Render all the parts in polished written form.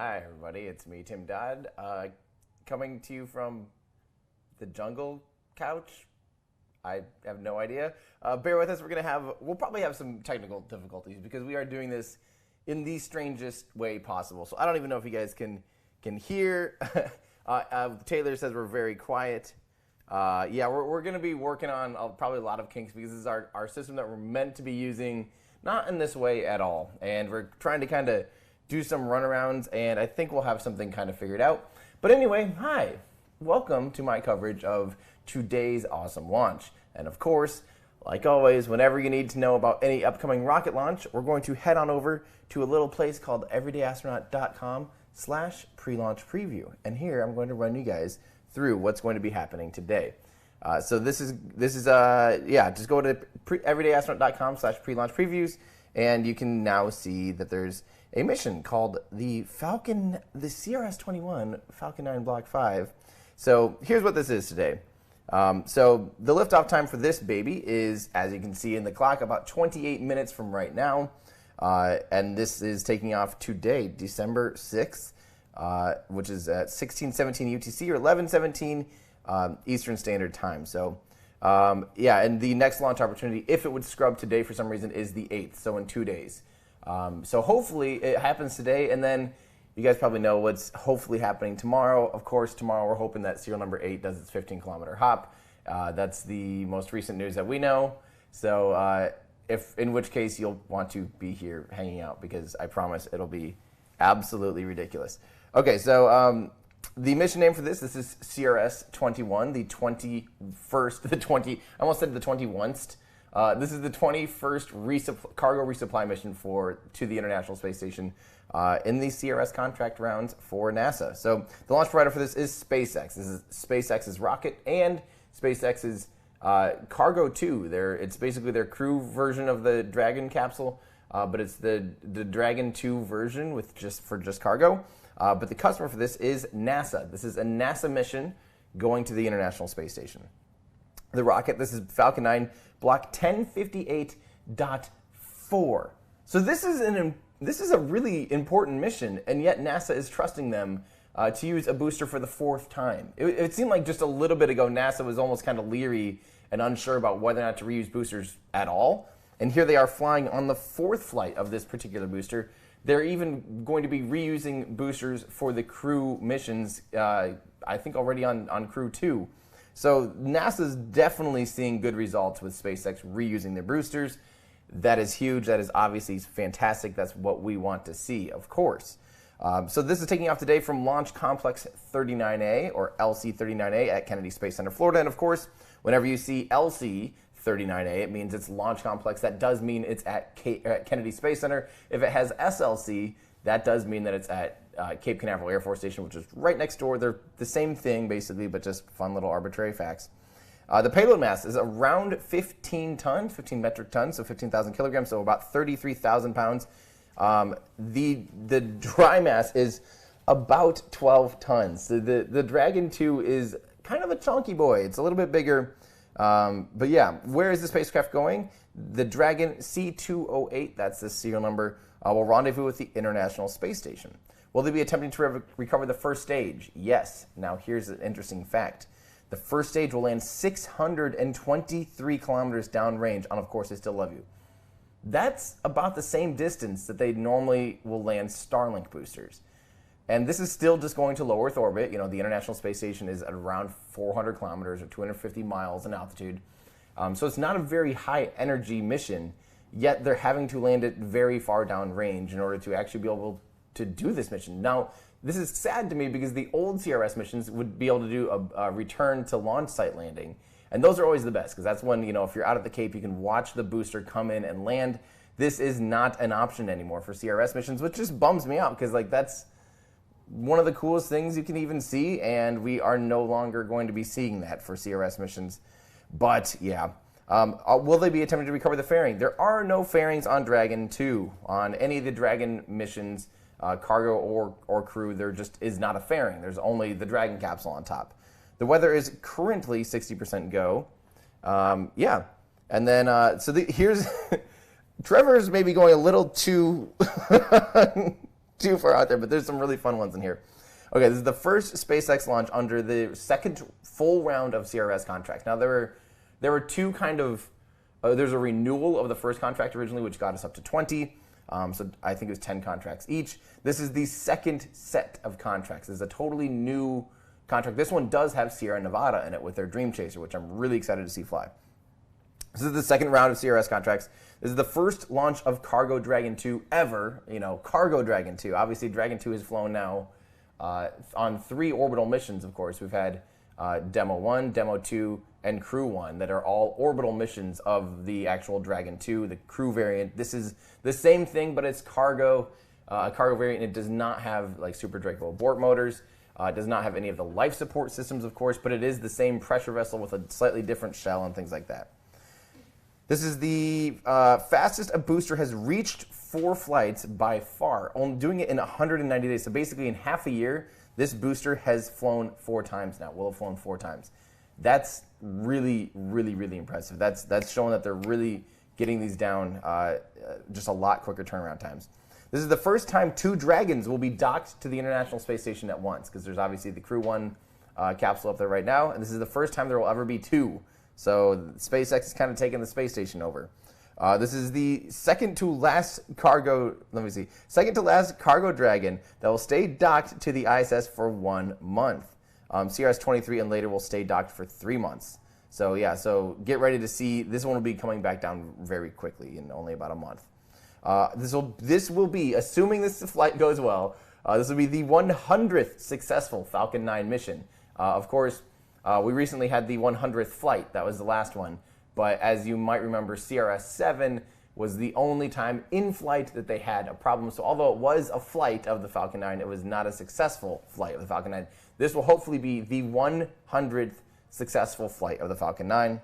Hi, everybody. It's me, Tim Dodd, coming to you from the jungle couch. I have no idea. Bear with us. We'll probably have some technical difficulties because we are doing this in the strangest way possible. So I don't even know if you guys can hear. Taylor says we're very quiet. Yeah, we're going to be working on probably a lot of kinks because this is our system that we're meant to be using, not in this way at all. And we're trying to kind of do some runarounds, and I think we'll have something kind of figured out. But anyway, hi. Welcome to my coverage of today's awesome launch. And of course, like always, whenever you need to know about any upcoming rocket launch, we're going to head on over to a little place called everydayastronaut.com/prelaunch preview. And here I'm going to run you guys through what's going to be happening today. So this is just go to everydayastronaut.com/prelaunch previews, and you can now see that there's a mission called the Falcon, the CRS-21 Falcon 9 Block 5. So here's what this is today. So the liftoff time for this baby is, as you can see in the clock, about 28 minutes from right now. And this is taking off today, December 6th, which is at 16:17 UTC or 11:17 Eastern Standard Time. So and the next launch opportunity, if it would scrub today for some reason, is the 8th, so in 2 days. So hopefully it happens today, and then you guys probably know what's hopefully happening tomorrow. Of course, tomorrow we're hoping that serial number 8 does its 15-kilometer hop. That's the most recent news that we know. So in which case you'll want to be here hanging out, because I promise it'll be absolutely ridiculous. Okay, so the mission name for this is CRS-21, the 21st, I almost said the 21st. This is the 21st cargo resupply mission to the International Space Station in the CRS contract rounds for NASA. So the launch provider for this is SpaceX. This is SpaceX's rocket and SpaceX's Cargo 2. It's basically their crew version of the Dragon capsule, but it's the Dragon 2 version for just cargo. But the customer for this is NASA. This is a NASA mission going to the International Space Station. The rocket, this is Falcon 9 Block 1058.4. So this is a really important mission, and yet NASA is trusting them to use a booster for the 4th time. It seemed like just a little bit ago NASA was almost kind of leery and unsure about whether or not to reuse boosters at all. And here they are flying on the 4th flight of this particular booster. They're even going to be reusing boosters for the crew missions, I think already on Crew 2. So NASA's definitely seeing good results with SpaceX reusing their boosters. That is huge. That is obviously fantastic. That's what we want to see, of course. So this is taking off today from Launch Complex 39A, or LC-39A, at Kennedy Space Center, Florida. And of course, whenever you see LC-39A, it means it's Launch Complex. That does mean it's at Kennedy Space Center. If it has SLC, that does mean that it's at Cape Canaveral Air Force Station, which is right next door. They're the same thing, basically, but just fun little arbitrary facts. The payload mass is around 15 metric tons, so 15,000 kilograms, so about 33,000 pounds. The dry mass is about 12 tons. So the Dragon 2 is kind of a chunky boy. It's a little bit bigger. But yeah, where is the spacecraft going? The Dragon C208, that's the serial number, will rendezvous with the International Space Station. Will they be attempting to recover the first stage? Yes. Now here's an interesting fact. The first stage will land 623 kilometers downrange on, of course, I Still Love You. That's about the same distance that they normally will land Starlink boosters. And this is still just going to low Earth orbit. You know, the International Space Station is at around 400 kilometers or 250 miles in altitude. So it's not a very high energy mission, yet they're having to land it very far downrange in order to actually be able to do this mission. Now, this is sad to me because the old CRS missions would be able to do a return to launch site landing. And those are always the best, because that's when, if you're out at the Cape, you can watch the booster come in and land. This is not an option anymore for CRS missions, which just bums me out, because that's one of the coolest things you can even see, and we are no longer going to be seeing that for CRS missions. But yeah, will they be attempting to recover the fairing? There are no fairings on Dragon 2. On any of the Dragon missions, cargo or crew, there just is not a fairing. There's only the Dragon capsule on top. The weather is currently 60% go. Yeah, and then here's Trevor's maybe going a little too too far out there, but there's some really fun ones in here. Okay, this is the first SpaceX launch under the second full round of CRS contracts. Now, there were two kind of, there's a renewal of the first contract originally, which got us up to 20. So I think it was 10 contracts each. This is the second set of contracts. This is a totally new contract. This one does have Sierra Nevada in it with their Dream Chaser, which I'm really excited to see fly. This is the second round of CRS contracts. This is the first launch of Cargo Dragon 2 ever. You know, Cargo Dragon 2. Obviously, Dragon 2 has flown now on 3 orbital missions, of course. We've had Demo 1, Demo 2, and Crew 1 that are all orbital missions of the actual Dragon 2, the Crew variant. This is the same thing, but it's cargo, a cargo variant. It does not have like Super Draco abort motors. It does not have any of the life support systems, of course, but it is the same pressure vessel with a slightly different shell and things like that. This is the fastest a booster has reached 4 flights by far, only doing it in 190 days. So basically in half a year, this booster has flown 4 times now, will have flown 4 times. That's really, really, really impressive. That's showing that they're really getting these down just a lot quicker turnaround times. This is the first time 2 Dragons will be docked to the International Space Station at once, because there's obviously the Crew 1 capsule up there right now, and this is the first time there will ever be 2. So SpaceX is kind of taking the space station over. This is the second to last cargo Dragon that will stay docked to the ISS for 1 month. CRS-23 and later will stay docked for 3 months. So yeah, so get ready to see. This one will be coming back down very quickly in only about a month. This will be, assuming this flight goes well, this will be the 100th successful Falcon 9 mission. Of course, we recently had the 100th flight. That was the last one. But as you might remember, CRS-7 was the only time in flight that they had a problem. So although it was a flight of the Falcon 9, it was not a successful flight of the Falcon 9. This will hopefully be the 100th successful flight of the Falcon 9.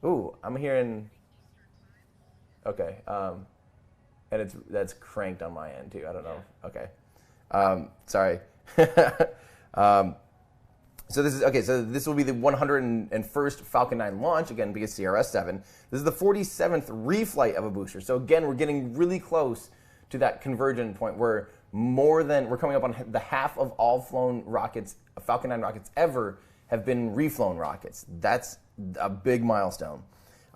Ooh, I'm hearing... Okay. And that's cranked on my end, too. I don't know. Okay. Sorry. So this is okay. So this will be the 101st Falcon 9 launch again because CRS-7. This is the 47th reflight of a booster. So again, we're getting really close to that convergent point where we're coming up on the half of all flown rockets, Falcon 9 rockets ever have been reflown rockets. That's a big milestone.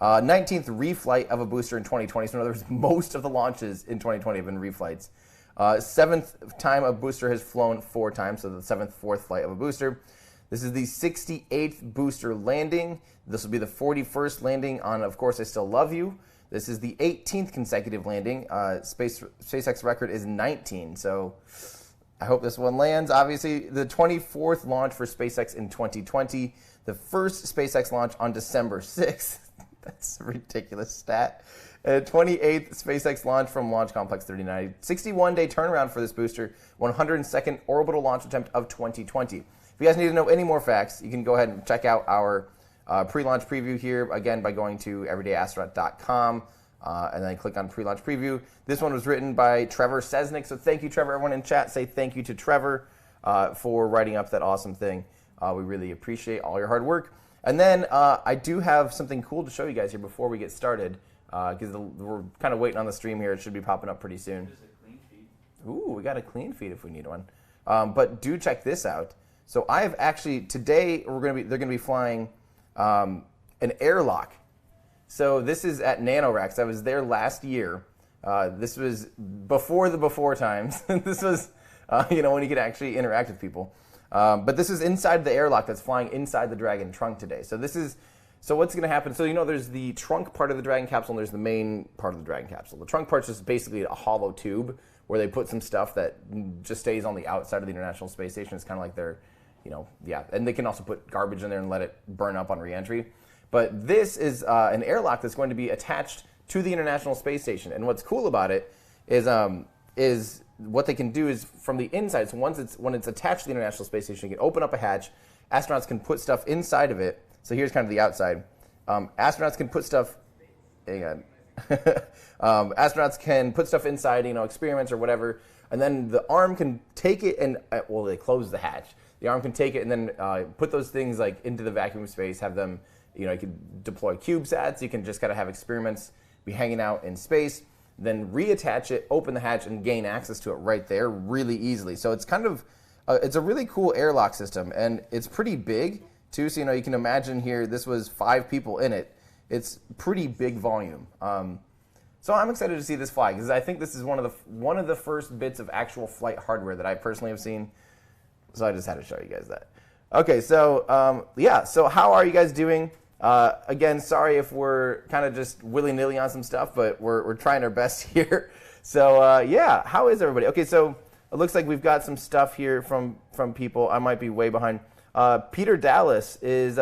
19th reflight of a booster in 2020. So in other words, most of the launches in 2020 have been reflights. 7th time a booster has flown 4 times. So the 7th, 4th flight of a booster. This is the 68th booster landing. This will be the 41st landing on, of course, I Still Love You. This is the 18th consecutive landing. SpaceX record is 19, so I hope this one lands. Obviously, the 24th launch for SpaceX in 2020. The first SpaceX launch on December 6th. That's a ridiculous stat. 28th SpaceX launch from Launch Complex 39. 61-day turnaround for this booster. 102nd orbital launch attempt of 2020. If you guys need to know any more facts, you can go ahead and check out our pre-launch preview here, again, by going to everydayastronaut.com and then click on pre-launch preview. This one was written by Trevor Sesnick, so thank you, Trevor. Everyone in chat, say thank you to Trevor for writing up that awesome thing. We really appreciate all your hard work. And then I do have something cool to show you guys here before we get started, because we're kind of waiting on the stream here. It should be popping up pretty soon. There's a clean feed. Ooh, we got a clean feed if we need one. But do check this out. So I have actually, today they're gonna be flying an Airlock. So this is at NanoRacks. I was there last year. This was before the before times. This was, when you could actually interact with people. But this is inside the Airlock that's flying inside the Dragon trunk today. So what's going to happen? So there's the trunk part of the Dragon capsule and there's the main part of the Dragon capsule. The trunk part's just basically a hollow tube where they put some stuff that just stays on the outside of the International Space Station. It's kind of like their, and they can also put garbage in there and let it burn up on reentry. But this is an Airlock that's going to be attached to the International Space Station. And what's cool about it is what they can do is from the inside. So when it's attached to the International Space Station, you can open up a hatch. Astronauts can put stuff inside of it. So here's kind of the outside. Astronauts can put stuff. Hang on. Astronauts can put stuff inside, experiments or whatever, and then the arm can take it and they close the hatch. The arm can take it and then put those things into the vacuum space. Have them, you can deploy CubeSats. You can just kind of have experiments be hanging out in space. then reattach it, open the hatch, and gain access to it right there really easily. So it's kind of, it's a really cool airlock system, and it's pretty big too. So you can imagine here, this was 5 people in it. It's pretty big volume. So I'm excited to see this fly because I think this is one of the first bits of actual flight hardware that I personally have seen. So I just had to show you guys that. Okay, so yeah, so how are you guys doing? Again, sorry if we're kind of just willy-nilly on some stuff, but we're trying our best here. So yeah, how is everybody? Okay, so it looks like we've got some stuff here from people. I might be way behind. Peter Dallas is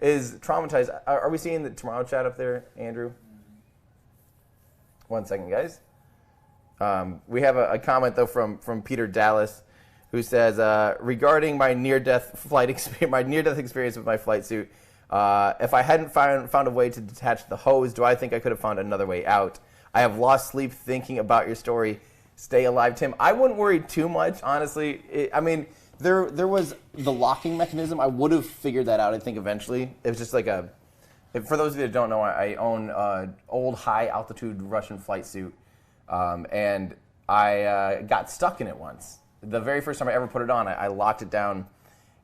is traumatized. Are we seeing the tomorrow chat up there, Andrew? 1 second, guys. We have a comment though from Peter Dallas, who says regarding my near-death experience with my flight suit. If I hadn't found a way to detach the hose, do I think I could have found another way out? I have lost sleep thinking about your story. Stay alive, Tim. I wouldn't worry too much, honestly. I mean, there was the locking mechanism. I would have figured that out, I think, eventually. It was just like for those of you that don't know, I own an old high-altitude Russian flight suit, and I got stuck in it once. The very first time I ever put it on, I locked it down,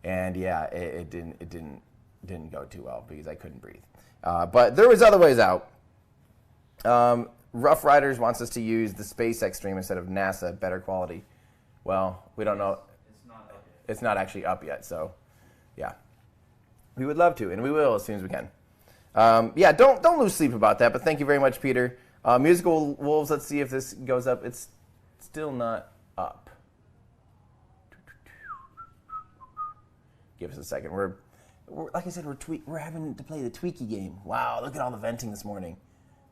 and yeah, it didn't go too well because I couldn't breathe. But there was other ways out. Rough Riders wants us to use the SpaceX stream instead of NASA, better quality. Well, we don't know. It's not up yet. It's not actually up yet, so yeah. We would love to, and we will as soon as we can. Yeah, don't lose sleep about that, but thank you very much, Peter. Musical Wolves, let's see if this goes up. It's still not up. Give us a second. We're like I said, we're having to play the tweaky game. Wow, look at all the venting this morning.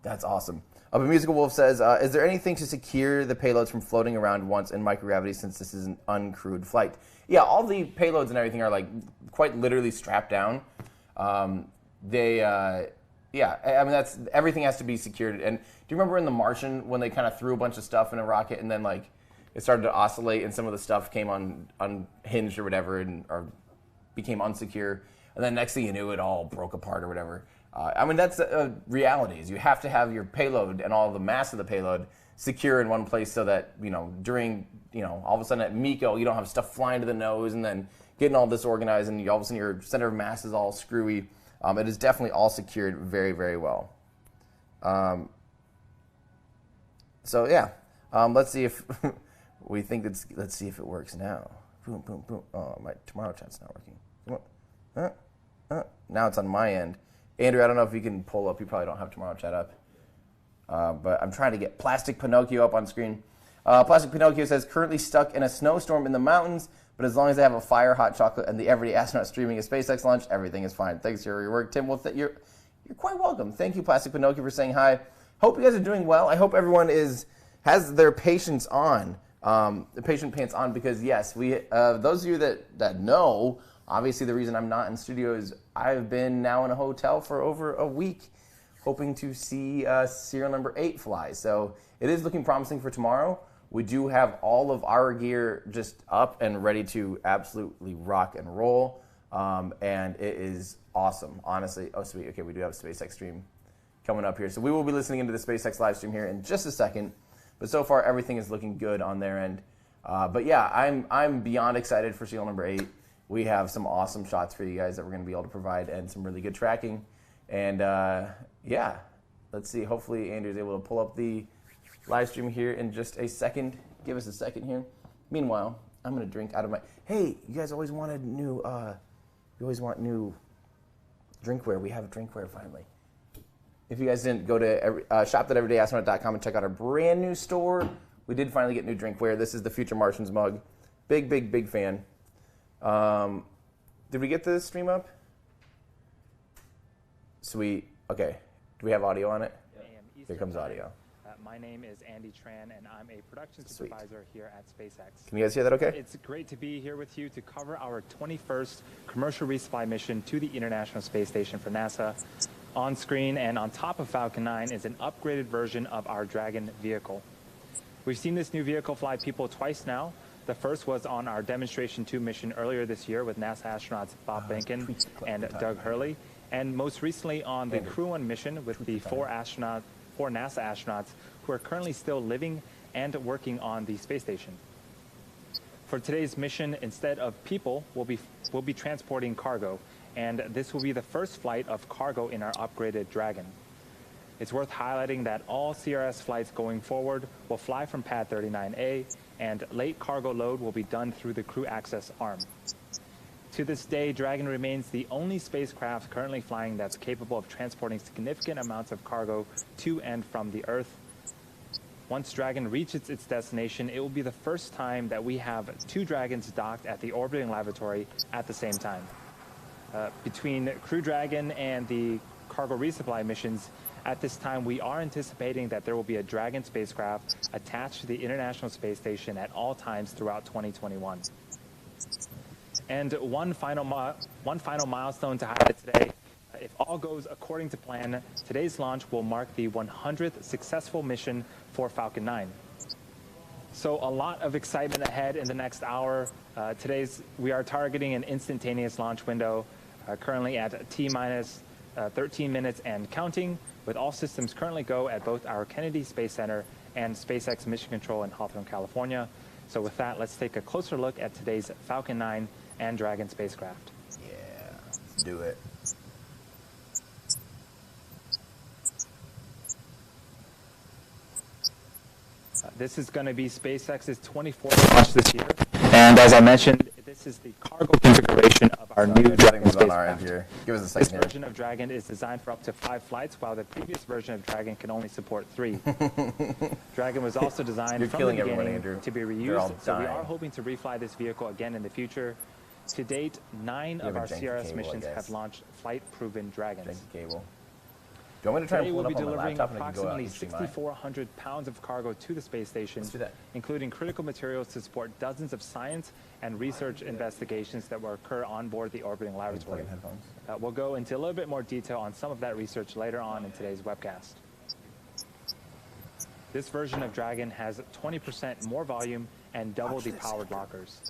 That's awesome. But Musical Wolf says, is there anything to secure the payloads from floating around once in microgravity since this is an uncrewed flight? Yeah, all the payloads and everything are like quite literally strapped down. Yeah, I mean, everything has to be secured. And do you remember in The Martian when they kind of threw a bunch of stuff in a rocket and then like it started to oscillate and some of the stuff came unhinged or whatever or became unsecure, and then next thing you knew, it all broke apart or whatever. I mean, that's a reality. Is you have to have your payload and all the mass of the payload secure in one place so that during all of a sudden at MECO you don't have stuff flying to the nose and then getting all disorganized and all of a sudden your center of mass is all screwy. It is definitely all secured very, very well. So yeah, let's see if we think let's see if it works now. Boom, boom, boom. Oh, my tomorrow chat's not working. Come on. Now it's on my end. Andrew, I don't know if you can pull up. You probably don't have tomorrow chat up. But I'm trying to get Plastic Pinocchio up on screen. Plastic Pinocchio says, currently stuck in a snowstorm in the mountains, but as long as I have a fire, hot chocolate, and the everyday astronaut streaming a SpaceX launch, everything is fine. Thanks for your work, Tim. Well, you're quite welcome. Thank you, Plastic Pinocchio, for saying hi. Hope you guys are doing well. I hope everyone has their patience on, the patient pants on, because yes, those of you that know, obviously the reason I'm not in studio is I've been now in a hotel for over a week, hoping to see serial number 8 fly. So it is looking promising for tomorrow. We do have all of our gear just up and ready to absolutely rock and roll, and it is awesome, honestly. Oh, sweet. Okay, we do have a SpaceX stream coming up here. So we will be listening into the SpaceX live stream here in just a second. But so far, everything is looking good on their end. But yeah, I'm beyond excited for serial number 8. We have some awesome shots for you guys that we're going to be able to provide and some really good tracking. And yeah, let's see. Hopefully, Andrew's able to pull up the live stream here in just a second. Give us a second here. Meanwhile, I'm going to drink out of my... Hey, you guys always wanted new... you always want new drinkware. We have drinkware finally. If you guys didn't go to shop.everydayastronaut.com and check out our brand new store, we did finally get new drinkware. This is the Future Martians mug. Big, big, big fan. Did we get the stream up? Sweet. Okay. Do we have audio on it? Here comes audio. My name is Andy Tran, and I'm a production supervisor here at SpaceX. Can you guys hear that okay? It's great to be here with you to cover our 21st commercial resupply mission to the International Space Station for NASA. On screen and on top of Falcon 9 is an upgraded version of our Dragon vehicle. We've seen this new vehicle fly people twice now. The first was on our Demonstration 2 mission earlier this year with NASA astronauts Bob Behnken and Doug Hurley, and most recently on the Crew 1 mission with the four NASA astronauts who are currently still living and working on the space station. For today's mission, instead of people, we'll be transporting cargo, and this will be the first flight of cargo in our upgraded Dragon. It's worth highlighting that all CRS flights going forward will fly from Pad 39A, and late cargo load will be done through the crew access arm. To this day, Dragon remains the only spacecraft currently flying that's capable of transporting significant amounts of cargo to and from the Earth. Once Dragon reaches its destination, it will be the first time that we have 2 Dragons docked at the orbiting laboratory at the same time. Between Crew Dragon and the cargo resupply missions, at this time we are anticipating that there will be a Dragon spacecraft attached to the International Space Station at all times throughout 2021. And one final milestone to highlight today. If all goes according to plan, today's launch will mark the 100th successful mission for Falcon 9. So a lot of excitement ahead in the next hour. We are targeting an instantaneous launch window, currently at T-minus 13 minutes and counting, with all systems currently go at both our Kennedy Space Center and SpaceX Mission Control in Hawthorne, California. So with that, let's take a closer look at today's Falcon 9 and Dragon spacecraft. Yeah, let's do it. This is going to be SpaceX's 24th launch this year. And as I mentioned, this is the cargo configuration of our new Dragon spacecraft. Give us a second This version of Dragon is designed for up to 5 flights, while the previous version of Dragon can only support 3. Dragon was also designed from the beginning to be reused, so we are hoping to refly this vehicle again in the future. To date, 9 of our CRS missions have launched flight-proven Dragons. Do you want me to try Today and pull we'll it be up on my delivering laptop and I can go out approximately and see 6,400 pounds of cargo to the space station, including critical materials to support dozens of science and research investigations that will occur on board the orbiting laboratory. We'll go into a little bit more detail on some of that research later on in today's webcast. This version of Dragon has 20% more volume and double the powered lockers.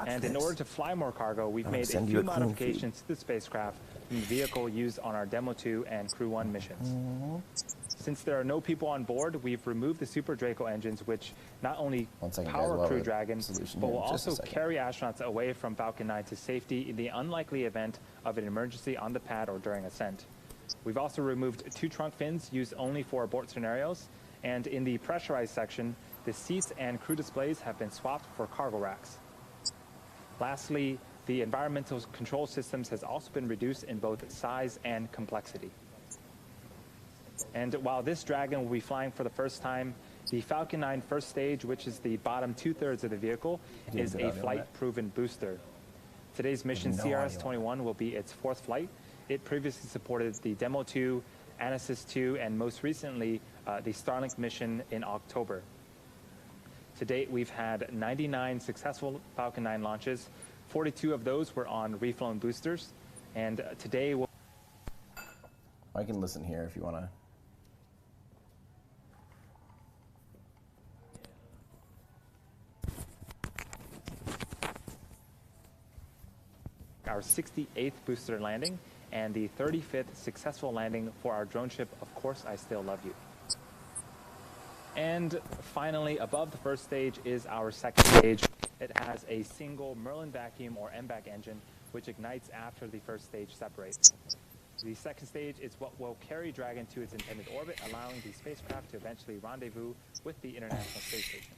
And in order to fly more cargo, we've made a few modifications to the spacecraft from the vehicle used on our Demo 2 and Crew 1 missions. Since there are no people on board, we've removed the Super Draco engines, which not only power Crew Dragon, but will also carry astronauts away from Falcon 9 to safety in the unlikely event of an emergency on the pad or during ascent. We've also removed 2 trunk fins used only for abort scenarios, and in the pressurized section, the seats and crew displays have been swapped for cargo racks. Lastly, the environmental control systems has also been reduced in both size and complexity. And while this Dragon will be flying for the first time, the Falcon 9 first stage, which is the bottom 2/3 of the vehicle, is a flight-proven booster. Today's mission, CRS-21, will be its 4th flight. It previously supported the Demo 2, Anasis 2, and most recently, the Starlink mission in October. To date, we've had 99 successful Falcon 9 launches. 42 of those were on reflown boosters. And today we'll... I can listen here if you want to. Our 68th booster landing and the 35th successful landing for our drone ship, Of Course I Still Love You. And finally, above the first stage is our second stage. It has a single Merlin vacuum or MVAC engine, which ignites after the first stage separates. The second stage is what will carry Dragon to its intended orbit, allowing the spacecraft to eventually rendezvous with the International Space Station.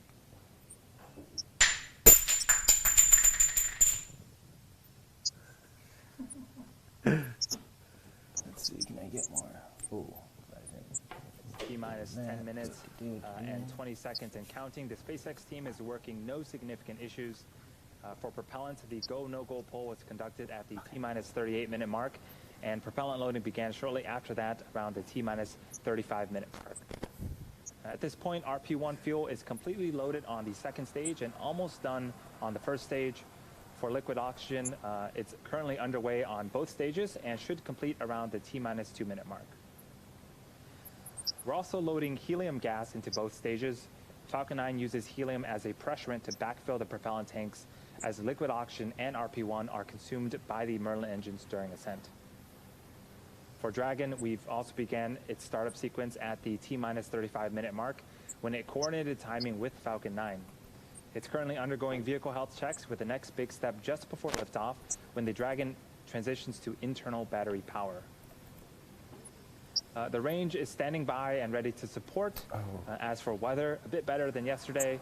Let's see, can I get more? Ooh. T-minus 10 minutes and 20 seconds and counting. The SpaceX team is working no significant issues. For propellant, the go, no-go poll was conducted at the T-minus 38-minute mark, and propellant loading began shortly after that, around the T-minus 35-minute mark. At this point, RP-1 fuel is completely loaded on the second stage and almost done on the first stage. For liquid oxygen, it's currently underway on both stages and should complete around the T-minus 2-minute mark. We're also loading helium gas into both stages. Falcon 9 uses helium as a pressurant to backfill the propellant tanks, as liquid oxygen and RP-1 are consumed by the Merlin engines during ascent. For Dragon, we've also began its startup sequence at the T-minus 35-minute mark when it coordinated timing with Falcon 9. It's currently undergoing vehicle health checks with the next big step just before liftoff when the Dragon transitions to internal battery power. The range is standing by and ready to support. As for weather, a bit better than yesterday.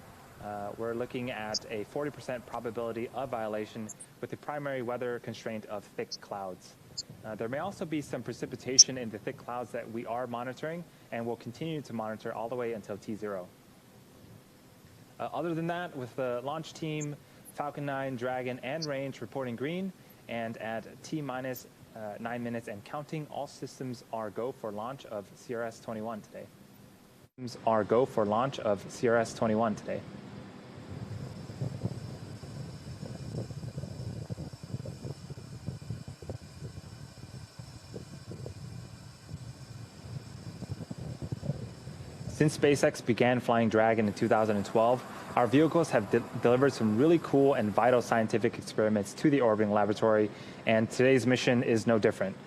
We're looking at a 40% probability of violation with the primary weather constraint of thick clouds. There may also be some precipitation in the thick clouds that we are monitoring and will continue to monitor all the way until T0. Other than that, with the launch team, Falcon 9, Dragon, and range reporting green, and at T-minus 9 minutes and counting, all systems are go for launch of CRS-21 today. Systems are go for launch of CRS-21 today. Since SpaceX began flying Dragon in 2012, our vehicles have delivered some really cool and vital scientific experiments to the orbiting laboratory, and today's mission is no different.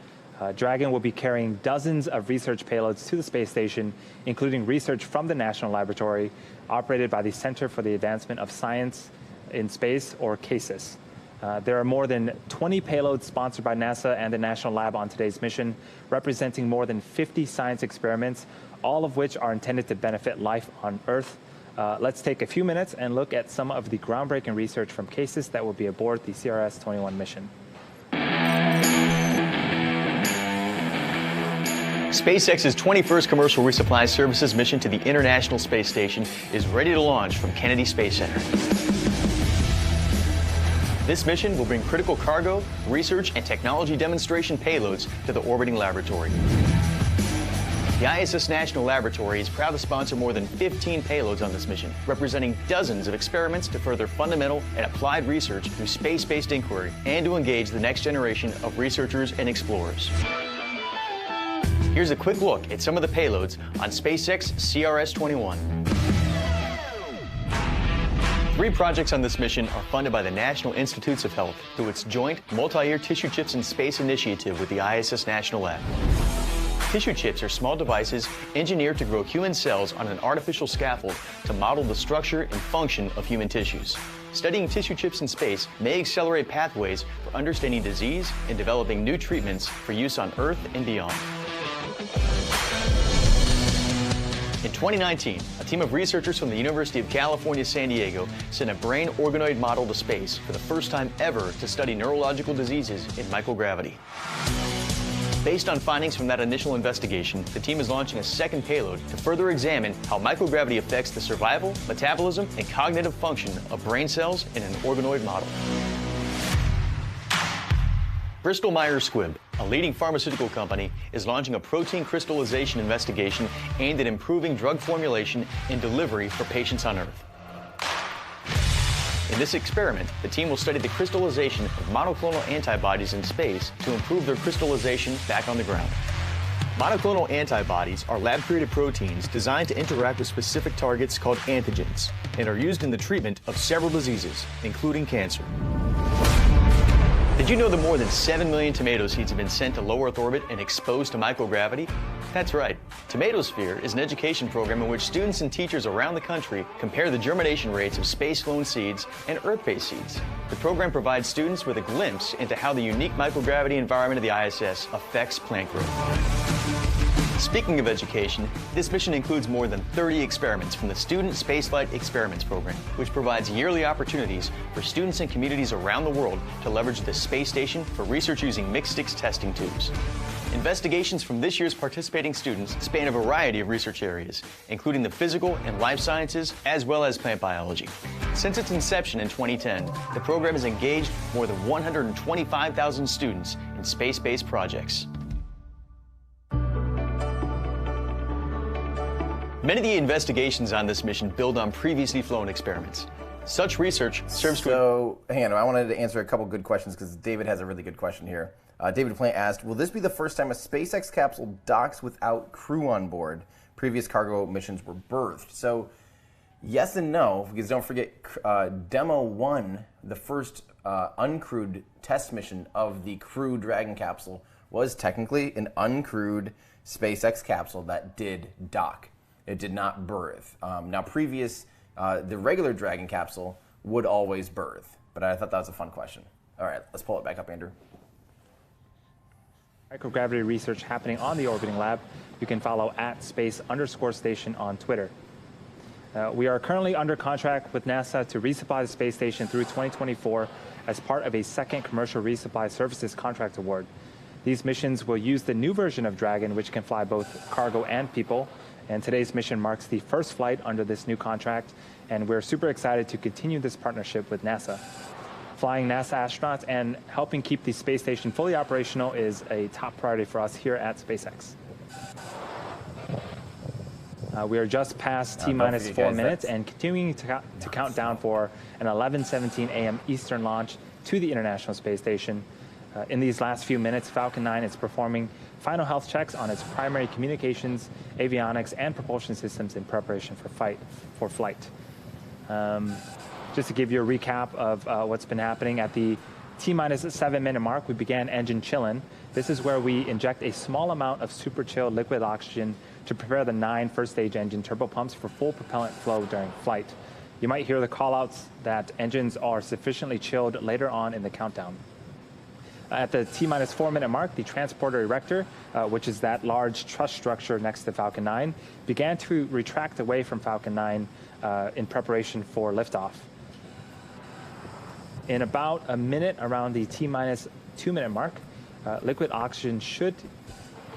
Dragon will be carrying dozens of research payloads to the space station, including research from the National Laboratory, operated by the Center for the Advancement of Science in Space, or CASIS. There are more than 20 payloads sponsored by NASA and the National Lab on today's mission, representing more than 50 science experiments, all of which are intended to benefit life on Earth. Let's take a few minutes and look at some of the groundbreaking research from CASIS that will be aboard the CRS-21 mission. SpaceX's 21st commercial resupply services mission to the International Space Station is ready to launch from Kennedy Space Center. This mission will bring critical cargo, research, and technology demonstration payloads to the orbiting laboratory. The ISS National Laboratory is proud to sponsor more than 15 payloads on this mission, representing dozens of experiments to further fundamental and applied research through space-based inquiry and to engage the next generation of researchers and explorers. Here's a quick look at some of the payloads on SpaceX CRS-21. 3 projects on this mission are funded by the National Institutes of Health through its joint multi-year Tissue Chips in Space initiative with the ISS National Lab. Tissue chips are small devices engineered to grow human cells on an artificial scaffold to model the structure and function of human tissues. Studying tissue chips in space may accelerate pathways for understanding disease and developing new treatments for use on Earth and beyond. In 2019, a team of researchers from the University of California, San Diego sent a brain organoid model to space for the first time ever to study neurological diseases in microgravity. Based on findings from that initial investigation, the team is launching a second payload to further examine how microgravity affects the survival, metabolism, and cognitive function of brain cells in an organoid model. Bristol Myers Squibb, a leading pharmaceutical company, is launching a protein crystallization investigation aimed at improving drug formulation and delivery for patients on Earth. In this experiment, the team will study the crystallization of monoclonal antibodies in space to improve their crystallization back on the ground. Monoclonal antibodies are lab-created proteins designed to interact with specific targets called antigens and are used in the treatment of several diseases, including cancer. Did you know that more than 7 million tomato seeds have been sent to low Earth orbit and exposed to microgravity? That's right. Tomatosphere is an education program in which students and teachers around the country compare the germination rates of space-flown seeds and Earth-based seeds. The program provides students with a glimpse into how the unique microgravity environment of the ISS affects plant growth. Speaking of education, this mission includes more than 30 experiments from the Student Spaceflight Experiments Program, which provides yearly opportunities for students and communities around the world to leverage the space station for research using mixed-sticks testing tubes. Investigations from this year's participating students span a variety of research areas, including the physical and life sciences, as well as plant biology. Since its inception in 2010, the program has engaged more than 125,000 students in space-based projects. Many of the investigations on this mission build on previously flown experiments. Such research serves to... So, hang on, I wanted to answer a couple good questions because David has a really good question here. David Plant asked, will this be the first time a SpaceX capsule docks without crew on board? Previous cargo missions were berthed. So, yes and no, because don't forget, Demo 1, the first uncrewed test mission of the crew Dragon capsule, was technically an uncrewed SpaceX capsule that did dock. It did not berth. Now, the regular Dragon capsule would always berth, but I thought that was a fun question. All right, let's pull it back up, Andrew. Microgravity research happening on the orbiting lab. You can follow @space_station on Twitter. We are currently under contract with NASA to resupply the space station through 2024 as part of a second commercial resupply services contract award. These missions will use the new version of Dragon, which can fly both cargo and people. And today's mission marks the first flight under this new contract, and we're super excited to continue this partnership with NASA. Flying NASA astronauts and helping keep the space station fully operational is a top priority for us here at SpaceX. We are just past T-minus 4 minutes and continuing to count down for an 11:17 a.m. Eastern launch to the International Space Station. In these last few minutes, Falcon 9 is performing final health checks on its primary communications, avionics, and propulsion systems in preparation for flight. Just to give you a recap of what's been happening, at the T-minus 7-minute mark, we began engine chillin'. This is where we inject a small amount of super chilled liquid oxygen to prepare the 9 first-stage engine turbopumps for full propellant flow during flight. You might hear the callouts that engines are sufficiently chilled later on in the countdown. At the T-minus 4-minute mark, the transporter erector, which is that large truss structure next to Falcon 9, began to retract away from Falcon 9 in preparation for liftoff. In about a minute around the T-minus 2-minute mark, liquid oxygen should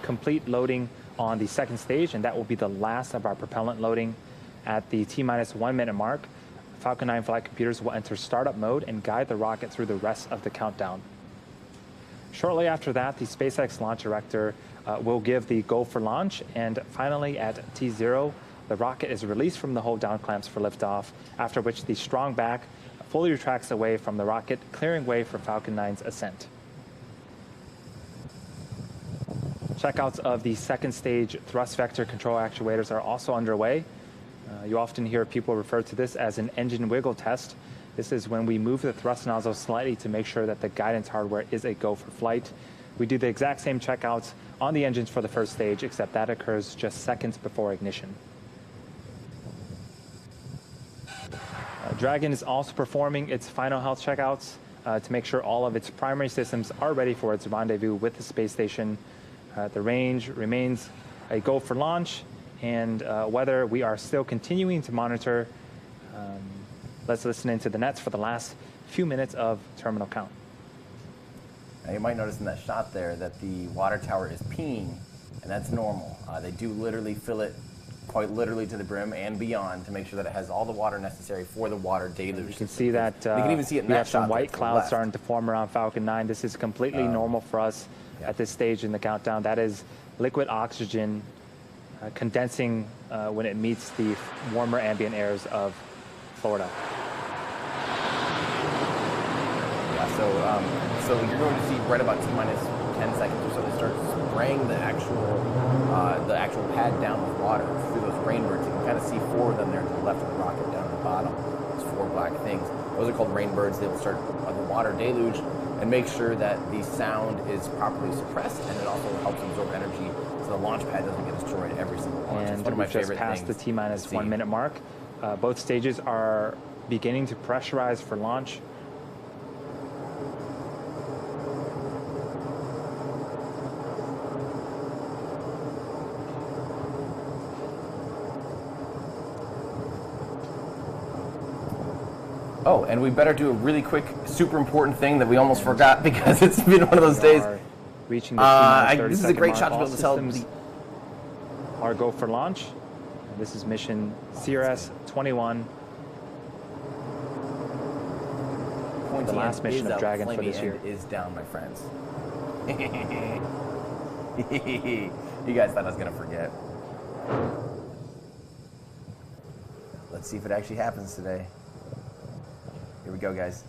complete loading on the second stage, and that will be the last of our propellant loading. At the T-minus 1-minute mark, Falcon 9 flight computers will enter startup mode and guide the rocket through the rest of the countdown. Shortly after that, the SpaceX launch director will give the go for launch, and finally at T0, the rocket is released from the hold down clamps for liftoff, after which the strong back fully retracts away from the rocket, clearing way for Falcon 9's ascent. Checkouts of the second stage thrust vector control actuators are also underway. You often hear people refer to this as an engine wiggle test. This is when we move the thrust nozzle slightly to make sure that the guidance hardware is a go for flight. We do the exact same checkouts on the engines for the first stage, except that occurs just seconds before ignition. Dragon is also performing its final health checkouts to make sure all of its primary systems are ready for its rendezvous with the space station. The range remains a go for launch, and whether we are still continuing to monitor. Let's listen into the nets for the last few minutes of terminal count. Now you might notice in that shot there that the water tower is peeing, and that's normal. They do literally fill it quite literally to the brim and beyond to make sure that it has all the water necessary for the water deluge. You can see that you can even see it in we that have some shot white to the clouds left. starting to form around Falcon 9. This is completely normal for us at this stage in the countdown. That is liquid oxygen condensing when it meets the warmer ambient airs of Florida. Yeah, so you're going to see right about T-minus 10 seconds or so, they start spraying the actual pad down with water through those rainbirds. You can kind of see 4 of them there to the left of the rocket down at the bottom. Those 4 black things. Those are called rainbirds. They will start the water deluge and make sure that the sound is properly suppressed, and it also helps absorb energy so the launch pad doesn't get destroyed every single launch. And it's one of my we've just favorite passed the things T-minus to 1 see. minute mark. Both stages are beginning to pressurize for launch. Oh, and we better do a really quick, super important thing that we almost forgot because it's been one of those days. Reaching the T-minus 30 this is a great shot second to be mark. able to tell. All systems are go for launch. And this is mission CRS-21, the last mission of Dragon for this year. Is down, my friends. You guys thought I was gonna forget. Let's see if it actually happens today. Here we go, guys.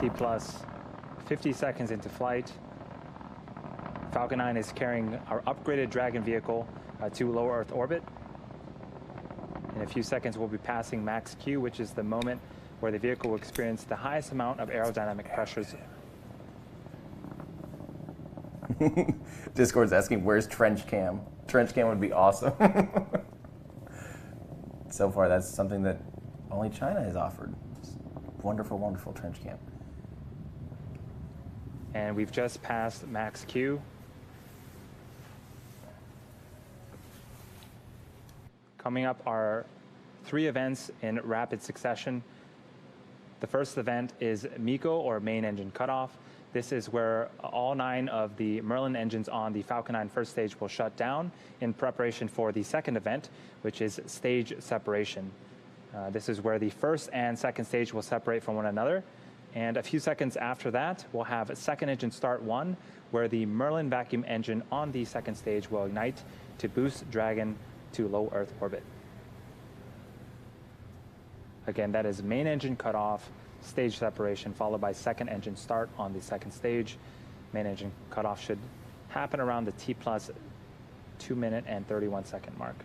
T plus 50 seconds into flight. Falcon 9 is carrying our upgraded Dragon vehicle to low Earth orbit. In a few seconds, we'll be passing max Q, which is the moment where the vehicle will experience the highest amount of aerodynamic pressures. Discord's asking, where's Trench Cam? Trench Cam would be awesome. So far, that's something that only China has offered. Wonderful, wonderful Trench Cam. And we've just passed max Q. Coming up are 3 events in rapid succession. The first event is MECO, or main engine cutoff. This is where all 9 of the Merlin engines on the Falcon 9 first stage will shut down in preparation for the second event, which is stage separation. This is where the first and second stage will separate from one another. And a few seconds after that, we'll have a second engine start 1, where the Merlin vacuum engine on the second stage will ignite to boost Dragon to low Earth orbit. Again, that is main engine cutoff, stage separation, followed by second engine start on the second stage. Main engine cutoff should happen around the T plus 2 minute and 31 second mark.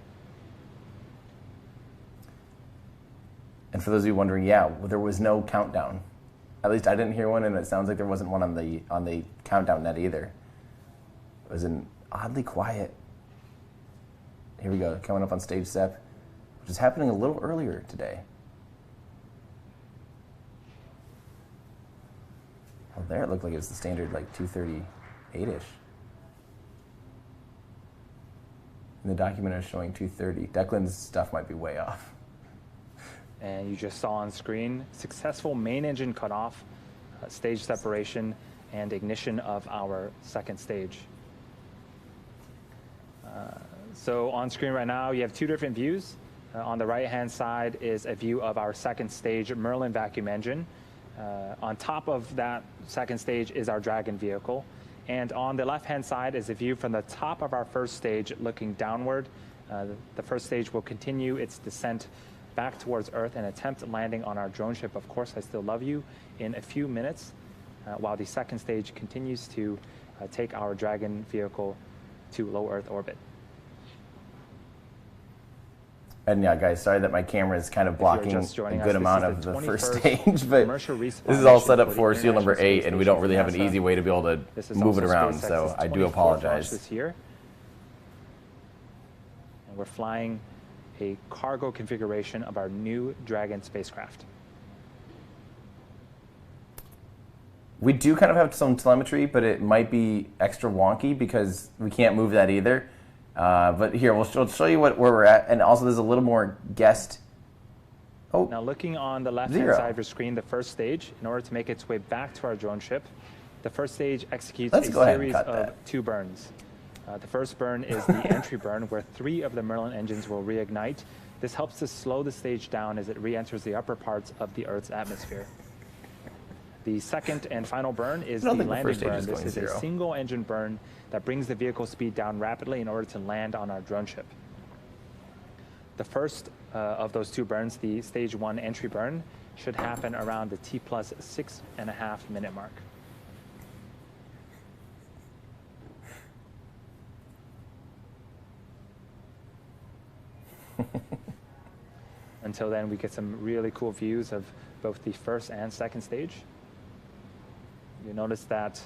And for those of you wondering, yeah, there was no countdown. At least I didn't hear one, and it sounds like there wasn't one on the countdown net either. It was an oddly quiet. Here we go, coming up on stage step, which is happening a little earlier today. Well, there it looked like it was the standard, like 2:38-ish. And the document is showing 2:30. Declan's stuff might be way off. And you just saw on screen successful main engine cutoff, stage separation, and ignition of our second stage. So on screen right now, you have 2 different views. On the right-hand side is a view of our second stage Merlin vacuum engine. On top of that second stage is our Dragon vehicle. And on the left-hand side is a view from the top of our first stage looking downward. The first stage will continue its descent back towards Earth and attempt landing on our drone ship, Of Course I Still Love You, in a few minutes, while the second stage continues to take our Dragon vehicle to low Earth orbit. And yeah, guys, sorry that my camera is kind of blocking a good amount of the first stage, but this is all set up for seal number 8, and we don't really have an easy way to be able to move it around, so I do apologize. This year. And we're flying a cargo configuration of our new Dragon spacecraft. We do kind of have some telemetry, but it might be extra wonky because we can't move that either. But here, we'll show you where we're at, and also there's a little more guest. Oh, now looking on the left-hand side of your screen, the first stage, in order to make its way back to our drone ship, the first stage executes a series of 2 burns. The first burn is the entry burn, where 3 of the Merlin engines will reignite. This helps to slow the stage down as it re-enters the upper parts of the Earth's atmosphere. The second and final burn is the landing burn. This is a single engine burn that brings the vehicle speed down rapidly in order to land on our drone ship. The first of those 2 burns, the stage 1 entry burn, should happen around the T plus 6.5 minute mark. Until then, we get some really cool views of both the first and second stage. You notice that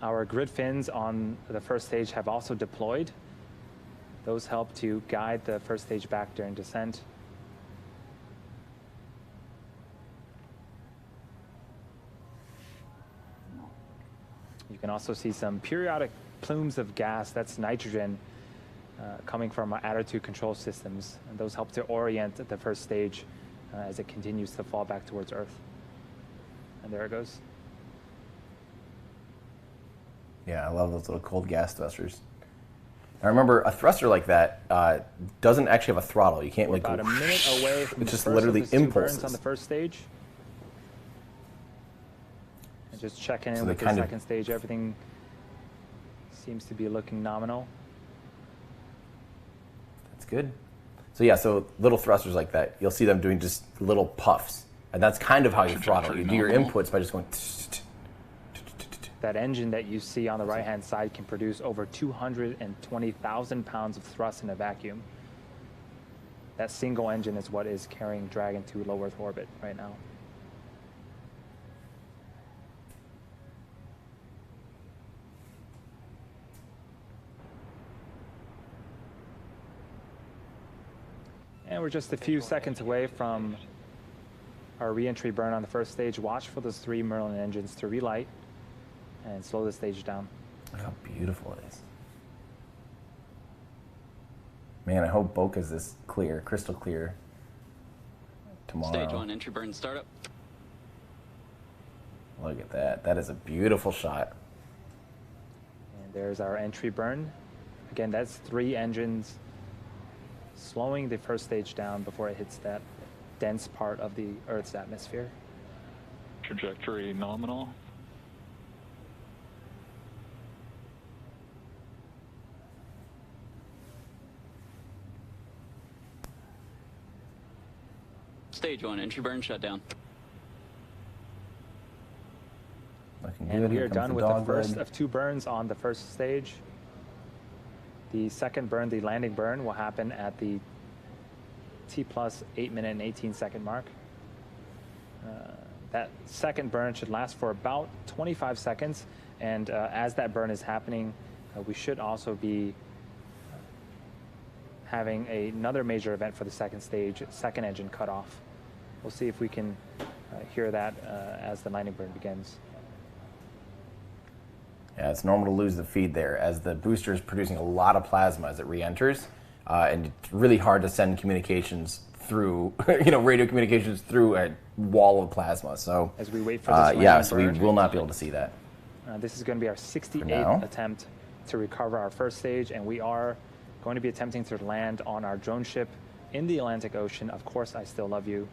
our grid fins on the first stage have also deployed. Those help to guide the first stage back during descent. You can also see some periodic plumes of gas, that's nitrogen, coming from our attitude control systems. And those help to orient the first stage as it continues to fall back towards Earth. And there it goes. Yeah, I love those little cold gas thrusters. I remember a thruster like that doesn't actually have a throttle. You can't like about a minute away from it's the just first literally of the 2 impulses burns on the first stage. And just checking in with the second stage. Everything seems to be looking nominal. That's good. So yeah, so little thrusters like that, you'll see them doing just little puffs. And that's kind of how you throttle. You do your inputs by just going That engine that you see on the right-hand side can produce over 220,000 pounds of thrust in a vacuum. That single engine is what is carrying Dragon to low Earth orbit right now. And we're just a few seconds away from our re-entry burn on the first stage. Watch for those 3 Merlin engines to relight and slow the stage down. Look how beautiful it is. Man, I hope Boca's this clear, crystal clear tomorrow. Stage 1, entry burn startup. Look at that. That is a beautiful shot. And there's our entry burn. Again, that's 3 engines slowing the first stage down before it hits that dense part of the Earth's atmosphere. Trajectory nominal. Stage 1, entry burn shutdown. Looking And good. we Here are comes done the with the dog first leg. of 2 burns on the first stage. The second burn, the landing burn, will happen at the T plus 8 minute and 18 second mark. That second burn should last for about 25 seconds. And as that burn is happening, we should also be having another major event for the second stage, second engine cutoff. We'll see if we can hear that as the landing burn begins. Yeah, it's normal to lose the feed there as the booster is producing a lot of plasma as it re-enters, and it's really hard to send communications through, radio communications through a wall of plasma. So As we wait for this yeah, so landing we burn, will not be able to see that. this is going to be our now. 68th attempt to recover our first stage, and we are going to be attempting to land on our drone ship in the Atlantic Ocean. Of course, I still love you.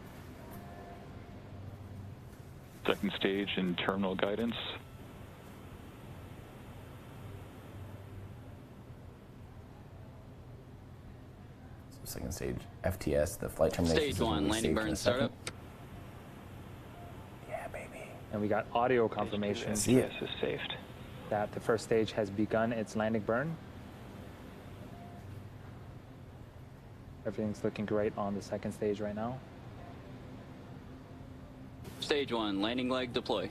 Second stage and terminal guidance. So second stage, FTS, the flight termination. Stage system will 1, be landing saved in burn a second. startup. Yeah, baby. And we got audio confirmation See it. Yes, is saved. that the first stage has begun its landing burn. Everything's looking great on the second stage right now. Stage 1, landing leg deploy.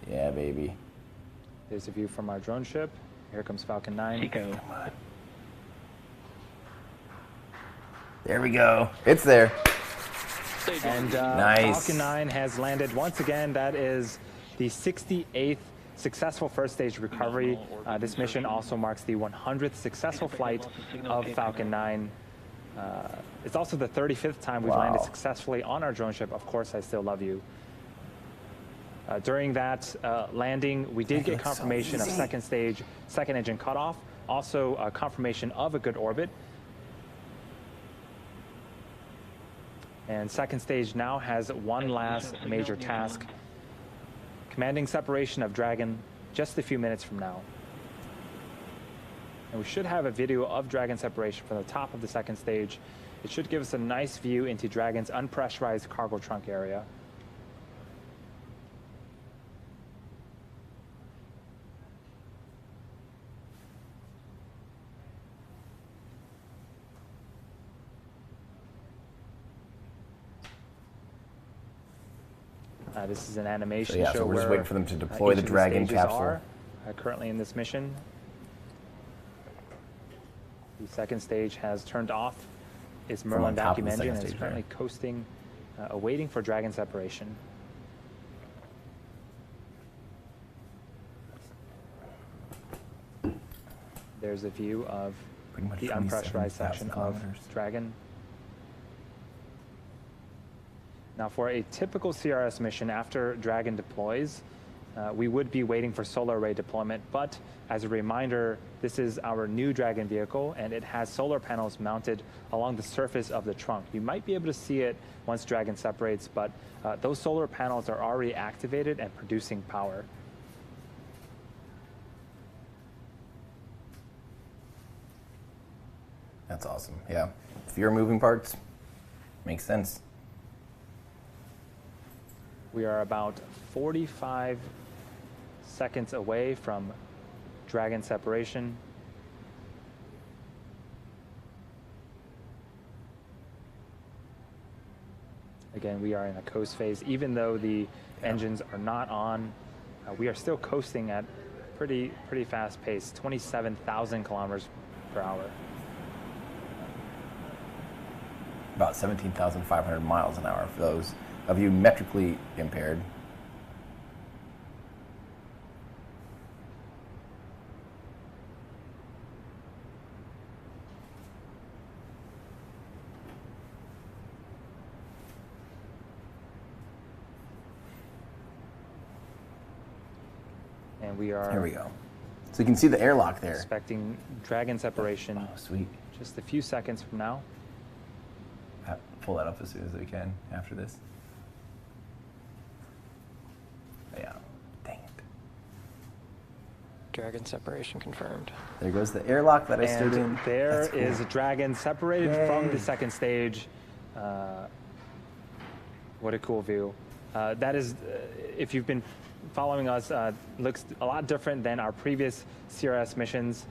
Yeah, baby. There's a view from our drone ship. Here comes Falcon 9. Come on. There we go. It's there. Stage 1. And Nice. Falcon 9 has landed once again. That is the 68th successful first stage recovery. This mission also marks the 100th successful flight of Falcon 9. It's also the 35th time we've landed successfully on our drone ship. Of course, I still love you. During that landing, we did get confirmation of second stage, second engine cutoff. Also, confirmation of a good orbit. And second stage now has one last major task, commanding separation of Dragon just a few minutes from now. And we should have a video of Dragon separation from the top of the second stage. It should give us a nice view into Dragon's unpressurized cargo trunk area. This is an animation So, yeah, show so we're just where waiting for them to deploy the each of Dragon stages capsule. are, currently in this mission. The second stage has turned off its on Merlin top of vacuum the engine second and is stage, currently right? coasting, awaiting for Dragon separation. There's a view of Pretty much the 27,000 unpressurized section of kilometers. Dragon. Now, for a typical CRS mission, after Dragon deploys, we would be waiting for solar array deployment, but as a reminder, this is our new Dragon vehicle, and it has solar panels mounted along the surface of the trunk. You might be able to see it once Dragon separates, but those solar panels are already activated and producing power. That's awesome. Yeah. Fewer moving parts. Makes sense. We are about 45 seconds away from Dragon separation. Again, we are in a coast phase. Even though the engines are not on, we are still coasting at pretty fast pace, 27,000 kilometers per hour. About 17,500 miles an hour for those of you metrically impaired. And we are... Here we go. So you can see the airlock there. Expecting Dragon separation. Oh, sweet. Just a few seconds from now. Pull that up as soon as we can after this. Yeah. Dang it. Dragon separation confirmed. There goes the airlock that I stood in. And there That's cool. is Dragon separated from the second stage. What a cool view. That is, if you've been following us, looks a lot different than our previous CRS missions.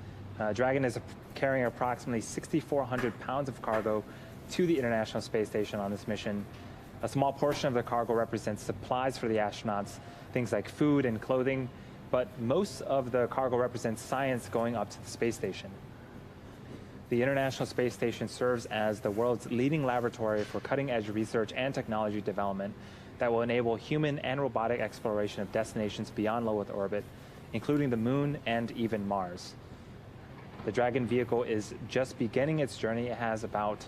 Dragon is carrying approximately 6,400 pounds of cargo to the International Space Station on this mission. A small portion of the cargo represents supplies for the astronauts, things like food and clothing, but most of the cargo represents science going up to the space station. The International Space Station serves as the world's leading laboratory for cutting-edge research and technology development that will enable human and robotic exploration of destinations beyond low Earth orbit, including the Moon and even Mars. The Dragon vehicle is just beginning its journey. It has about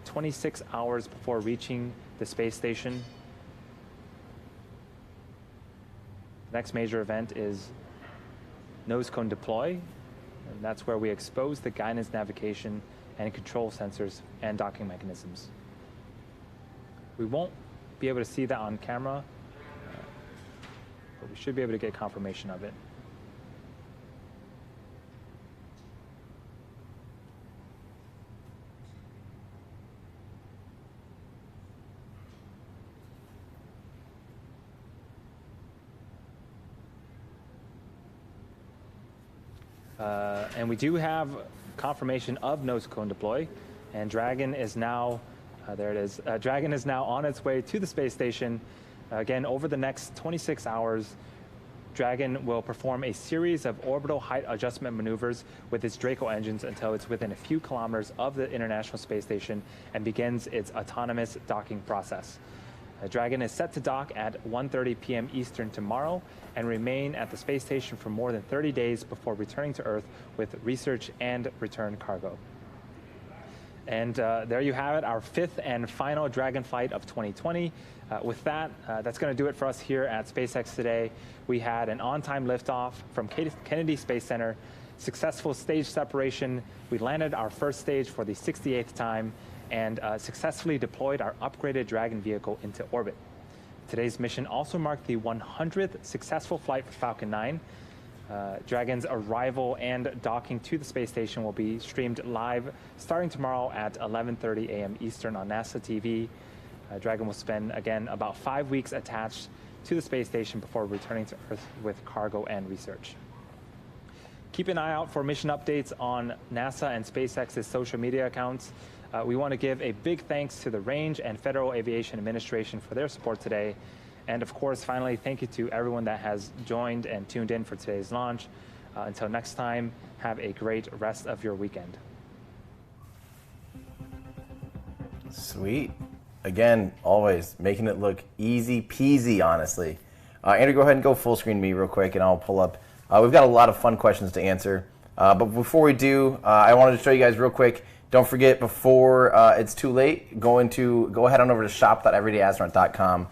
26 hours before reaching the space station. The next major event is nose cone deploy, and that's where we expose the guidance, navigation, and control sensors and docking mechanisms. We won't be able to see that on camera, but we should be able to get confirmation of it. And we do have confirmation of nose cone deploy, and Dragon is now, there it is, Dragon is now on its way to the space station. Again, over the next 26 hours, Dragon will perform a series of orbital height adjustment maneuvers with its Draco engines until it's within a few kilometers of the International Space Station and begins its autonomous docking process. Dragon is set to dock at 1:30 p.m. Eastern tomorrow and remain at the space station for more than 30 days before returning to Earth with research and return cargo. And there you have it, our fifth and final Dragon flight of 2020. With that, that's going to do it for us here at SpaceX today. We had an on-time liftoff from Kennedy Space Center, successful stage separation. We landed our first stage for the 68th time, and successfully deployed our upgraded Dragon vehicle into orbit. Today's mission also marked the 100th successful flight for Falcon 9. Dragon's arrival and docking to the space station will be streamed live starting tomorrow at 11:30 a.m. Eastern on NASA TV. Dragon will spend, again, about 5 weeks attached to the space station before returning to Earth with cargo and research. Keep an eye out for mission updates on NASA and SpaceX's social media accounts. We want to give a big thanks to the Range and Federal Aviation Administration for their support today. And of course, finally, thank you to everyone that has joined and tuned in for today's launch. Until next time, have a great rest of your weekend. Sweet. Again, always making it look easy peasy, honestly. Andrew, go ahead and go full screen me real quick, and I'll pull up. We've got a lot of fun questions to answer. But before we do, I wanted to show you guys real quick. Don't forget, before it's too late, go ahead on over to shop.everydayastronaut.com.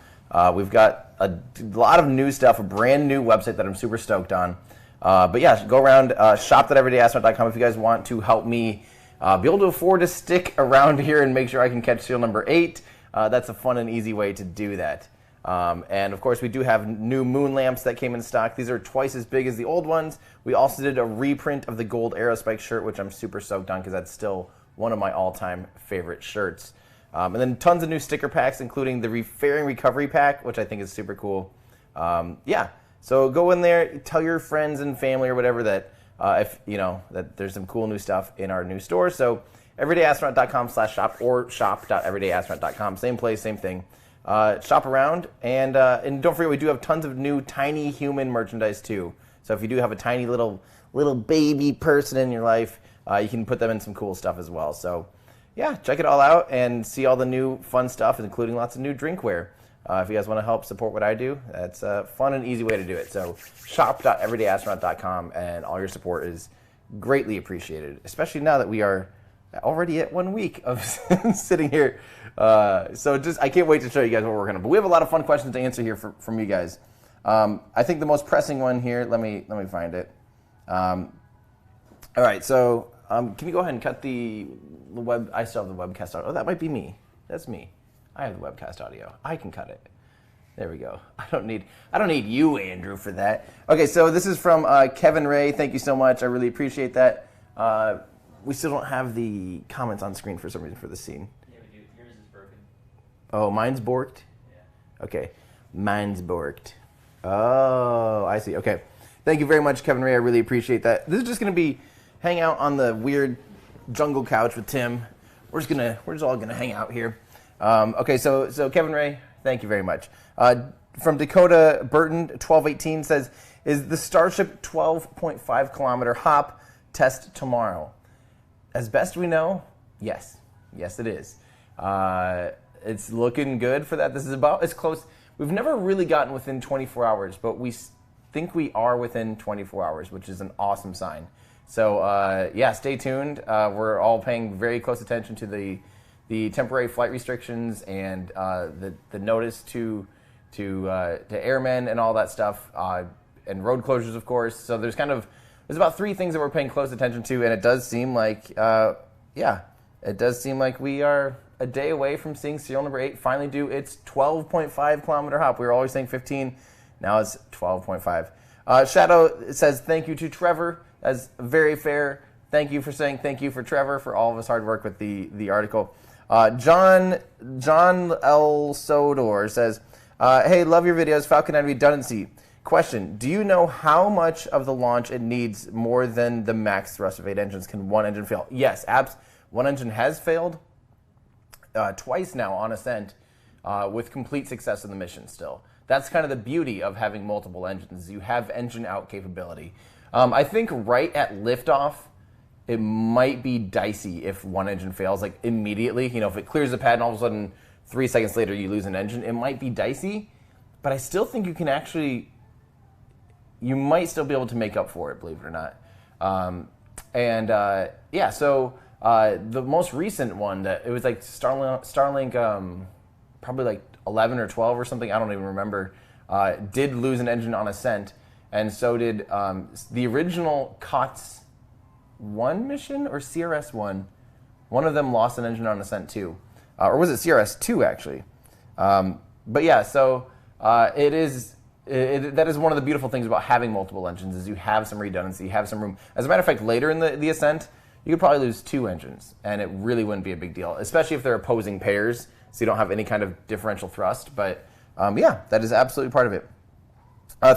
We've got a lot of new stuff, a brand new website that I'm super stoked on. But yeah, go around shop.everydayastronaut.com if you guys want to help me be able to afford to stick around here and make sure I can catch seal number 8. That's a fun and easy way to do that. And of course, we do have new moon lamps that came in stock. These are twice as big as the old ones. We also did a reprint of the gold Aerospike shirt, which I'm super stoked on because that's still one of my all-time favorite shirts. And then tons of new sticker packs, including the Fairing Recovery Pack, which I think is super cool. Yeah, so go in there, tell your friends and family or whatever that if you know that there's some cool new stuff in our new store. So everydayastronaut.com/shop or shop.everydayastronaut.com. Same place, same thing. Shop around, and don't forget we do have tons of new tiny human merchandise too. So if you do have a tiny little baby person in your life, you can put them in some cool stuff as well. So yeah, check it all out and see all the new fun stuff, including lots of new drinkware. If you guys want to help support what I do, that's a fun and easy way to do it. So shop.everydayastronaut.com, and all your support is greatly appreciated, especially now that we are already at 1 week of sitting here. So I can't wait to show you guys what we're working on. But we have a lot of fun questions to answer here from you guys. I think the most pressing one here, let me find it. All right, so can you go ahead and cut the web? I still have the webcast audio. Oh, that might be me. That's me. I have the webcast audio. I can cut it. There we go. I don't need you, Andrew, for that. Okay, so this is from Kevin Ray. Thank you so much. I really appreciate that. We still don't have the comments on screen for some reason for this scene. Yeah, we do. Yours is broken. Oh, mine's borked? Yeah. Okay. Mine's borked. Oh, I see. Okay. Thank you very much, Kevin Ray. I really appreciate that. This is just going to be hang out on the weird jungle couch with Tim. We're just all going to hang out here. Okay, so Kevin Ray, thank you very much. From Dakota Burton, 1218 says, is the Starship 12.5 kilometer hop test tomorrow? As best we know, yes. Yes, it is. It's looking good for that. This is about as close. We've never really gotten within 24 hours, but we think we are within 24 hours, which is an awesome sign. So, yeah, stay tuned. We're all paying very close attention to the temporary flight restrictions and the notice to airmen and all that stuff, and road closures, of course. So there's about 3 things that we're paying close attention to, and it does seem like, it does seem like we are a day away from seeing serial number 8 finally do its 12.5 kilometer hop. We were always saying 15, now it's 12.5. Shadow says thank you to Trevor. That's very fair. Thank you for saying thank you for Trevor for all of his hard work with the article. John L. Sodor says, hey, love your videos, Falcon 9 redundancy. Question, do you know how much of the launch it needs more than the max thrust of 8 engines? Can one engine fail? Yes, one engine has failed twice now on ascent with complete success in the mission still. That's kind of the beauty of having multiple engines. You have engine out capability. I think right at liftoff, it might be dicey if one engine fails, like immediately. You know, if it clears the pad and all of a sudden 3 seconds later you lose an engine, it might be dicey. But I still think you might still be able to make up for it, believe it or not. Yeah, so the most recent one, that it was like Starlink probably like 11 or 12 or something, I don't even remember, did lose an engine on ascent, and so did the original COTS 1 mission or CRS-1. One of them lost an engine on ascent too. Or was it CRS-2 actually? But yeah, so that is one of the beautiful things about having multiple engines is you have some redundancy, you have some room. As a matter of fact, later in the ascent, you could probably lose 2 engines, and it really wouldn't be a big deal, especially if they're opposing pairs, so you don't have any kind of differential thrust. But yeah, that is absolutely part of it.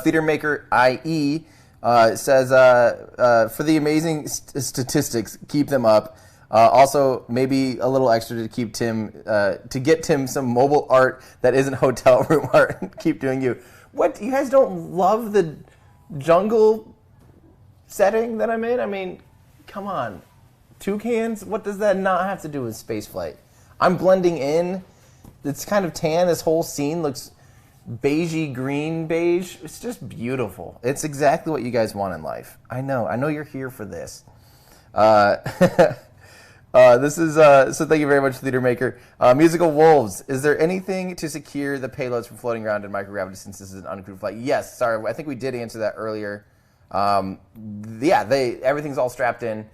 Theater Maker IE says, for the amazing statistics, keep them up. Also, maybe a little extra to keep Tim, to get Tim some mobile art that isn't hotel room art. Keep doing you. What, you guys don't love the jungle setting that I'm in? I mean, come on. Toucans? What does that not have to do with spaceflight? I'm blending in. It's kind of tan. This whole scene looks beigey green beige. It's just beautiful. It's exactly what you guys want in life. I know you're here for this. This is so thank you very much, Theater Maker. Musical Wolves, is there anything to secure the payloads from floating around in microgravity since this is an uncrewed flight? Yes, sorry, I think we did answer that earlier. Yeah, everything's all strapped in.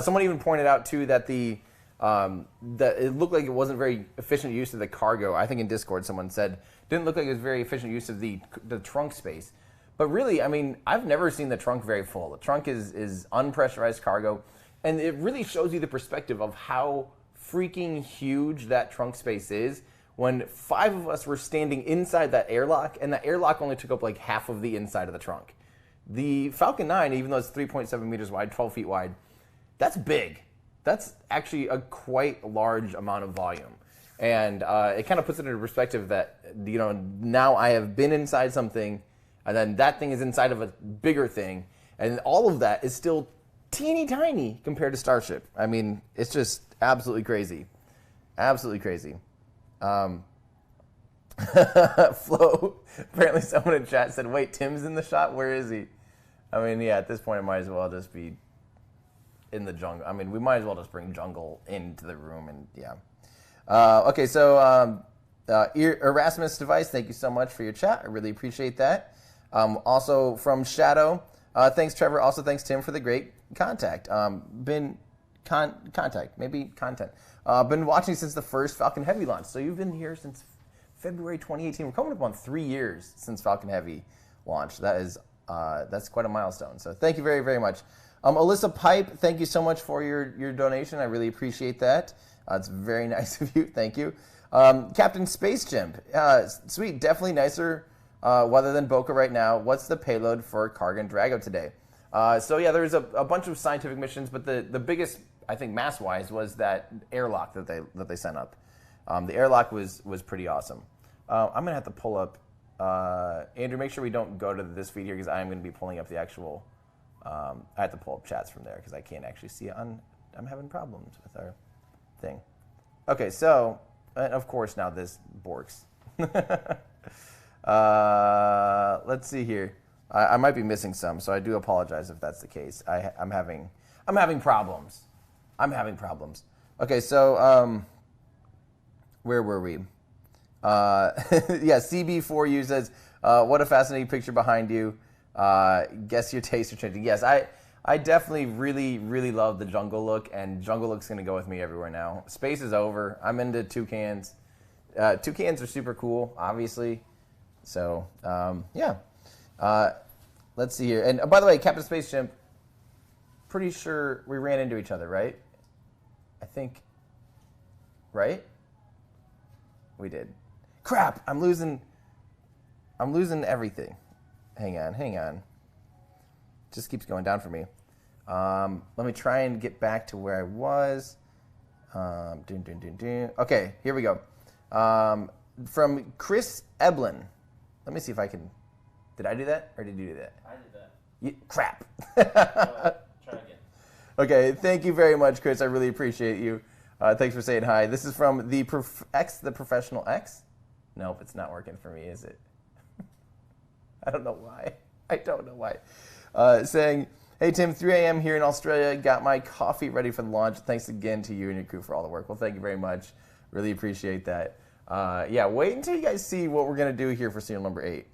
Someone even pointed out too that that it looked like it wasn't very efficient use of the cargo. I think in Discord someone said didn't look like it was very efficient use of the trunk space. But really, I mean, I've never seen the trunk very full. The trunk is unpressurized cargo, and it really shows you the perspective of how freaking huge that trunk space is when 5 of us were standing inside that airlock, and that airlock only took up like half of the inside of the trunk. The Falcon 9, even though it's 3.7 meters wide, 12 feet wide, that's big. That's actually a quite large amount of volume. And it kind of puts it into perspective that, you know, now I have been inside something, and then that thing is inside of a bigger thing, and all of that is still teeny tiny compared to Starship. I mean, it's just absolutely crazy. Absolutely crazy. Flo, apparently someone in chat said, wait, Tim's in the shot? Where is he? I mean, yeah, at this point, it might as well just be in the jungle. I mean, we might as well just bring jungle into the room, and yeah. Okay, so Erasmus Device, thank you so much for your chat. I really appreciate that. Also from Shadow, thanks, Trevor. Also, thanks, Tim, for the great contact. Been watching since the first Falcon Heavy launch. So you've been here since February 2018. We're coming up on 3 years since Falcon Heavy launched. That is that's quite a milestone. So thank you very, very much. Alyssa Pipe, thank you so much for your donation. I really appreciate that. It's very nice of you. Thank you. Captain Space Chimp, sweet, definitely nicer weather than Boca right now. What's the payload for Cargo Dragon today? So yeah, there's a bunch of scientific missions, but the biggest, I think, mass-wise, was that airlock that they sent up. The airlock was pretty awesome. I'm gonna have to pull up Andrew. Make sure we don't go to this feed here because I am going to be pulling up the actual. I have to pull up chats from there because I can't actually see it. I'm having problems with our thing. Okay, so and of course now this borks. Let's see here. I might be missing some, so I do apologize if that's the case. I'm having problems. Okay, so where were we? Yeah, CB4U says, what a fascinating picture behind you. Guess your tastes are changing. Yes, I definitely really, really love the jungle look, and jungle look's going to go with me everywhere now. Space is over. I'm into toucans. Toucans are super cool, obviously. So, yeah. Let's see here. And by the way, Captain Space Chimp, pretty sure we ran into each other, right? I think, right? We did. Crap, I'm losing everything. Hang on. Just keeps going down for me. Let me try and get back to where I was. Okay, here we go. From Chris Eblin. Let me see if I can. Did I do that, or did you do that? I did that. Crap. Try again. Okay, thank you very much, Chris. I really appreciate you. Thanks for saying hi. This is from the Professional X. Nope, it's not working for me, is it? I don't know why. Saying, hey, Tim, 3 a.m. here in Australia. Got my coffee ready for the launch. Thanks again to you and your crew for all the work. Well, thank you very much. Really appreciate that. Yeah, wait until you guys see what we're going to do here for serial number 8.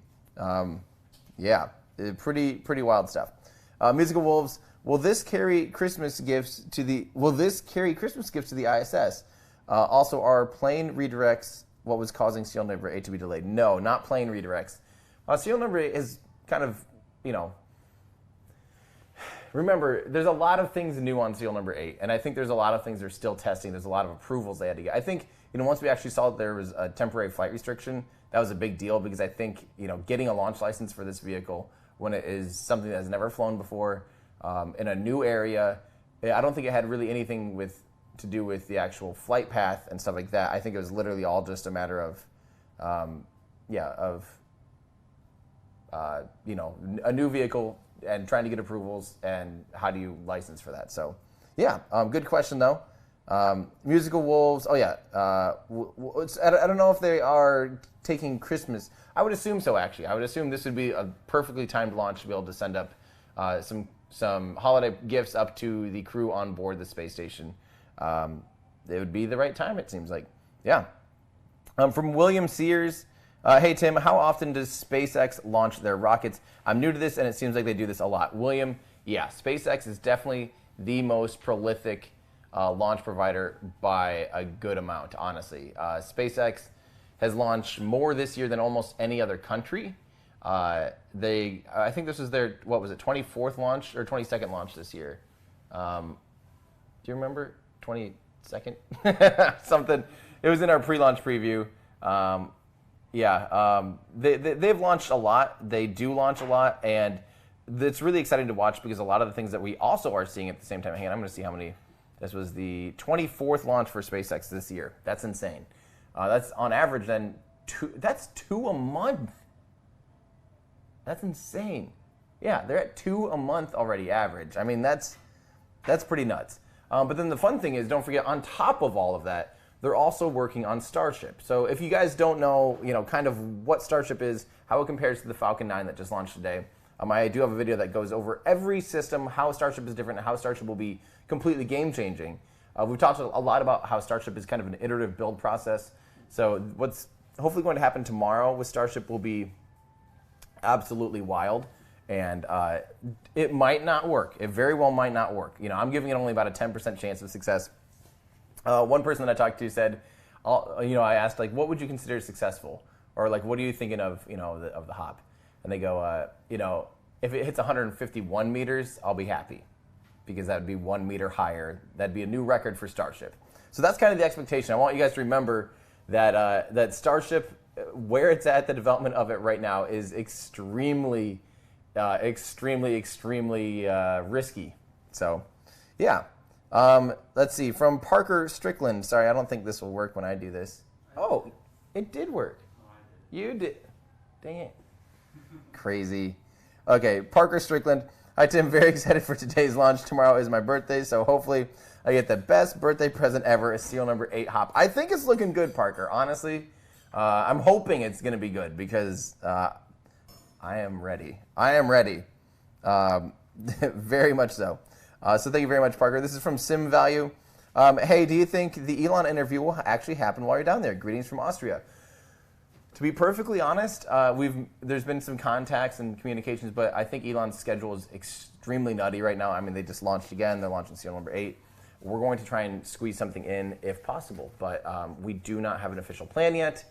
Yeah, pretty wild stuff. Musical Wolves, will this carry Christmas gifts to the ISS? Also, are plane redirects what was causing serial number 8 to be delayed? No, not plane redirects. Serial number 8 is kind of, remember, there's a lot of things new on serial number 8, and I think there's a lot of things they're still testing. There's a lot of approvals they had to get. I think, once we actually saw that there was a temporary flight restriction, that was a big deal because I think, getting a launch license for this vehicle when it is something that has never flown before in a new area, I don't think it had really anything to do with the actual flight path and stuff like that. I think it was literally all just a matter of, a new vehicle and trying to get approvals and how do you license for that. So, yeah, good question though. Musical Wolves. Oh yeah. I don't know if they are taking Christmas. I would assume so. Actually, I would assume this would be a perfectly timed launch to be able to send up some holiday gifts up to the crew on board the space station. It would be the right time. It seems like. Yeah. From William Sears. Hey Tim, how often does SpaceX launch their rockets? I'm new to this, and it seems like they do this a lot. William, yeah, SpaceX is definitely the most prolific launch provider by a good amount, honestly. SpaceX has launched more this year than almost any other country. I think this was their, 24th launch or 22nd launch this year. Do you remember? 2nd, something. It was in our pre-launch preview. They've launched a lot. They do launch a lot, and it's really exciting to watch because a lot of the things that we also are seeing at the same time. Hang on, I'm going to see how many. This was the 24th launch for SpaceX this year. That's insane. That's on average then. That's 2 a month. That's insane. Yeah, they're at 2 a month already average. I mean, that's pretty nuts. But then the fun thing is, don't forget, on top of all of that, they're also working on Starship. So if you guys don't know, kind of what Starship is, how it compares to the Falcon 9 that just launched today, I do have a video that goes over every system, how Starship is different, and how Starship will be completely game-changing. We've talked a lot about how Starship is kind of an iterative build process. So what's hopefully going to happen tomorrow with Starship will be absolutely wild. And it might not work. It very well might not work. I'm giving it only about a 10% chance of success. One person that I talked to said, I asked, like, what would you consider successful? Or, like, what are you thinking of, of the hop? And they go, if it hits 151 meters, I'll be happy. Because that would be 1 meter higher. That'd be a new record for Starship. So that's kind of the expectation. I want you guys to remember that that Starship, where it's at, the development of it right now is extremely risky. So, yeah. Let's see. From Parker Strickland. Sorry, I don't think this will work when I do this. Oh, it did work. You did. Dang it. Crazy. Okay, Parker Strickland. Hi, Tim. Very excited for today's launch. Tomorrow is my birthday, so hopefully I get the best birthday present ever, a serial number 8 hop. I think it's looking good, Parker. Honestly, I'm hoping it's going to be good because I am ready. I am ready. Very much so. So thank you very much, Parker. This is from Sim Value. Hey, do you think the Elon interview will actually happen while you're down there? Greetings from Austria. To be perfectly honest, there's been some contacts and communications, but I think Elon's schedule is extremely nutty right now. I mean, they just launched again. They're launching serial number 8. We're going to try and squeeze something in if possible, but we do not have an official plan yet.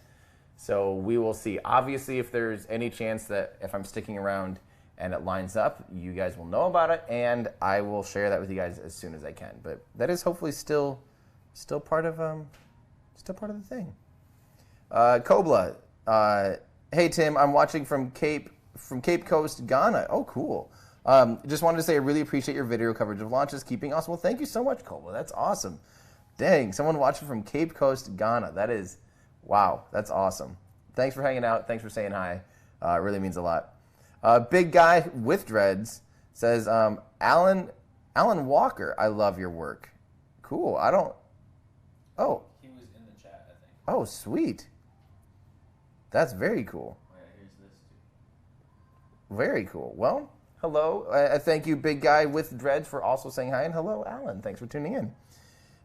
So we will see. Obviously, if there's any chance that if I'm sticking around and it lines up, you guys will know about it, and I will share that with you guys as soon as I can. But that is hopefully still part of the thing. Kobla, hey Tim, I'm watching from Cape Coast, Ghana. Oh, cool. Just wanted to say I really appreciate your video coverage of launches. Keeping awesome. Well, thank you so much, Kobla. That's awesome. Dang, someone watching from Cape Coast, Ghana. That is, wow, that's awesome. Thanks for hanging out. Thanks for saying hi. It really means a lot. Big guy with dreads says, Alan Walker, I love your work. Cool. Oh. He was in the chat, I think. Oh, sweet. That's very cool. Oh, yeah, here's this too. Very cool. Well, hello. I thank you, big guy with dreads, for also saying hi. And hello, Alan. Thanks for tuning in.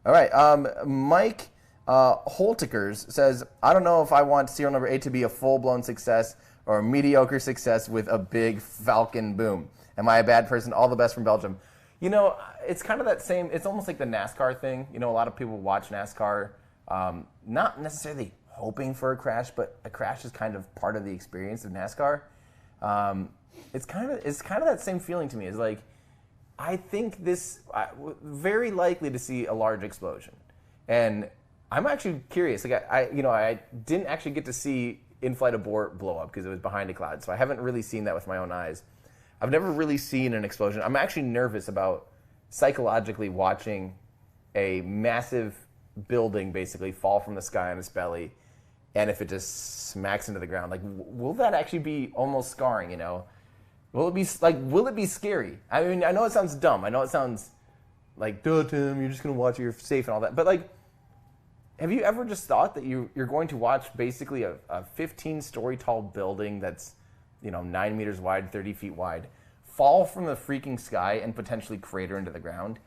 All right. Mike Holtikers says, I don't know if I want serial number 8 to be a full-blown success or a mediocre success with a big Falcon boom. Am I a bad person? All the best from Belgium. It's kind of that same, it's almost like the NASCAR thing. A lot of people watch NASCAR, not necessarily hoping for a crash, but a crash is kind of part of the experience of NASCAR. It's kind of that same feeling to me. It's like, I think this, very likely to see a large explosion. And I'm actually curious. Like I didn't actually get to see in-flight abort blow up because it was behind a cloud. So I haven't really seen that with my own eyes. I've never really seen an explosion. I'm actually nervous about psychologically watching a massive building basically fall from the sky on its belly, and if it just smacks into the ground. Like, will that actually be almost scarring, Will it be scary? I mean, I know it sounds dumb. I know it sounds like, duh, Tim, you're just going to watch it, you're safe and all that. But, like, have you ever just thought that you're going to watch basically a 15-story tall building that's, 9 meters wide, 30 feet wide, fall from the freaking sky and potentially crater into the ground?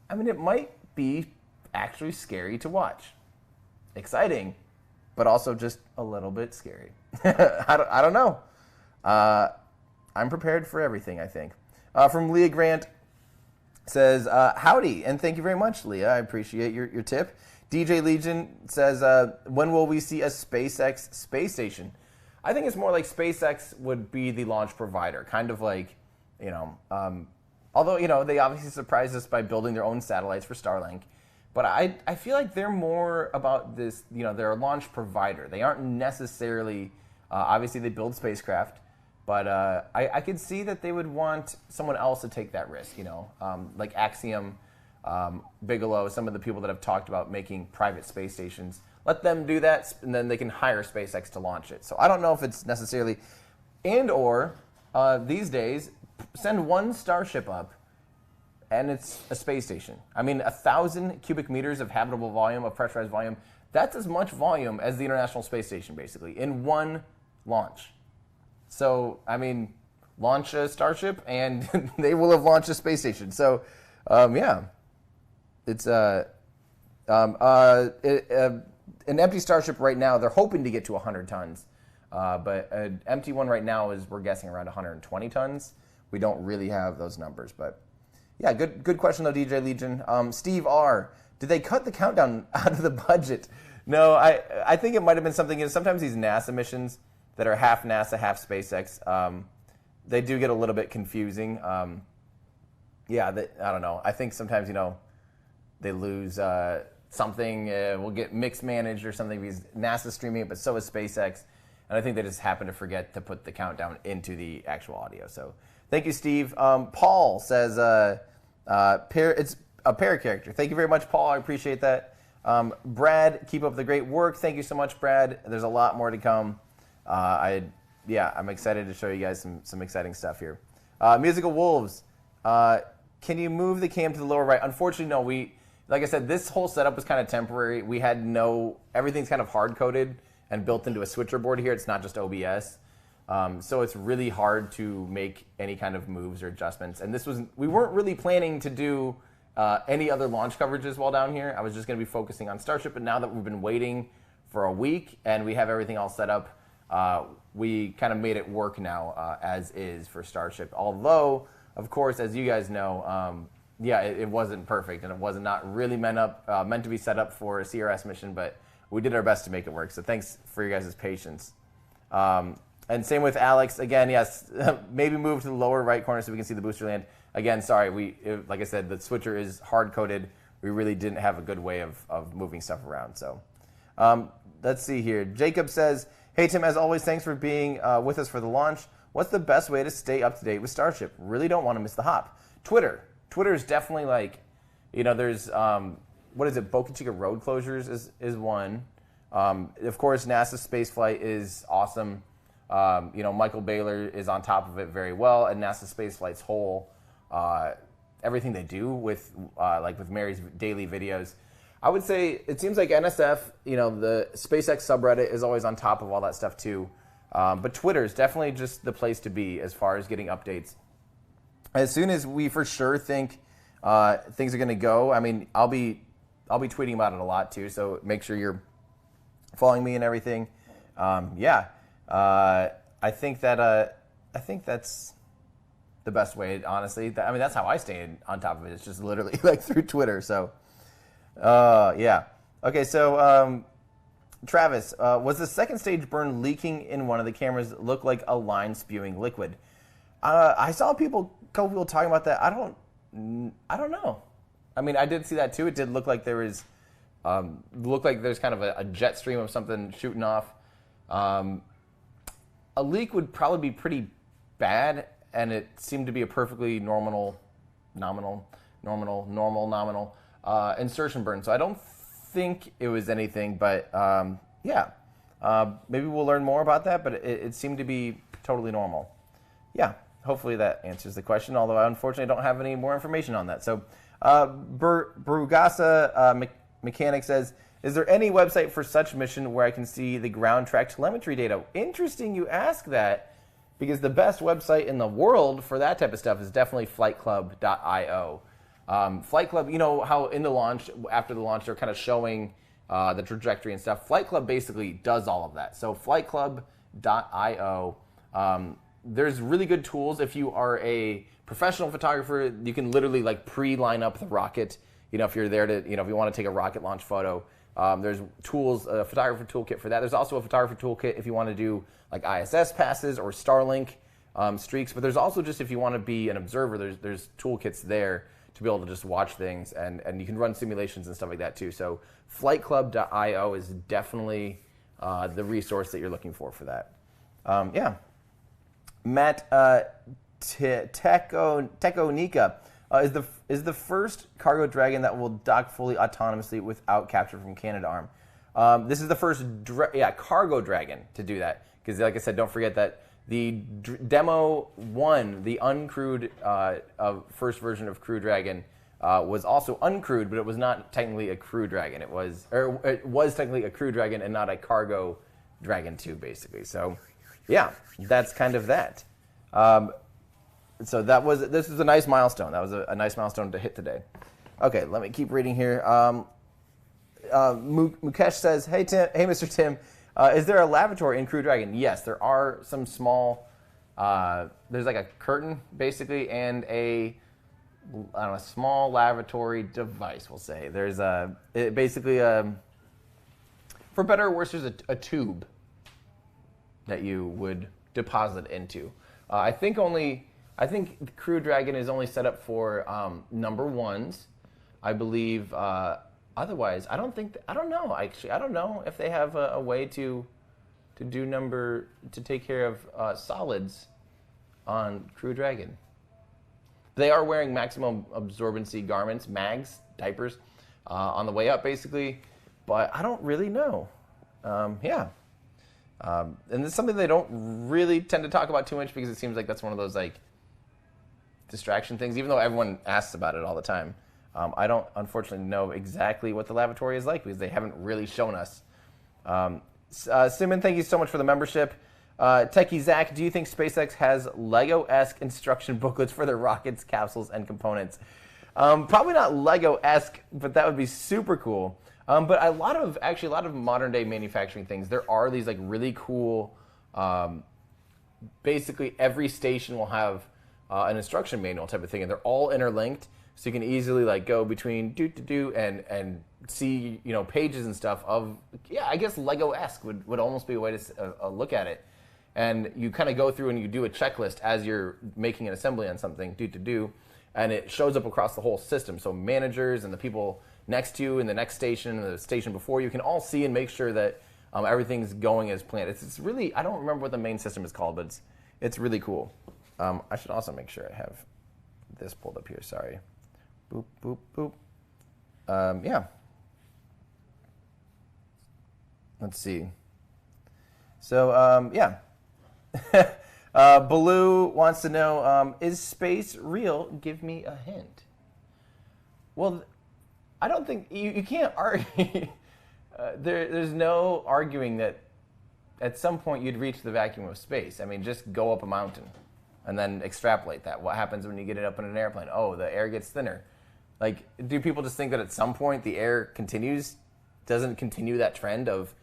I mean, it might be actually scary to watch. Exciting, but also just a little bit scary. I don't know. I'm prepared for everything, I think. From Leah Grant says, howdy, and thank you very much, Leah. I appreciate your tip. DJ Legion says, when will we see a SpaceX space station? I think it's more like SpaceX would be the launch provider, kind of like, although, they obviously surprised us by building their own satellites for Starlink. But I feel like they're more about this, they're a launch provider. They aren't necessarily, obviously they build spacecraft, but I could see that they would want someone else to take that risk, like Axiom, Bigelow, some of the people that have talked about making private space stations. Let them do that, and then they can hire SpaceX to launch it. So I don't know if it's necessarily, these days, send one Starship up, and it's a space station. I mean, 1,000 cubic meters of habitable volume, of pressurized volume, that's as much volume as the International Space Station, basically, in one launch. So, I mean, launch a Starship, and they will have launched a space station. So, yeah. It's an empty Starship right now, they're hoping to get to 100 tons. But an empty one right now is, we're guessing, around 120 tons. We don't really have those numbers, but yeah, good question though, DJ Legion. Steve R, did they cut the countdown out of the budget? No, I think it might have been something. Sometimes these NASA missions that are half NASA, half SpaceX, they do get a little bit confusing. Yeah, I don't know. I think sometimes, they lose something, will get mixed managed or something because NASA's streaming it, but so is SpaceX. And I think they just happen to forget to put the countdown into the actual audio. So thank you, Steve. Paul says it's a pair character. Thank you very much, Paul. I appreciate that. Brad, keep up the great work. Thank you so much, Brad. There's a lot more to come. I'm excited to show you guys some exciting stuff here. Musical Wolves, can you move the cam to the lower right? Unfortunately, no. Like I said, this whole setup was kind of temporary. We had everything's kind of hard-coded and built into a switcher board here. It's not just OBS. So it's really hard to make any kind of moves or adjustments. And we weren't really planning to do any other launch coverages while down here. I was just going to be focusing on Starship. But now that we've been waiting for a week and we have everything all set up, we kind of made it work now as is for Starship. Although, of course, as you guys know, it wasn't perfect and it was not really meant to be set up for a CRS mission, but we did our best to make it work. So thanks for your guys' patience. And same with Alex. Again, yes, maybe move to the lower right corner so we can see the booster land. Again, sorry, like I said, the switcher is hard-coded. We really didn't have a good way of moving stuff around. So let's see here. Jacob says, hey, Tim, as always, thanks for being with us for the launch. What's the best way to stay up to date with Starship? Really don't want to miss the hop. Twitter. Twitter is definitely there's, what is it, Boca Chica road closures is one. Of course, NASA spaceflight is awesome. Michael Baylor is on top of it very well, and NASA spaceflight's whole everything they do with Mary's daily videos. I would say it seems like NSF, the SpaceX subreddit is always on top of all that stuff too. But Twitter is definitely just the place to be as far as getting updates. As soon as we for sure think things are going to go, I mean, I'll be tweeting about it a lot too. So make sure you're following me and everything. I think that's the best way, honestly. I mean, that's how I stay on top of it. It's just literally through Twitter. So, yeah. Okay, so Travis, was the second stage burn leaking in one of the cameras look like a line spewing liquid? I saw a couple people talking about that. I don't know. I mean, I did see that too. It did look like there's kind of a jet stream of something shooting off. A leak would probably be pretty bad, and it seemed to be a perfectly nominal insertion burn. So I don't think it was anything, but maybe we'll learn more about that, but it seemed to be totally normal. Yeah, hopefully that answers the question, although I unfortunately don't have any more information on that. So Brugasa Mechanic says, is there any website for such mission where I can see the ground track telemetry data? Interesting you ask that, because the best website in the world for that type of stuff is definitely flightclub.io. Flight Club, you know how after the launch, they're kind of showing the trajectory and stuff. Flight Club basically does all of that. So flightclub.io, there's really good tools. If you are a professional photographer, you can literally pre-line up the rocket. If you're there to, if you want to take a rocket launch photo, there's tools, a photographer toolkit for that. There's also a photographer toolkit if you want to do ISS passes or Starlink streaks. But there's also just if you want to be an observer, there's toolkits there to be able to just watch things, and you can run simulations and stuff like that too. So flightclub.io is definitely the resource that you're looking for that. Yeah. Matt Tekonika is the first Cargo Dragon that will dock fully autonomously without capture from Canadarm. This is the first Cargo Dragon to do that, because like I said, don't forget that the Demo 1, the uncrewed first version of Crew Dragon, was also uncrewed, but it was not technically a Crew Dragon. It was technically a Crew Dragon and not a Cargo Dragon 2, basically. So, yeah, that's kind of that. So this is a nice milestone. That was a nice milestone to hit today. Okay, let me keep reading here. Mukesh says, "Hey Mr. Tim, is there a lavatory in Crew Dragon?" Yes, there are some small. There's like a curtain basically, and a small lavatory device. We'll say there's for better or worse, there's a tube that you would deposit into. I think Crew Dragon is only set up for number ones, I believe. Otherwise, I don't know. Actually, I don't know if they have a way to take care of solids on Crew Dragon. They are wearing maximum absorbency garments, mags, diapers, on the way up, basically. But I don't really know. Yeah. And it's something they don't really tend to talk about too much, because it seems like that's one of those like distraction things, even though everyone asks about it all the time. I don't, unfortunately, know exactly what the lavatory is like, because they haven't really shown us. Simon, thank you so much for the membership. Techie Zach, do you think SpaceX has Lego-esque instruction booklets for their rockets, capsules, and components? Probably not Lego-esque, but that would be super cool. But a lot of modern day manufacturing things, there are these like really cool, basically every station will have an instruction manual type of thing, and they're all interlinked, so you can easily like go between and see, pages and stuff of, I guess Lego-esque would almost be a way to look at it. And you kind of go through and you do a checklist as you're making an assembly on something, and it shows up across the whole system. So managers and the people next to you in the next station and the station before you can all see and make sure that everything's going as planned. It's really, I don't remember what the main system is called, but it's really cool. I should also make sure I have this pulled up here. Sorry. Boop, boop, boop. Yeah. Let's see. So, yeah. Baloo wants to know, is space real? Give me a hint. Well, I don't think, you can't argue. There's no arguing that at some point you'd reach the vacuum of space. I mean, just go up a mountain and then extrapolate that. What happens when you get it up in an airplane? Oh, the air gets thinner. Like, do people just think that at some point the air doesn't continue that trend of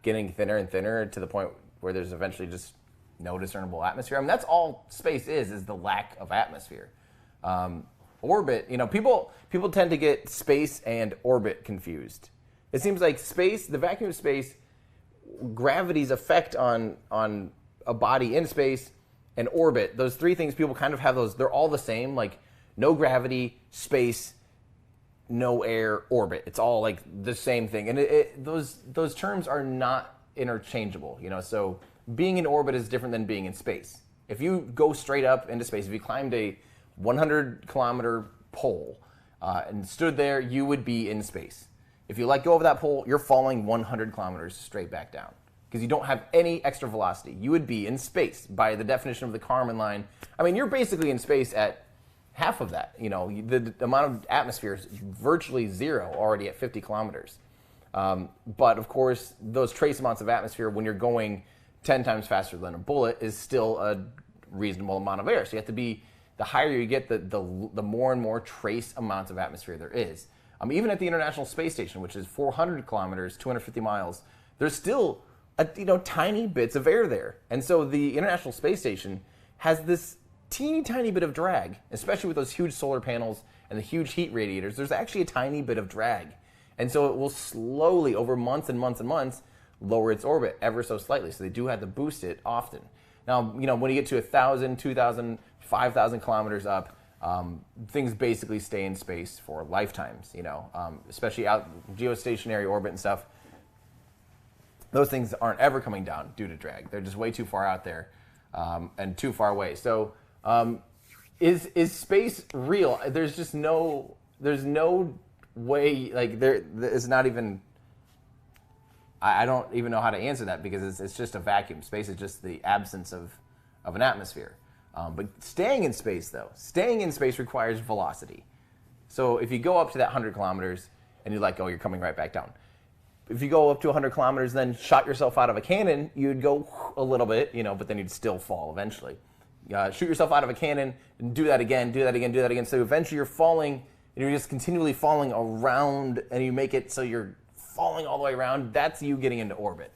getting thinner and thinner to the point where there's eventually just no discernible atmosphere? I mean, that's all space is the lack of atmosphere. Orbit, people tend to get space and orbit confused. It seems like space, the vacuum of space, gravity's effect on a body in space and orbit, those three things, people kind of have those, they're all the same, like no gravity, space, no air, orbit. It's all like the same thing. And those terms are not interchangeable, so being in orbit is different than being in space. If you go straight up into space, if you climbed a 100-kilometer pole and stood there, you would be in space. If you let go of that pole, you're falling 100 kilometers straight back down because you don't have any extra velocity. You would be in space by the definition of the Kármán line. I mean, you're basically in space at half of that. The amount of atmosphere is virtually zero already at 50 kilometers. But, of course, those trace amounts of atmosphere when you're going 10 times faster than a bullet is still a reasonable amount of air. So you have to be, the higher you get, the more and more trace amounts of atmosphere there is. Even at the International Space Station, which is 400 kilometers, 250 miles, there's still tiny bits of air there. And so the International Space Station has this teeny tiny bit of drag, especially with those huge solar panels and the huge heat radiators. There's actually a tiny bit of drag. And so it will slowly, over months and months and months, lower its orbit ever so slightly. So they do have to boost it often. Now, when you get to 1,000, 2,000, 5,000 kilometers up, things basically stay in space for lifetimes, especially out geostationary orbit and stuff. Those things aren't ever coming down due to drag. They're just way too far out there and too far away. So is space real? There's no way, like there is not even, I don't even know how to answer that because it's just a vacuum. Space is just the absence of an atmosphere. But staying in space requires velocity. So if you go up to that 100 kilometers and you let go, you're coming right back down. If you go up to 100 kilometers, then shot yourself out of a cannon, you'd go a little bit, but then you'd still fall eventually. Shoot yourself out of a cannon and do that again. So eventually you're falling, and you're just continually falling around, and you make it so you're falling all the way around. That's you getting into orbit.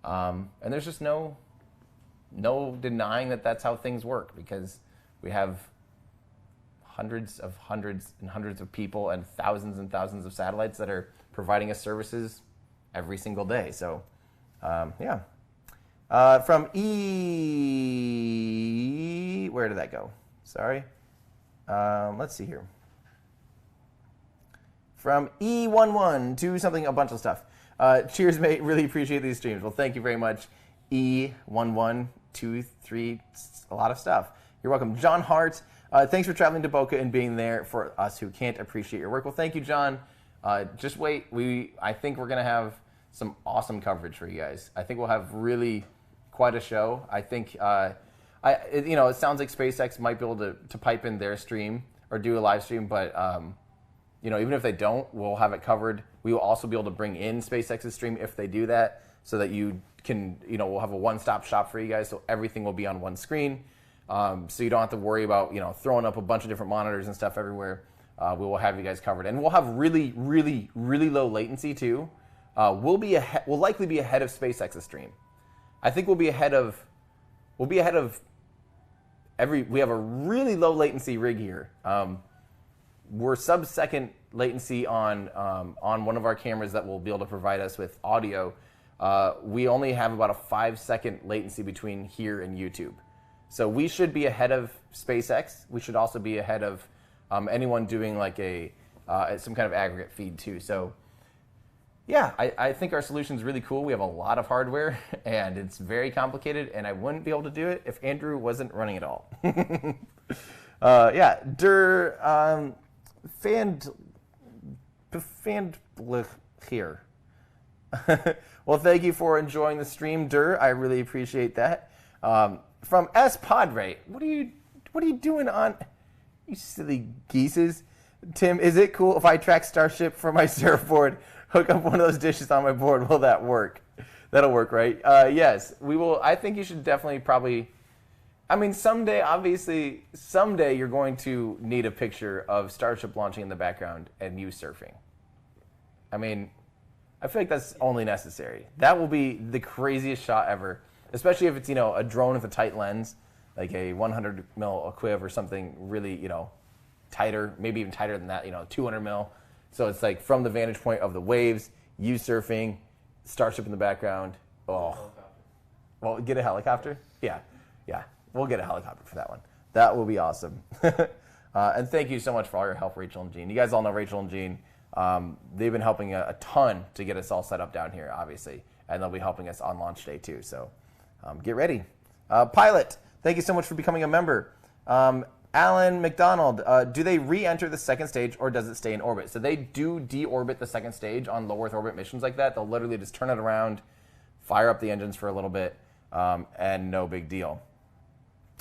And there's just no denying that that's how things work, because we have hundreds and hundreds of people and thousands of satellites that are providing us services every single day. So, yeah. From E... Where did that go? Sorry. Let's see here. From E11 to something, a bunch of stuff. Cheers, mate. Really appreciate these streams. Well, thank you very much. E1123, a lot of stuff. You're welcome. John Hart, thanks for traveling to Boca and being there for us who can't appreciate your work. Well, thank you, John. Just wait. I think we're going to have some awesome coverage for you guys. I think we'll have really quite a show. I think, it sounds like SpaceX might be able to pipe in their stream or do a live stream, but, even if they don't, we'll have it covered. We will also be able to bring in SpaceX's stream if they do that, so that you can, we'll have a one-stop shop for you guys, so everything will be on one screen. So you don't have to worry about, throwing up a bunch of different monitors and stuff everywhere. We will have you guys covered. And we'll have really, really, really low latency too. We'll likely be ahead of SpaceX's stream. I think we'll be ahead of we have a really low latency rig here. We're sub-second latency on one of our cameras that will be able to provide us with audio. We only have about a 5-second latency between here and YouTube. So we should be ahead of SpaceX. We should also be ahead of anyone doing like some kind of aggregate feed too. So yeah, I think our solution is really cool. We have a lot of hardware and it's very complicated, and I wouldn't be able to do it if Andrew wasn't running it all. Here. Well, thank you for enjoying the stream, Dur. I really appreciate that. From S Padre, what are you doing on, you silly geeses? Tim, is it cool if I track Starship from my surfboard, hook up one of those dishes on my board? Will that work? That'll work, right? Yes, we will. I think you should definitely probably. I mean, someday you're going to need a picture of Starship launching in the background and you surfing. I mean, I feel like that's only necessary. That will be the craziest shot ever, especially if it's, a drone with a tight lens, like a 100 mil equiv or something really, tighter, maybe even tighter than that, 200 mil. So it's like from the vantage point of the waves, you surfing, Starship in the background. Oh, well, get a helicopter? Yeah. We'll get a helicopter for that one. That will be awesome. And thank you so much for all your help, Rachel and Gene. You guys all know Rachel and Gene. They've been helping a ton to get us all set up down here, obviously. And they'll be helping us on launch day too. So get ready. Pilot, thank you so much for becoming a member. Alan McDonald, do they re-enter the second stage or does it stay in orbit? So they do deorbit the second stage on low Earth orbit missions like that. They'll literally just turn it around, fire up the engines for a little bit, and no big deal.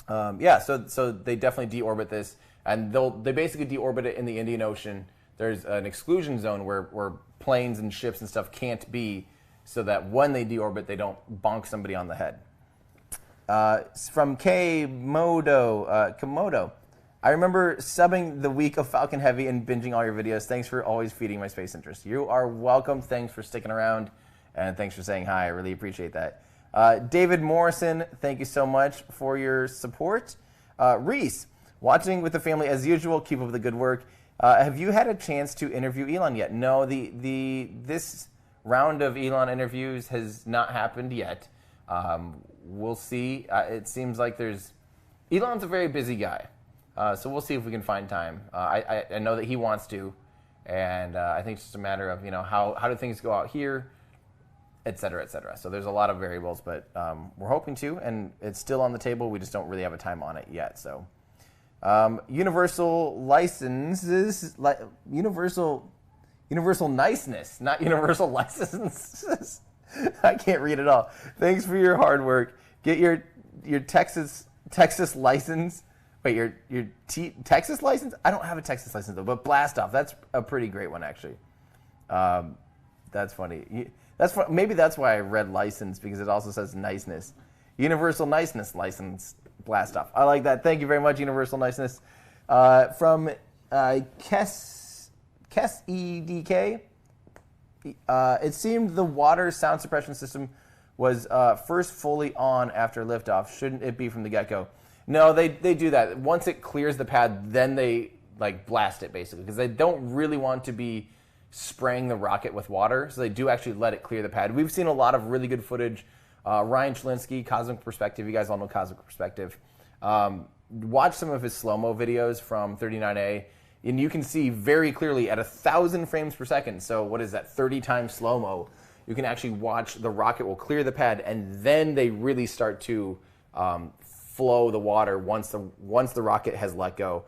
So they definitely deorbit this, and they basically deorbit it in the Indian Ocean. There's an exclusion zone where planes and ships and stuff can't be, so that when they deorbit, they don't bonk somebody on the head. From Komodo, I remember subbing the week of Falcon Heavy and binging all your videos. Thanks for always feeding my space interest. You are welcome. Thanks for sticking around, and thanks for saying hi. I really appreciate that. David Morrison, thank you so much for your support. Reese, watching with the family as usual. Keep up the good work. Have you had a chance to interview Elon yet? No, this round of Elon interviews has not happened yet. We'll see. It seems like Elon's a very busy guy. So we'll see if we can find time. I know that he wants to, and I think it's just a matter of how do things go out here, et cetera, et cetera. So there's a lot of variables, but we're hoping to, and it's still on the table. We just don't really have a time on it yet. So universal licenses, universal niceness, not universal licenses. I can't read it all. Thanks for your hard work. Get your Texas license. Wait, your Texas license? I don't have a Texas license though, but blast off. That's a pretty great one actually. That's funny. Maybe that's why I read license, because it also says niceness. Universal niceness license, blast off. I like that. Thank you very much, Universal niceness. From Kes EDK. It seemed the water sound suppression system was first fully on after liftoff. Shouldn't it be from the get-go? No, they do that. Once it clears the pad, then they blast it basically, because they don't really want to be spraying the rocket with water, so they do actually let it clear the pad. We've seen a lot of really good footage. Ryan Chlinsky, Cosmic Perspective. You guys all know Cosmic Perspective. Watch some of his slow-mo videos from 39A, and you can see very clearly at 1,000 frames per second. So what is that? 30 times slow-mo. You can actually watch the rocket will clear the pad, and then they really start to flow the water once the rocket has let go,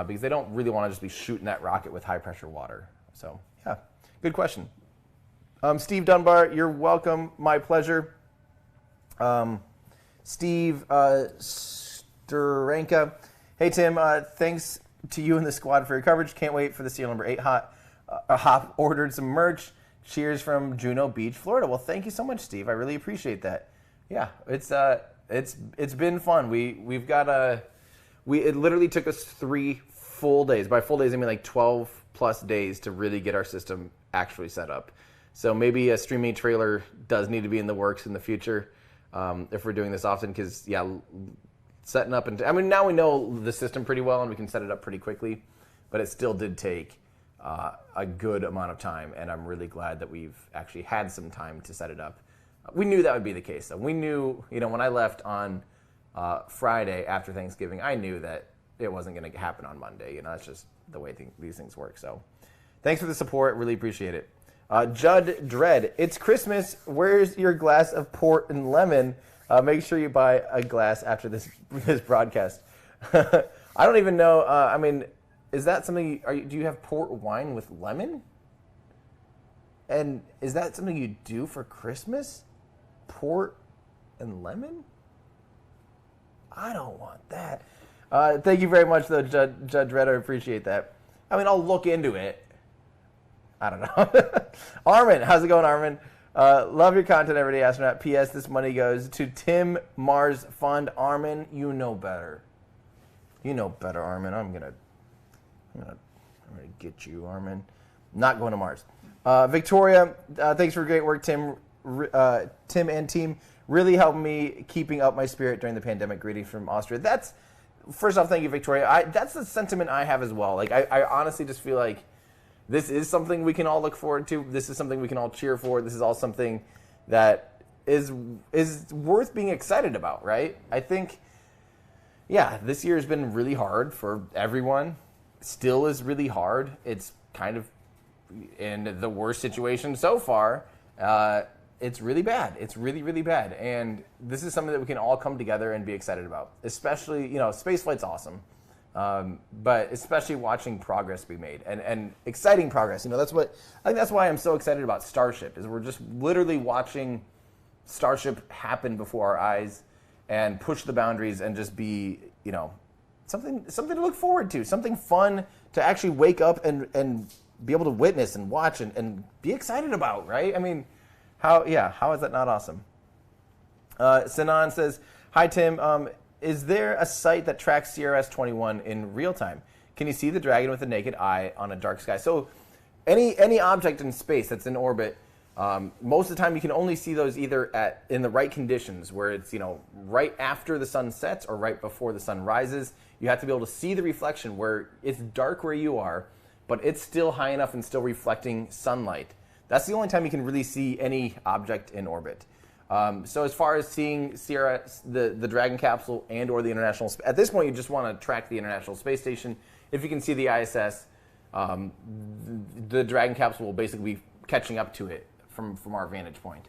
because they don't really want to just be shooting that rocket with high pressure water. So yeah, good question. Steve Dunbar, you're welcome. My pleasure. Steve Sturenka, hey Tim, thanks to you and the squad for your coverage. Can't wait for the serial number 8 hop. Ordered some merch. Cheers from Juno Beach, Florida. Well, thank you so much, Steve. I really appreciate that. Yeah, it's been fun. We've got it literally took us 3 full days. By full days, I mean 12 plus days to really get our system actually set up. So maybe a streaming trailer does need to be in the works in the future, if we're doing this often, because setting up now we know the system pretty well and we can set it up pretty quickly, but it still did take a good amount of time, and I'm really glad that we've actually had some time to set it up. We knew that would be the case, though. We knew, when I left on Friday after Thanksgiving, I knew that it wasn't going to happen on Monday. That's just the way these things work. So thanks for the support. Really appreciate it. Judd Dredd, it's Christmas. Where's your glass of port and lemon? Make sure you buy a glass after this broadcast. I don't even know. Is that something? Do you have port wine with lemon? And is that something you do for Christmas? Port and lemon? I don't want that. Thank you very much, though, Judd Dredd. I appreciate that. I'll look into it. I don't know. Armin, how's it going, Armin? Love your content every day, Astronaut. P.S. This money goes to Tim Mars Fund. Armin, you know better. You know better, Armin. I'm gonna get you, Armin. Not going to Mars. Victoria, thanks for great work, Tim. Tim and team really helped me keeping up my spirit during the pandemic. Greetings from Austria. First off, thank you, Victoria. That's the sentiment I have as well. I honestly just feel like this is something we can all look forward to. This is something we can all cheer for. This is all something that is worth being excited about, right? I think, this year has been really hard for everyone. Still is really hard. It's kind of in the worst situation so far. It's really bad. It's really, really bad. And this is something that we can all come together and be excited about. Especially, spaceflight's awesome. But especially watching progress be made and exciting progress. I think that's why I'm so excited about Starship, is we're just literally watching Starship happen before our eyes and push the boundaries and just be, something to look forward to, something fun to actually wake up and be able to witness and watch and be excited about, right? How is that not awesome? Sinan says, hi, Tim. Is there a site that tracks CRS-21 in real time? Can you see the Dragon with the naked eye on a dark sky? So any object in space that's in orbit, most of the time you can only see those either in the right conditions, where it's right after the sun sets or right before the sun rises. You have to be able to see the reflection where it's dark where you are, but it's still high enough and still reflecting sunlight. That's the only time you can really see any object in orbit. So as far as seeing the Dragon capsule and or the International, at this point you just want to track the International Space Station. If you can see the ISS, the Dragon capsule will basically be catching up to it from our vantage point.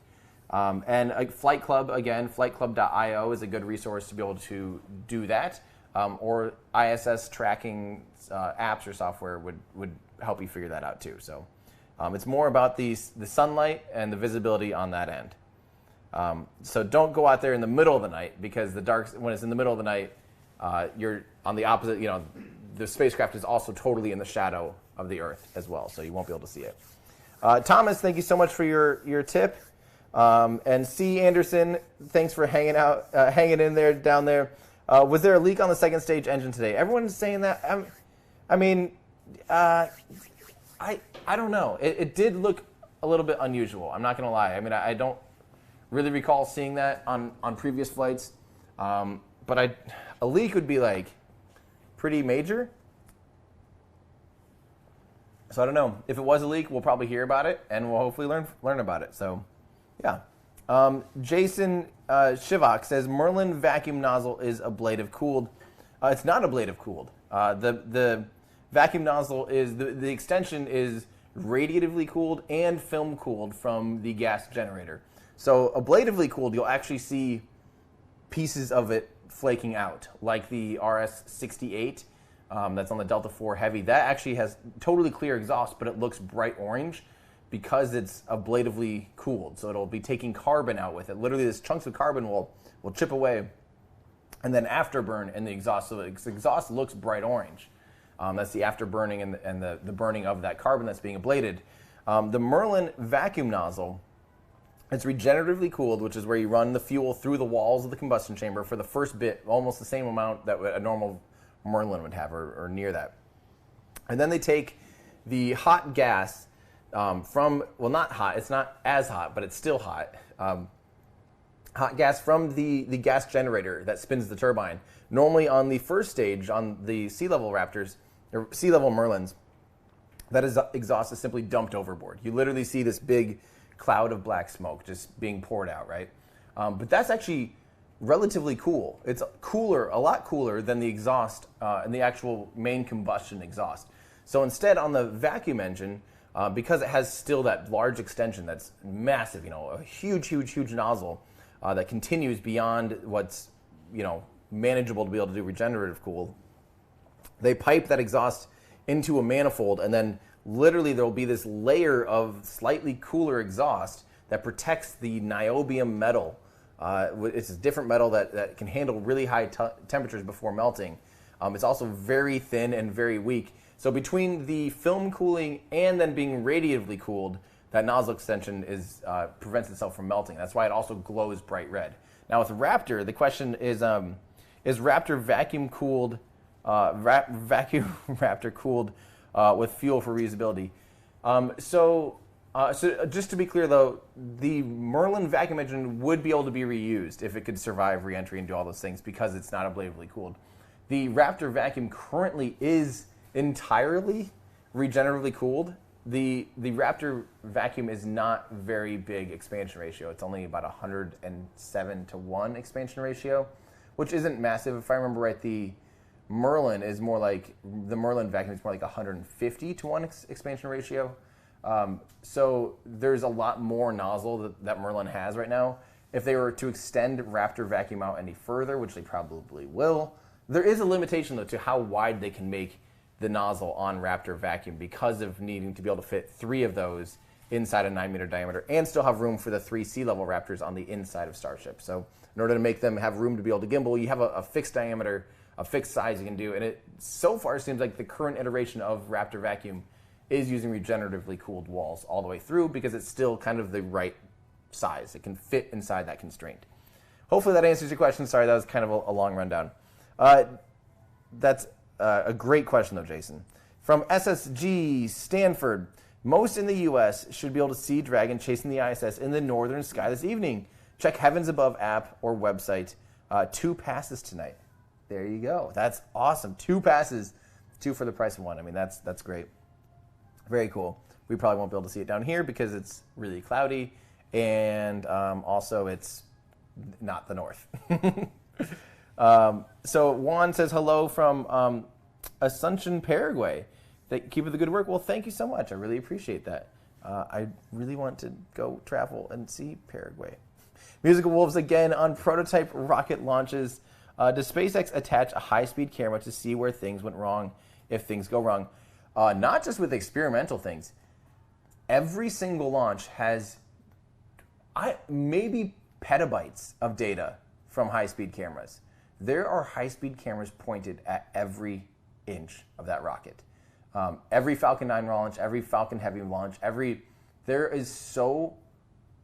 And Flight Club, again, flightclub.io is a good resource to be able to do that. Or ISS tracking apps or software would help you figure that out too. So it's more about the sunlight and the visibility on that end. So don't go out there in the middle of the night, because when it's in the middle of the night, you're on the opposite. The spacecraft is also totally in the shadow of the Earth as well, so you won't be able to see it. Thomas, thank you so much for your tip. And C. Anderson, thanks for hanging in there down there. Was there a leak on the second stage engine today? Everyone's saying that. I don't know. It did look a little bit unusual. I'm not going to lie. I don't really recall seeing that on previous flights. But a leak would be like pretty major. So I don't know. If it was a leak, we'll probably hear about it, and we'll hopefully learn about it. So, yeah. Jason Shivak says Merlin vacuum nozzle is ablative cooled. It's not ablative cooled. The vacuum nozzle is the extension is radiatively cooled and film cooled from the gas generator. So ablatively cooled, you'll actually see pieces of it flaking out, like the RS-68 that's on the Delta IV Heavy. That actually has totally clear exhaust, but it looks bright orange because it's ablatively cooled. So it'll be taking carbon out with it. Literally, these chunks of carbon will chip away, and then afterburn in the exhaust. So the exhaust looks bright orange. That's the afterburning and the burning of that carbon that's being ablated. The Merlin vacuum nozzle, it's regeneratively cooled, which is where you run the fuel through the walls of the combustion chamber for the first bit, almost the same amount that a normal Merlin would have, or near that. And then they take the hot gas not hot, it's not as hot, but it's still hot. Hot gas from the gas generator that spins the turbine. Normally on the first stage, on the sea level Raptors, or sea level Merlins, that exhaust is simply dumped overboard. You literally see this big cloud of black smoke just being poured out, right? But that's actually relatively cool. It's a lot cooler than the exhaust and the actual main combustion exhaust. So instead, on the vacuum engine, because it has still that large extension that's massive, a huge nozzle that continues beyond what's, manageable to be able to do regenerative cool, they pipe that exhaust into a manifold, and then literally there will be this layer of slightly cooler exhaust that protects the niobium metal. It's a different metal that can handle really high temperatures before melting. It's also very thin and very weak. So between the film cooling and then being radiatively cooled, that nozzle extension prevents itself from melting. That's why it also glows bright red. Now with Raptor, the question is Raptor vacuum cooled, Raptor cooled with fuel for reusability? So just to be clear though, the Merlin vacuum engine would be able to be reused if it could survive re-entry and do all those things, because it's not ablatively cooled. The Raptor vacuum currently is entirely regeneratively cooled. The Raptor vacuum is not very big expansion ratio. It's only about 107-to-1 expansion ratio, which isn't massive. If I remember right, the Merlin vacuum is more like 150-to-1 expansion ratio. So there's a lot more nozzle that Merlin has right now. If they were to extend Raptor vacuum out any further, which they probably will, there is a limitation though to how wide they can make the nozzle on Raptor vacuum, because of needing to be able to fit 3 of those inside a 9-meter diameter and still have room for the 3 sea level Raptors on the inside of Starship. So in order to make them have room to be able to gimbal, you have a fixed diameter, a fixed size you can do, and it so far seems like the current iteration of Raptor vacuum is using regeneratively cooled walls all the way through, because it's still kind of the right size. It can fit inside that constraint. Hopefully that answers your question. Sorry, that was kind of a long rundown. That's a great question, though, Jason. From SSG Stanford, most in the U.S. should be able to see Dragon chasing the ISS in the northern sky this evening. Check Heavens Above app or website. 2 passes tonight. There you go. That's awesome. 2 passes, 2 for the price of 1. I mean, that's great. Very cool. We probably won't be able to see it down here because it's really cloudy, and also it's not the North. So Juan says hello from Asunción, Paraguay. Keep up the good work. Well, thank you so much. I really appreciate that. I really want to go travel and see Paraguay. Musical Wolves again on prototype rocket launches. Does SpaceX attach a high-speed camera to see where things went wrong if things go wrong? Not just with experimental things. Every single launch has maybe petabytes of data from high-speed cameras. There are high-speed cameras pointed at every inch of that rocket. Every Falcon 9 launch, every Falcon Heavy launch, there is so,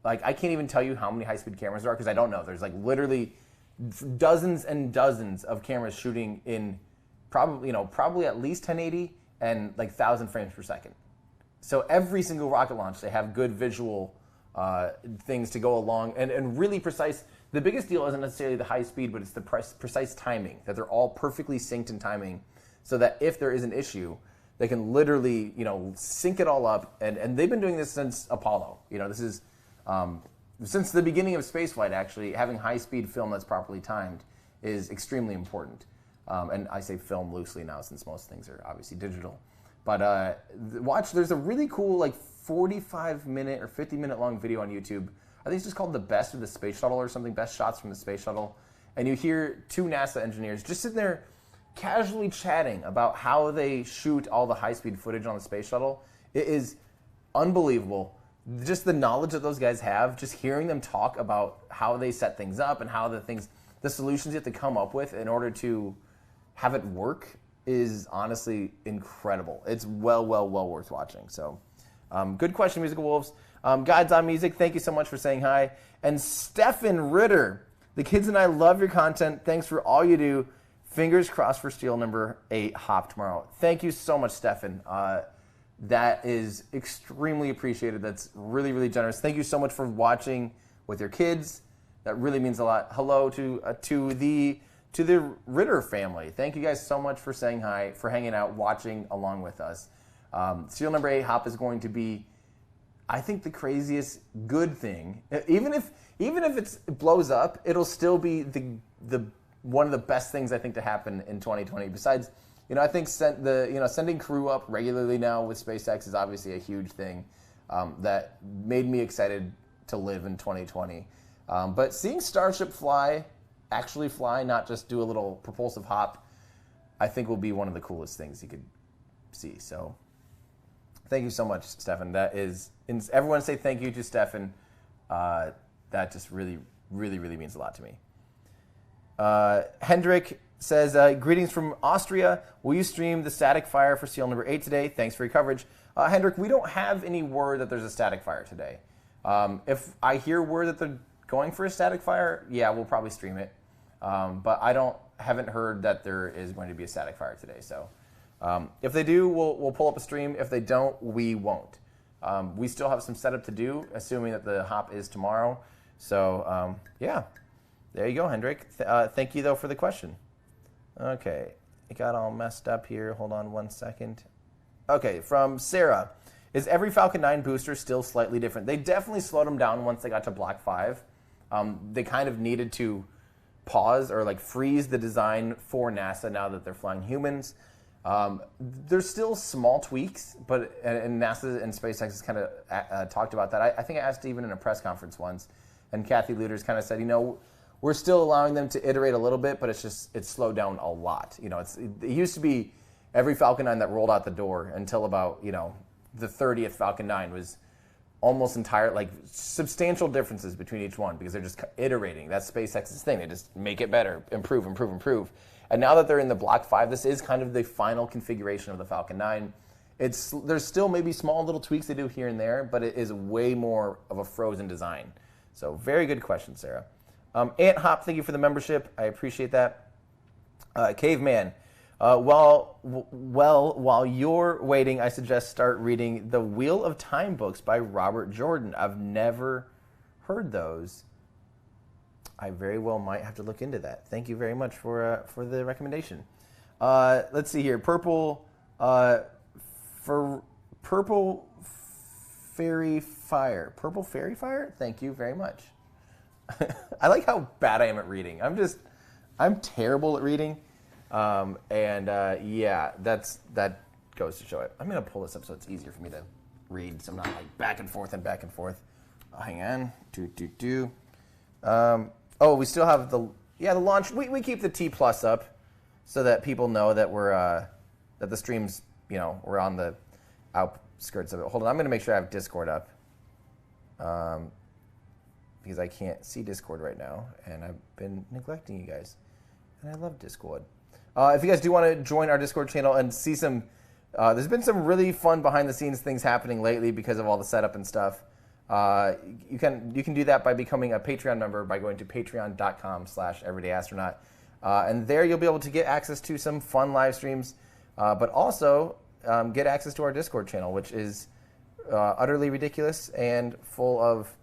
like, I can't even tell you how many high-speed cameras there are because I don't know. There's like literally dozens and dozens of cameras shooting in probably at least 1080 and like 1,000 frames per second. So every single rocket launch, they have good visual things to go along and really precise. The biggest deal isn't necessarily the high speed, but it's the precise timing, that they're all perfectly synced in timing so that if there is an issue, they can literally, sync it all up. And they've been doing this since Apollo. This is since the beginning of spaceflight, actually, having high-speed film that's properly timed is extremely important. And I say film loosely now since most things are obviously digital. But watch, there's a really cool 45-minute or 50-minute long video on YouTube. I think it's just called The Best of the Space Shuttle or something, Best Shots from the Space Shuttle. And you hear two NASA engineers just sitting there casually chatting about how they shoot all the high-speed footage on the space shuttle. It is unbelievable. Just the knowledge that those guys have, just hearing them talk about how they set things up and how the solutions you have to come up with in order to have it work is honestly incredible. It's well worth watching. So good question, Musical Wolves. Guides on Music, thank you so much for saying hi. And Stefan Ritter, the kids and I love your content. Thanks for all you do. Fingers crossed for Steel number 8 hop tomorrow. Thank you so much, Stefan. That is extremely appreciated. That's really generous. Thank you so much for watching with your kids. That really means a lot. Hello to the Ritter family. Thank you guys so much for saying hi, for hanging out, watching along with us. Serial number 8 hop is going to be, I think, the craziest good thing. Even if it blows up, it'll still be the one of the best things I think to happen in 2020. Besides, I think sending crew up regularly now with SpaceX is obviously a huge thing that made me excited to live in 2020. But seeing Starship actually fly, not just do a little propulsive hop, I think will be one of the coolest things you could see. So thank you so much, Stefan. Everyone say thank you to Stefan. That just really means a lot to me. Hendrik says, greetings from Austria. Will you stream the static fire for Seal number 8 today? Thanks for your coverage. Hendrik, we don't have any word that there's a static fire today. If I hear word that they're going for a static fire, yeah, we'll probably stream it. But I haven't heard that there is going to be a static fire today. So if they do, we'll pull up a stream. If they don't, we won't. We still have some setup to do, assuming that the hop is tomorrow. So yeah. There you go, Hendrik. Thank you, though, for the question. Okay. It got all messed up here. Hold on one second. Okay, from Sarah. Is every Falcon 9 booster still slightly different? They definitely slowed them down once they got to Block 5. They kind of needed to pause or freeze the design for NASA now that they're flying humans. There's still small tweaks, and NASA and SpaceX has kind of talked about that. I think I asked Steven in a press conference once, and Kathy Luters kind of said, we're still allowing them to iterate a little bit, but it's slowed down a lot. It used to be every Falcon 9 that rolled out the door until about, the 30th Falcon 9 was almost entire, substantial differences between each one because they're just iterating. That's SpaceX's thing. They just make it better, improve. And now that they're in the Block 5, this is kind of the final configuration of the Falcon 9. There's still maybe small little tweaks they do here and there, but it is way more of a frozen design. So very good question, Sarah. Ant Hop, thank you for the membership. I appreciate that. Caveman, while you're waiting, I suggest start reading the Wheel of Time books by Robert Jordan. I've never heard those. I very well might have to look into that. Thank you very much for the recommendation. Let's see here. Purple Fairy Fire. Purple Fairy Fire? Thank you very much. I like how bad I am at reading. I'm terrible at reading. Yeah, that goes to show it. I'm going to pull this up so it's easier for me to read, so I'm not like back and forth and back and forth. Hang on. We still have the launch. We keep the T plus up so that people know that we're that the stream's, we're on the outskirts of it. Hold on, I'm going to make sure I have Discord up. Because I can't see Discord right now, and I've been neglecting you guys. And I love Discord. If you guys do want to join our Discord channel and see some, there's been some really fun behind-the-scenes things happening lately because of all the setup and stuff. You can do that by becoming a Patreon member by going to patreon.com/everydayastronaut. And there you'll be able to get access to some fun live streams, but also get access to our Discord channel, which is utterly ridiculous and full of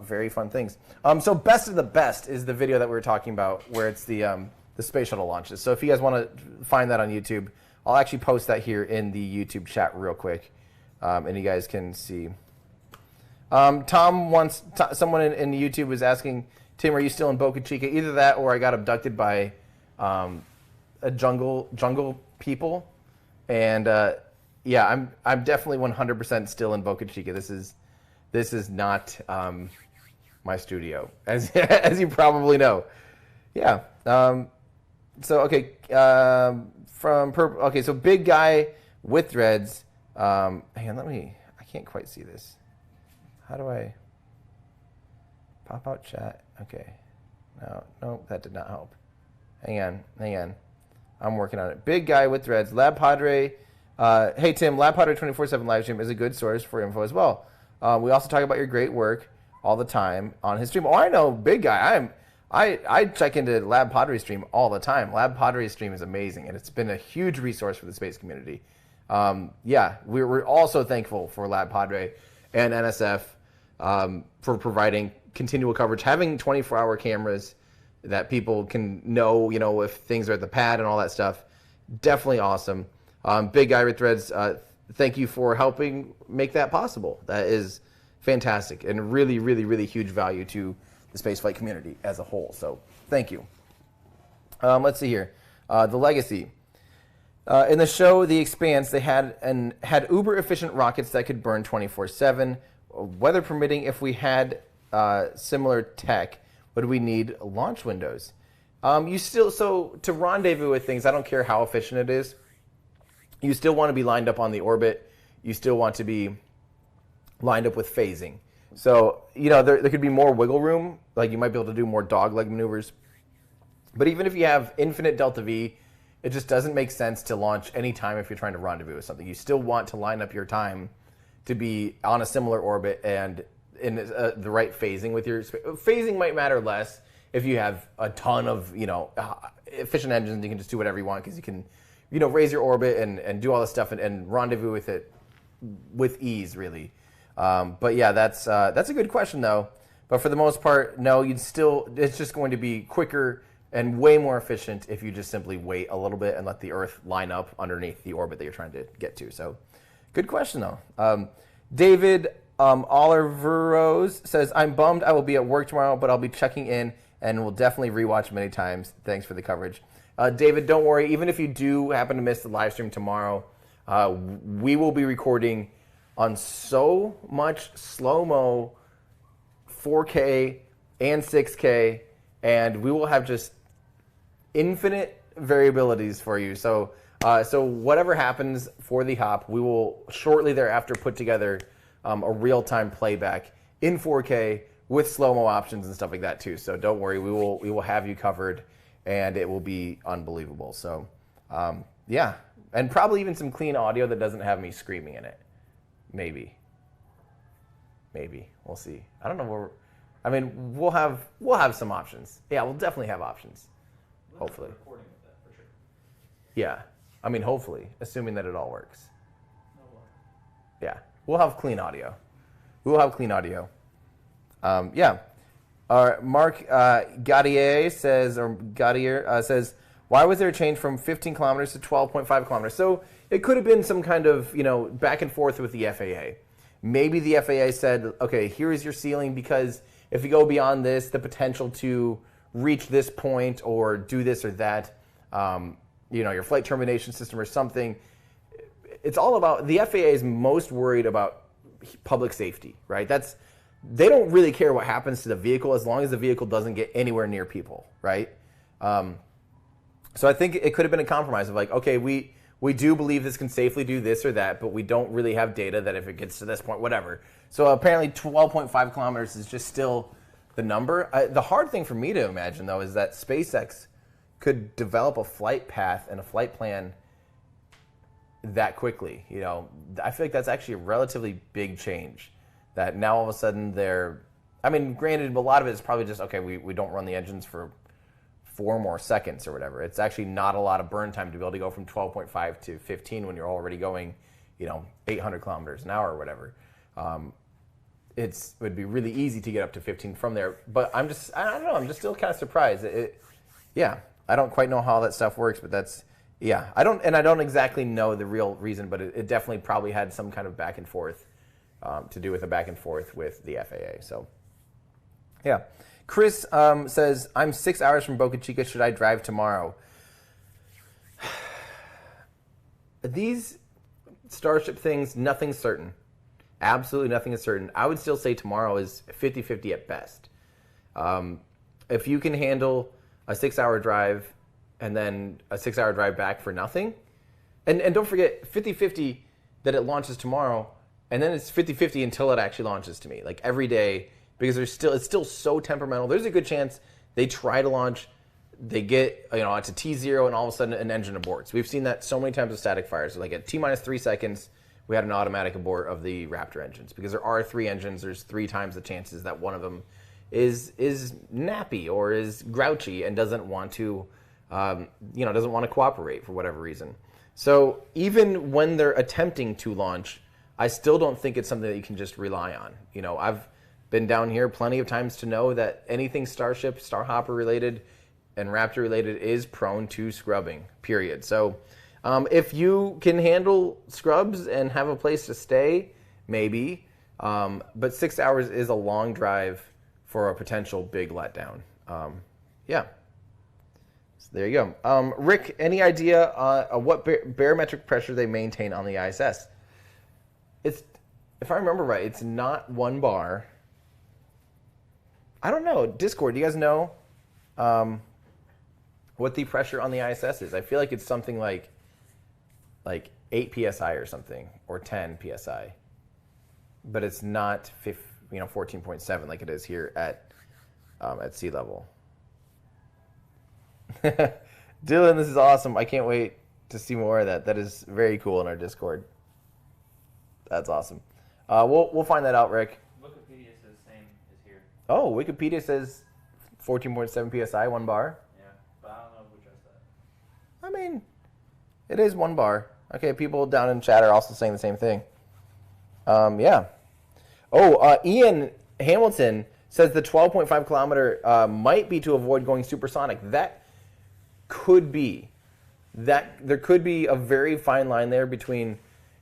very fun things. So best of the best is the video that we were talking about where it's the space shuttle launches. So if you guys want to find that on YouTube, I'll actually post that here in the YouTube chat real quick, and you guys can see. Tom wants, someone in YouTube was asking, Tim, are you still in Boca Chica? Either that or I got abducted by a jungle people. And yeah, I'm definitely 100% still in Boca Chica. This is not my studio, as you probably know. Yeah. So okay, so big guy with dreads. Hang on, I can't quite see this. How do I pop out chat? Okay. No, that did not help. Hang on. I'm working on it. Big guy with dreads. Lab Padre. Hey, Tim, Lab Padre 24/7 live stream is a good source for info as well. We also talk about your great work all the time on his stream. Oh, I know, big guy. I check into Lab Padre's stream all the time. Lab Padre's stream is amazing, and it's been a huge resource for the space community. Yeah, we're also thankful for Lab Padre and NSF for providing continual coverage, having 24-hour cameras that people can know, if things are at the pad and all that stuff. Definitely awesome. Big guy with threads, thank you for helping make that possible. That is fantastic and really, really, really huge value to the spaceflight community as a whole. So thank you. Let's see here. The Legacy. In the show The Expanse, they had uber efficient rockets that could burn 24/7. Weather permitting, if we had similar tech, would we need launch windows? So to rendezvous with things, I don't care how efficient it is. You still want to be lined up on the orbit. You still want to be lined up with phasing. So, there could be more wiggle room. Like you might be able to do more dogleg maneuvers. But even if you have infinite delta V, it just doesn't make sense to launch any time if you're trying to rendezvous with something. You still want to line up your time to be on a similar orbit and in the right phasing with your... Phasing might matter less if you have a ton of, efficient engines. You can just do whatever you want because you can, raise your orbit and do all this stuff and rendezvous with it with ease, really. But yeah, that's a good question, though. But for the most part, no, it's just going to be quicker and way more efficient if you just simply wait a little bit and let the Earth line up underneath the orbit that you're trying to get to. So good question, though. David Oliveros says, I'm bummed I will be at work tomorrow, but I'll be checking in and will definitely rewatch many times. Thanks for the coverage. David, don't worry. Even if you do happen to miss the live stream tomorrow, we will be recording on so much slow-mo 4K and 6K, and we will have just infinite variabilities for you. So whatever happens for the hop, we will shortly thereafter put together a real-time playback in 4K with slow-mo options and stuff like that too. So don't worry, we will have you covered, and it will be unbelievable. So yeah, and probably even some clean audio that doesn't have me screaming in it. Maybe we'll see. I don't know we'll have some options. Yeah, we'll definitely have options. Hopefully. Recording with that for sure. Yeah, hopefully, assuming that it all works. Yeah, we'll have clean audio. Yeah. Mark Gaudier says, why was there a change from 15 kilometers to 12.5 kilometers? So it could have been some kind of, back and forth with the FAA. maybe the FAA said, okay, here is your ceiling, because if you go beyond this, the potential to reach this point or do this or that, your flight termination system or something. It's all about, the FAA is most worried about public safety, right? They don't really care what happens to the vehicle as long as the vehicle doesn't get anywhere near people, right? So I think it could have been a compromise of like, okay, we do believe this can safely do this or that, but we don't really have data that if it gets to this point, whatever. So apparently 12.5 kilometers is just still the number. The hard thing for me to imagine, though, is that SpaceX could develop a flight path and a flight plan that quickly. I feel like that's actually a relatively big change. That now all of a sudden granted, a lot of it is probably just, okay, we don't run the engines for 4 more seconds or whatever. It's actually not a lot of burn time to be able to go from 12.5 to 15 when you're already going, 800 kilometers an hour or whatever. It would be really easy to get up to 15 from there. But I don't know, I'm just still kind of surprised. I don't quite know how that stuff works, but I don't exactly know the real reason, but it definitely probably had some kind of back and forth to do with a back and forth with the FAA. So, yeah. Chris says, I'm 6 hours from Boca Chica. Should I drive tomorrow? These Starship things, nothing's certain. Absolutely nothing is certain. I would still say tomorrow is 50-50 at best. If you can handle a 6-hour drive and then a 6-hour drive back for nothing, and don't forget 50-50 that it launches tomorrow, and then it's 50-50 until it actually launches to me, like every day, because it's still so temperamental. There's a good chance they try to launch, they get it's a T0, and all of a sudden an engine aborts. We've seen that so many times with static fires. Like at T minus 3 seconds, we had an automatic abort of the Raptor engines because there are 3 engines. There's 3 times the chances that one of them is nappy or is grouchy and doesn't want to cooperate for whatever reason. So even when they're attempting to launch, I still don't think it's something that you can just rely on. I've been down here plenty of times to know that anything Starship, Starhopper related, and Raptor related is prone to scrubbing, period. So if you can handle scrubs and have a place to stay, maybe. But 6 hours is a long drive for a potential big letdown. Yeah. So there you go. Rick, any idea what barometric pressure they maintain on the ISS? If I remember right, it's not 1 bar. I don't know. Discord, do you guys know what the pressure on the ISS is? I feel like it's something like 8 psi or something, or 10 psi. But it's not 14.7 like it is here at sea level. Dylan, this is awesome. I can't wait to see more of that. That is very cool in our Discord. That's awesome. We'll find that out, Rick. Wikipedia says same as here. Oh, Wikipedia says 14.7 psi, 1 bar. Yeah, but I don't know who addressed that. I mean, it is 1 bar. Okay, people down in chat are also saying the same thing. Yeah. Oh, Ian Hamilton says the 12.5 kilometer might be to avoid going supersonic. That could be. There could be a very fine line there between,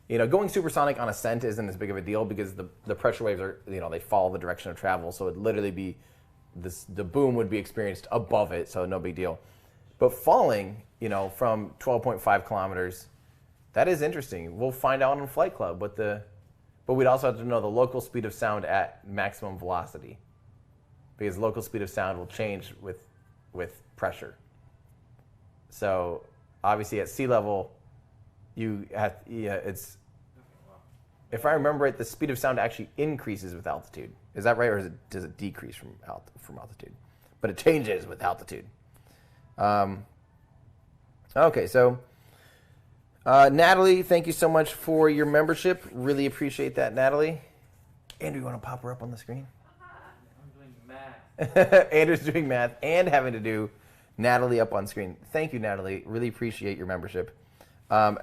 going supersonic on ascent isn't as big of a deal because the pressure waves are, they follow the direction of travel. So it'd literally be, the boom would be experienced above it, so no big deal. But falling, from 12.5 kilometers, that is interesting. We'll find out on Flight Club but we'd also have to know the local speed of sound at maximum velocity, because local speed of sound will change with pressure. So obviously at sea level, if I remember right, the speed of sound actually increases with altitude. Is that right, or does it decrease from altitude? But it changes with altitude. Okay, so Natalie, thank you so much for your membership. Really appreciate that, Natalie. Andrew, you want to pop her up on the screen? I'm doing math. Andrew's doing math and having to do Natalie up on screen. Thank you, Natalie. Really appreciate your membership.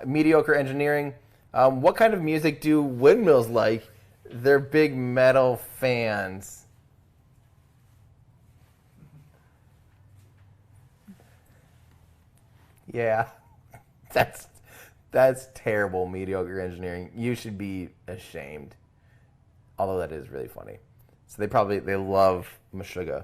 Mediocre Engineering. What kind of music do windmills like? They're big metal fans. Yeah, that's terrible, Mediocre Engineering. You should be ashamed. Although that is really funny. So they love Meshuggah.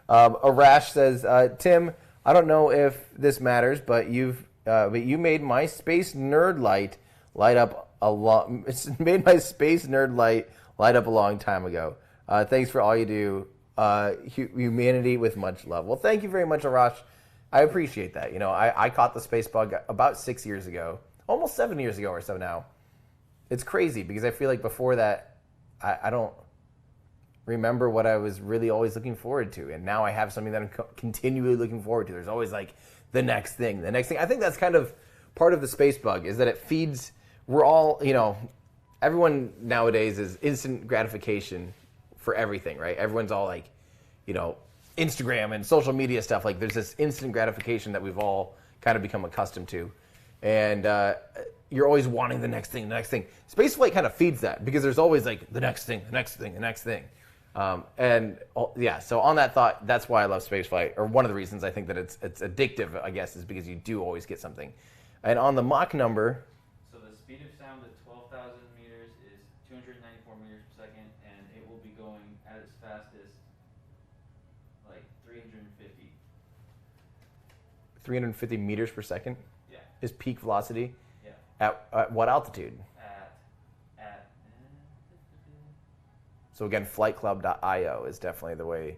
Arash says, Tim, I don't know if this matters, but you made my space nerd light up a long. It's made my space nerd light up a long time ago. Thanks for all you do, humanity with much love. Well, thank you very much, Arash. I appreciate that. You know, I caught the space bug about 6 years ago, almost 7 years ago or so now. It's crazy because I feel like before that, I don't remember what I was really always looking forward to. And now I have something that I'm continually looking forward to. There's always like the next thing. I think that's kind of part of the space bug is that it feeds, we're all, you know, everyone nowadays is instant gratification for everything, right? Everyone's all like, you know, Instagram and social media stuff. Like there's this instant gratification that we've all kind of become accustomed to. And you're always wanting the next thing, the next thing. Spaceflight kind of feeds that because there's always like the next thing, the next thing, the next thing. So on that thought, that's why I love spaceflight, or one of the reasons I think that it's addictive, I guess, is because you do always get something. And on the Mach number... So the speed of sound at 12,000 meters is 294 meters per second, and it will be going at its fastest, like 350. 350 meters per second? Yeah. Is peak velocity? Yeah. At what altitude? At So again, flightclub.io is definitely the way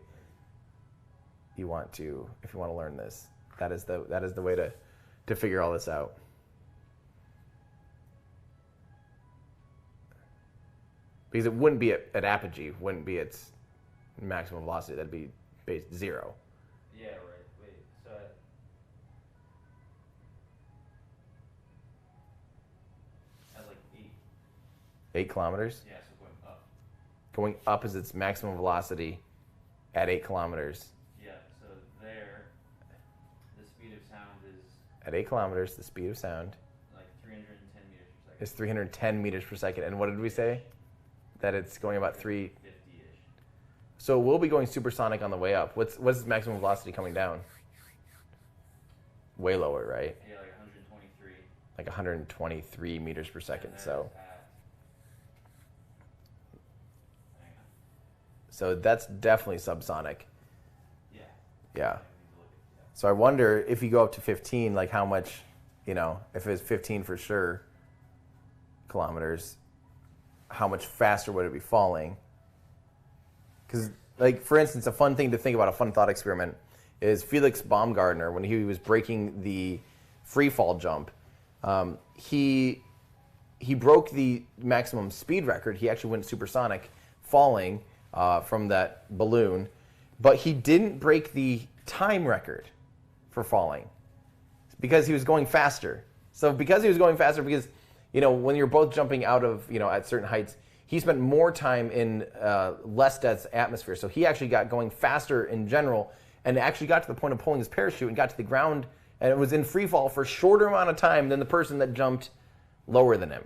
you want to, if you want to learn this. That is the way to figure all this out. Because it wouldn't be at apogee, wouldn't be its maximum velocity. That'd be base 0. Yeah, right. Wait, so at like 8. 8 kilometers? Yeah, so going up. Going up is its maximum velocity at 8 kilometers. Yeah, so there, the speed of sound is At 8 kilometers, the speed of sound like 310 meters per second. is 310 meters per second. And what did we say? That it's going about 3... 50-ish. So we'll be going supersonic on the way up. What's its maximum velocity coming down? Way lower, right? Yeah, like 123. Like 123 meters per second. And then So hang on. so that's definitely subsonic. Yeah. Yeah. I need to look at that. So I wonder if you go up to 15, like how much, you know, if it's 15 for sure kilometers, how much faster would it be falling? Because, like, for instance, a fun thing to think about, a fun thought experiment, is Felix Baumgartner, when he was breaking the free fall jump, he broke the maximum speed record. He actually went supersonic, falling from that balloon, but he didn't break the time record for falling because he was going faster. So because he was going faster, because, you know, when you're both jumping out of, you know, at certain heights, he spent more time in less dense atmosphere. So he actually got going faster in general and actually got to the point of pulling his parachute and got to the ground, and it was in free fall for a shorter amount of time than the person that jumped lower than him.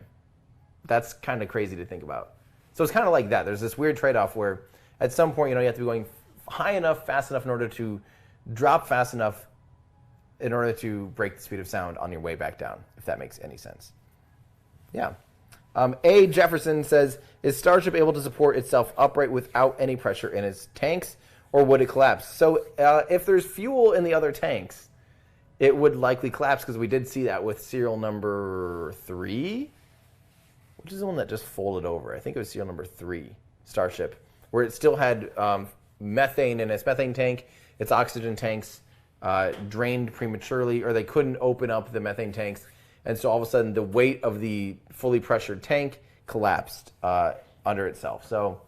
That's kind of crazy to think about. So it's kind of like that. There's this weird trade-off where at some point, you know, you have to be going high enough, fast enough in order to drop fast enough in order to break the speed of sound on your way back down, if that makes any sense. Yeah. A. Jefferson says, is Starship able to support itself upright without any pressure in its tanks, or would it collapse? So if there's fuel in the other tanks, it would likely collapse, because we did see that with serial number 3, which is the one that just folded over. I think it was serial number 3, Starship, where it still had methane in its methane tank. Its oxygen tanks drained prematurely, or they couldn't open up the methane tanks. And so all of a sudden, the weight of the fully pressured tank collapsed under itself. So,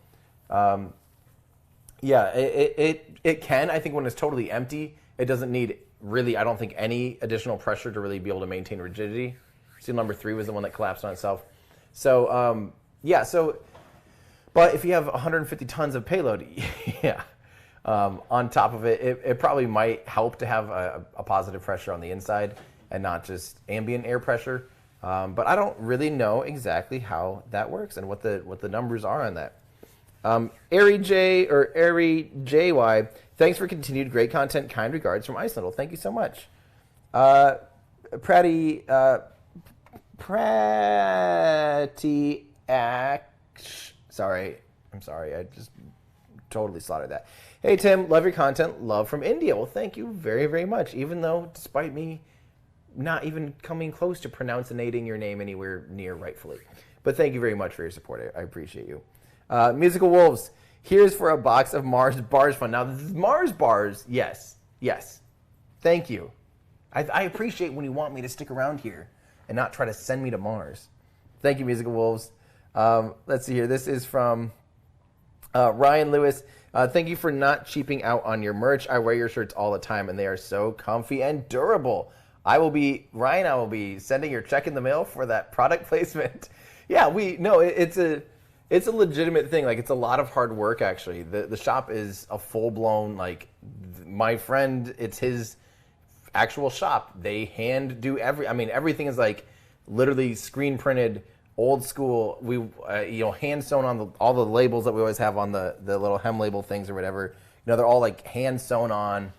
yeah, it can. I think when it's totally empty, it doesn't need really, I don't think, any additional pressure to really be able to maintain rigidity. Seal number 3 was the one that collapsed on itself. So, yeah, so, but if you have 150 tons of payload, yeah, on top of it, it probably might help to have a positive pressure on the inside and not just ambient air pressure. But I don't really know exactly how that works and what the numbers are on that. Ari J or Ari JY, thanks for continued great content. Kind regards from Iceland. Well, thank you so much. Pratty Sorry, I'm sorry. I just totally slaughtered that. Hey, Tim, love your content. Love from India. Well, thank you very, very much. Even though, despite me not even coming close to pronouncing your name anywhere near rightfully. But thank you very much for your support. I appreciate you. Musical Wolves, here's for a box of Mars bars fun. Now, Mars bars, yes. Thank you. I appreciate when you want me to stick around here and not try to send me to Mars. Thank you, Musical Wolves. Let's see here. This is from Ryan Lewis. Thank you for not cheaping out on your merch. I wear your shirts all the time, and they are so comfy and durable. I will be sending your check in the mail for that product placement. Yeah, it's a legitimate thing. Like, it's a lot of hard work, actually. The shop is a full-blown, like, my friend, it's his actual shop. They hand do everything is, like, literally screen printed, old school. We, hand sewn on all the labels that we always have on the little hem label things or whatever. They're all, like, hand sewn on.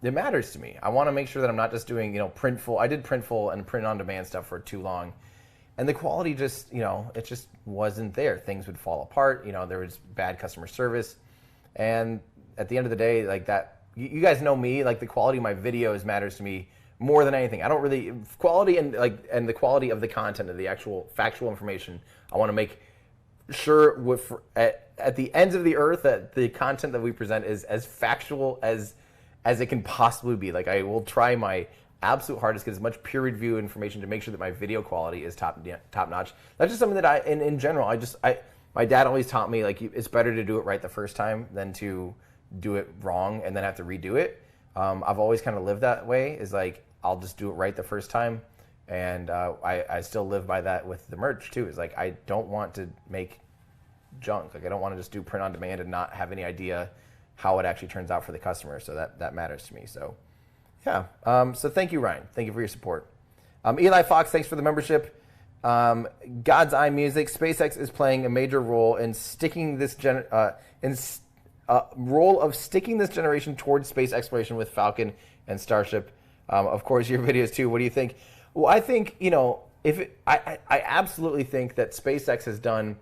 It matters to me. I want to make sure that I'm not just doing, printful. I did printful and print on demand stuff for too long. And the quality just, it just wasn't there. Things would fall apart. There was bad customer service. And at the end of the day, like that, you guys know me, like the quality of my videos matters to me more than anything. I don't really, quality and the quality of the content, of the actual factual information. I want to make sure at the ends of the earth that the content that we present is as factual as it can possibly be. Like, I will try my absolute hardest to get as much peer review information to make sure that my video quality is top notch. That's just something that in general, my dad always taught me, like, it's better to do it right the first time than to do it wrong and then have to redo it. I've always kind of lived that way, is like, I'll just do it right the first time. And I still live by that with the merch too. Is like, I don't want to make junk. Like, I don't want to just do print on demand and not have any idea how it actually turns out for the customer. So that matters to me. So yeah. So thank you, Ryan. Thank you for your support. Eli Fox, thanks for the membership. God's Eye Music, SpaceX is playing a major role in sticking this generation towards space exploration with Falcon and Starship. Of course, your videos too. What do you think? Well, I think, I absolutely think that SpaceX has done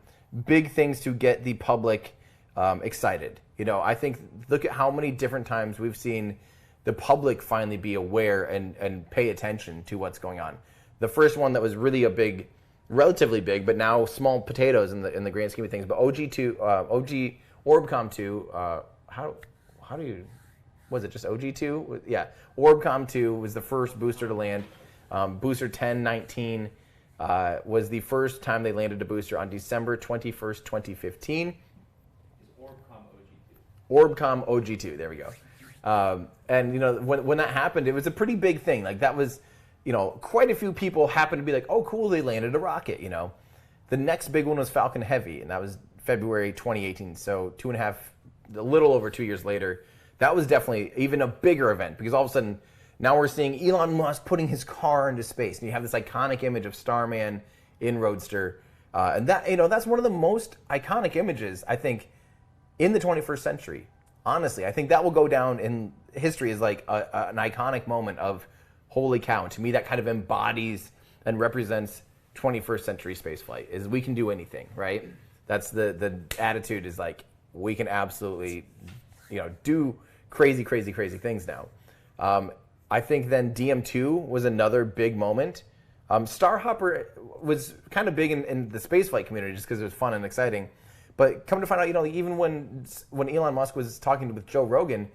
big things to get the public excited. I think, look at how many different times we've seen the public finally be aware and pay attention to what's going on. The first one that was really relatively big, but now small potatoes in the grand scheme of things. But Orbcom 2, how do you, was it just OG2? Yeah, Orbcom 2 was the first booster to land. Booster 1019 was the first time they landed a booster on December 21st, 2015. Orbcom OG2, there we go. And when that happened, it was a pretty big thing. Like, that was, quite a few people happened to be like, oh, cool, they landed a rocket. The next big one was Falcon Heavy, and that was February 2018. So a little over 2 years later, that was definitely even a bigger event, because all of a sudden now we're seeing Elon Musk putting his car into space, and you have this iconic image of Starman in Roadster, and that that's one of the most iconic images, I think, in the 21st century. Honestly, I think that will go down in history as like an iconic moment of holy cow. And to me, that kind of embodies and represents 21st century spaceflight. Is we can do anything, right? That's the attitude, is like, we can absolutely do crazy things now. I think then DM2 was another big moment. Starhopper was kind of big in the spaceflight community just because it was fun and exciting. But come to find out, even when Elon Musk was talking with Joe Rogan,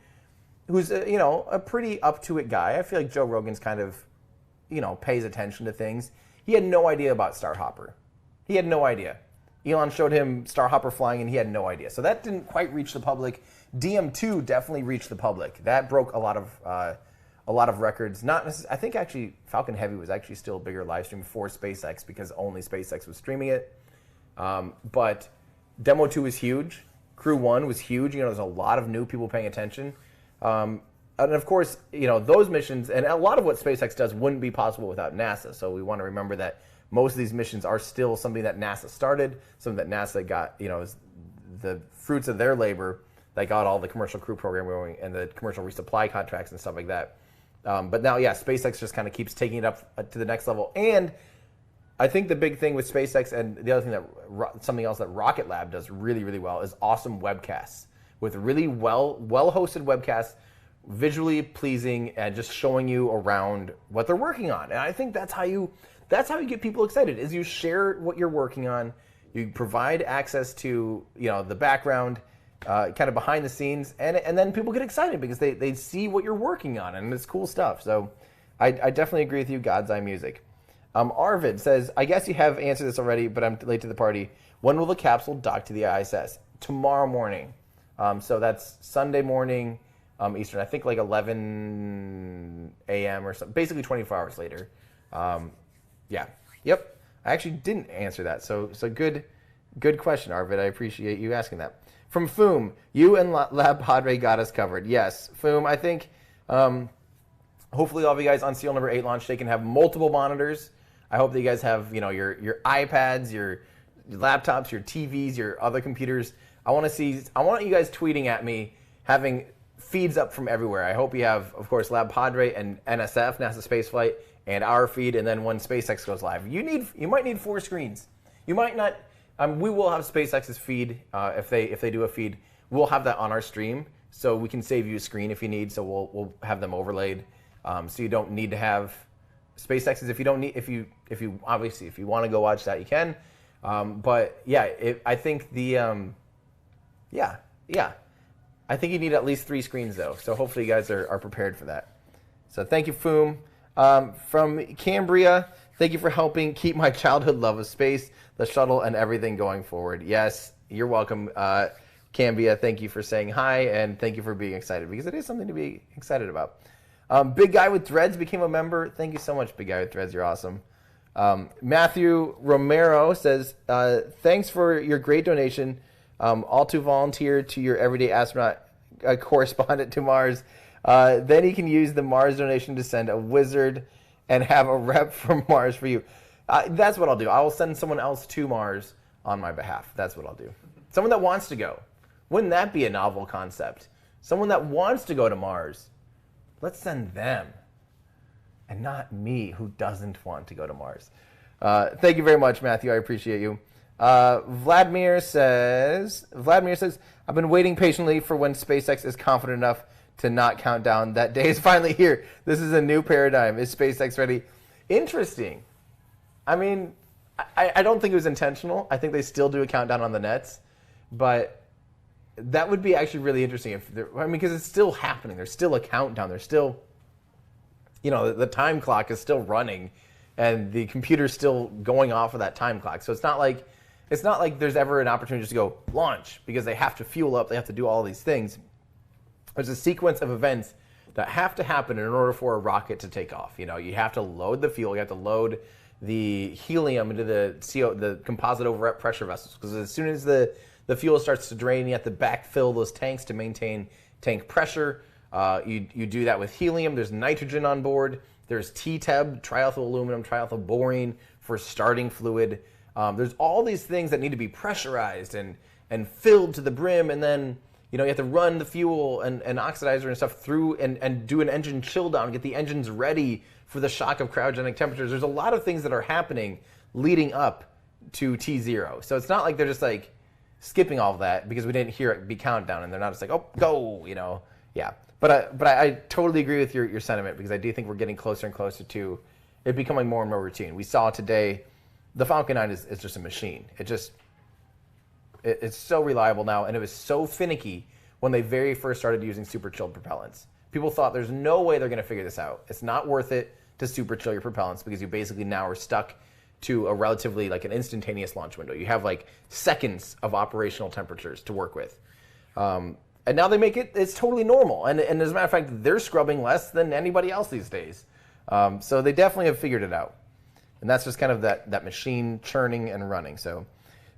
who's a pretty up to it guy, I feel like Joe Rogan's kind of pays attention to things. He had no idea about Starhopper. He had no idea. Elon showed him Starhopper flying, and he had no idea. So that didn't quite reach the public. DM2 definitely reached the public. That broke a lot of records. I think actually Falcon Heavy was actually still a bigger live stream for SpaceX because only SpaceX was streaming it. But Demo 2 was huge. Crew 1 was huge. There's a lot of new people paying attention. And of course, those missions, and a lot of what SpaceX does wouldn't be possible without NASA. So we want to remember that most of these missions are still something that NASA started, something that NASA got, is the fruits of their labor that got all the commercial crew program going and the commercial resupply contracts and stuff like that. But now, yeah, SpaceX just kind of keeps taking it up to the next level. And I think the big thing with SpaceX and the other thing that something else that Rocket Lab does really, really well is awesome webcasts with really well hosted webcasts, visually pleasing and just showing you around what they're working on. And I think that's how you get people excited is you share what you're working on, you provide access to the background, kind of behind the scenes, and then people get excited because they see what you're working on and it's cool stuff. So I definitely agree with you. God's Eye Music. Arvid says, I guess you have answered this already, but I'm late to the party. When will the capsule dock to the ISS? Tomorrow morning. So that's Sunday morning Eastern. I think like 11 a.m. or something. Basically 24 hours later. Yeah. Yep. I actually didn't answer that. So good question, Arvid. I appreciate you asking that. From Foom, you and Lab Padre got us covered. Yes, Foom, I think hopefully all of you guys on Seal number 8 launch day can have multiple monitors. I hope that you guys have your iPads, your laptops, your TVs, your other computers. I want you guys tweeting at me, having feeds up from everywhere. I hope you have, of course, Lab Padre and NSF, NASA Spaceflight, and our feed, and then when SpaceX goes live. You might need 4 screens. You might not. We will have SpaceX's feed if they do a feed. We'll have that on our stream, so we can save you a screen if you need. So we'll have them overlaid, so you don't need to have SpaceX's. If you obviously if you want to go watch that, you can. But yeah, I think I think you need at least 3 screens though. So hopefully you guys are prepared for that. So thank you, Foom. From Cambria, thank you for helping keep my childhood love of space, the shuttle, and everything going forward. Yes, you're welcome, Cambria. Thank you for saying hi, and thank you for being excited, because it is something to be excited about. Big Guy with Dreads became a member. Thank you so much, Big Guy with Dreads. You're awesome. Matthew Romero says, thanks for your great donation. All to volunteer to your everyday astronaut correspondent to Mars. Then he can use the Mars donation to send a wizard and have a rep from Mars for you. That's what I'll do. I will send someone else to Mars on my behalf. That's what I'll do. Someone that wants to go. Wouldn't that be a novel concept? Someone that wants to go to Mars. Let's send them. And not me, who doesn't want to go to Mars. Thank you very much, Matthew. I appreciate you. Vladimir says, I've been waiting patiently for when SpaceX is confident enough to not count down. That day is finally here. This is a new paradigm. Is SpaceX ready? Interesting. I mean, I don't think it was intentional. I think they still do a countdown on the nets, but that would be actually really interesting because it's still happening. There's still a countdown. There's still, the time clock is still running, and the computer's still going off of that time clock. So it's not like there's ever an opportunity just to go launch, because they have to fuel up. They have to do all these things. There's a sequence of events that have to happen in order for a rocket to take off. You have to load the fuel. You have to load the helium into the composite overwrap pressure vessels, because as soon as the fuel starts to drain, you have to backfill those tanks to maintain tank pressure. You do that with helium. There's nitrogen on board. There's TTEB, triethyl aluminum, triethyl borane for starting fluid. There's all these things that need to be pressurized and filled to the brim, and then you have to run the fuel and oxidizer and stuff through and do an engine chill down, get the engines ready for the shock of cryogenic temperatures. There's a lot of things that are happening leading up to T0. So it's not like they're just like skipping all of that because we didn't hear it be countdown, and they're not just like, oh, go, Yeah. But I totally agree with your sentiment, because I do think we're getting closer and closer to it becoming more and more routine. We saw today, the Falcon 9 is just a machine. It's so reliable now, and it was so finicky when they very first started using super chilled propellants. People thought there's no way they're going to figure this out. It's not worth it to super chill your propellants, because you basically now are stuck to a relatively like an instantaneous launch window. You have like seconds of operational temperatures to work with. And now they make it's totally normal. And as a matter of fact, they're scrubbing less than anybody else these days. So they definitely have figured it out. And that's just kind of that machine churning and running. So,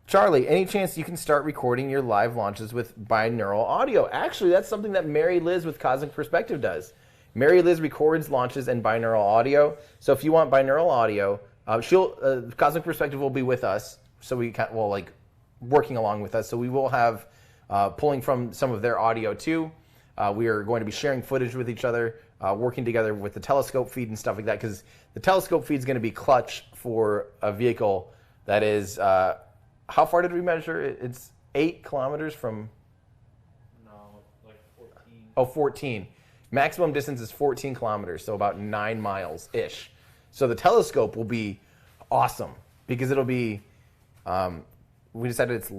Charlie, any chance you can start recording your live launches with binaural audio? Actually, that's something that Mary Liz with Cosmic Perspective does. Mary Liz records launches in binaural audio. So if you want binaural audio, Cosmic Perspective will be with us. So working along with us. So we will have pulling from some of their audio too. We are going to be sharing footage with each other. working together with the telescope feed and stuff like that, because the telescope feed is going to be clutch for a vehicle that is, how far did we measure? It's 8 kilometers from... No, like 14. Oh, 14. Maximum distance is 14 kilometers, so about 9 miles-ish. So the telescope will be awesome, because it'll be, we decided it's